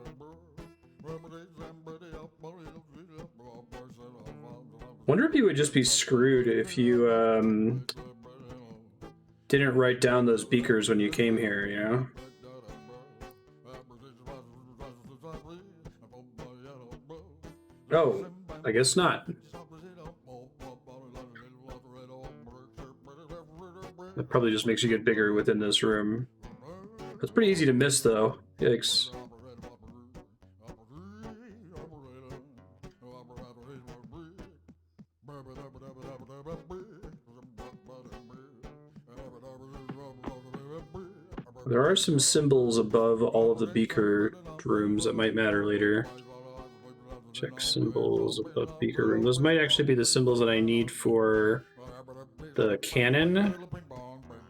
Wonder if you would just be screwed if you didn't write down those beakers when you came here, you know? Oh, I guess not. That probably just makes you get bigger within this room. It's pretty easy to miss, though. Yikes. There are some symbols above all of the beaker rooms that might matter later. Check symbols above beaker room. Those might actually be the symbols that I need for the cannon.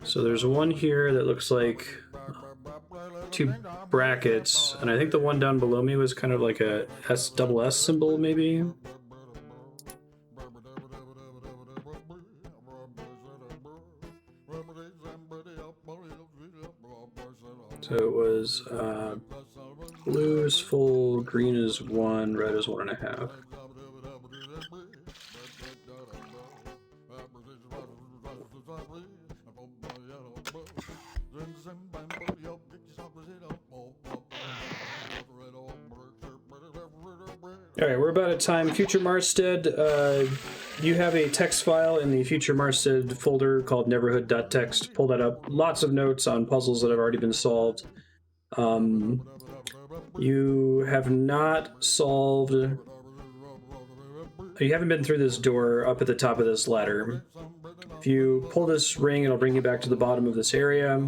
So there's one here that looks like two brackets, and I think the one down below me was kind of like a double S symbol, maybe. So it was blue is full, green is 1, red is 1.5. Alright, we're about at time. Future Marstead, you have a text file in the Future Marstead folder called neverhood.txt. Pull that up. Lots of notes on puzzles that have already been solved. You have not solved... You haven't been through this door up at the top of this ladder. If you pull this ring, it'll bring you back to the bottom of this area.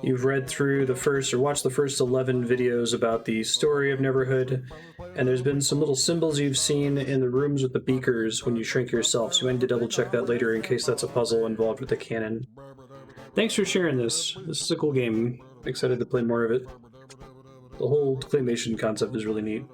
You've read through the first, or watched the first 11 videos about the story of Neverhood, and there's been some little symbols you've seen in the rooms with the beakers when you shrink yourself, so you need to double check that later in case that's a puzzle involved with the cannon. Thanks for sharing this. This is a cool game. Excited to play more of it. The whole claymation concept is really neat.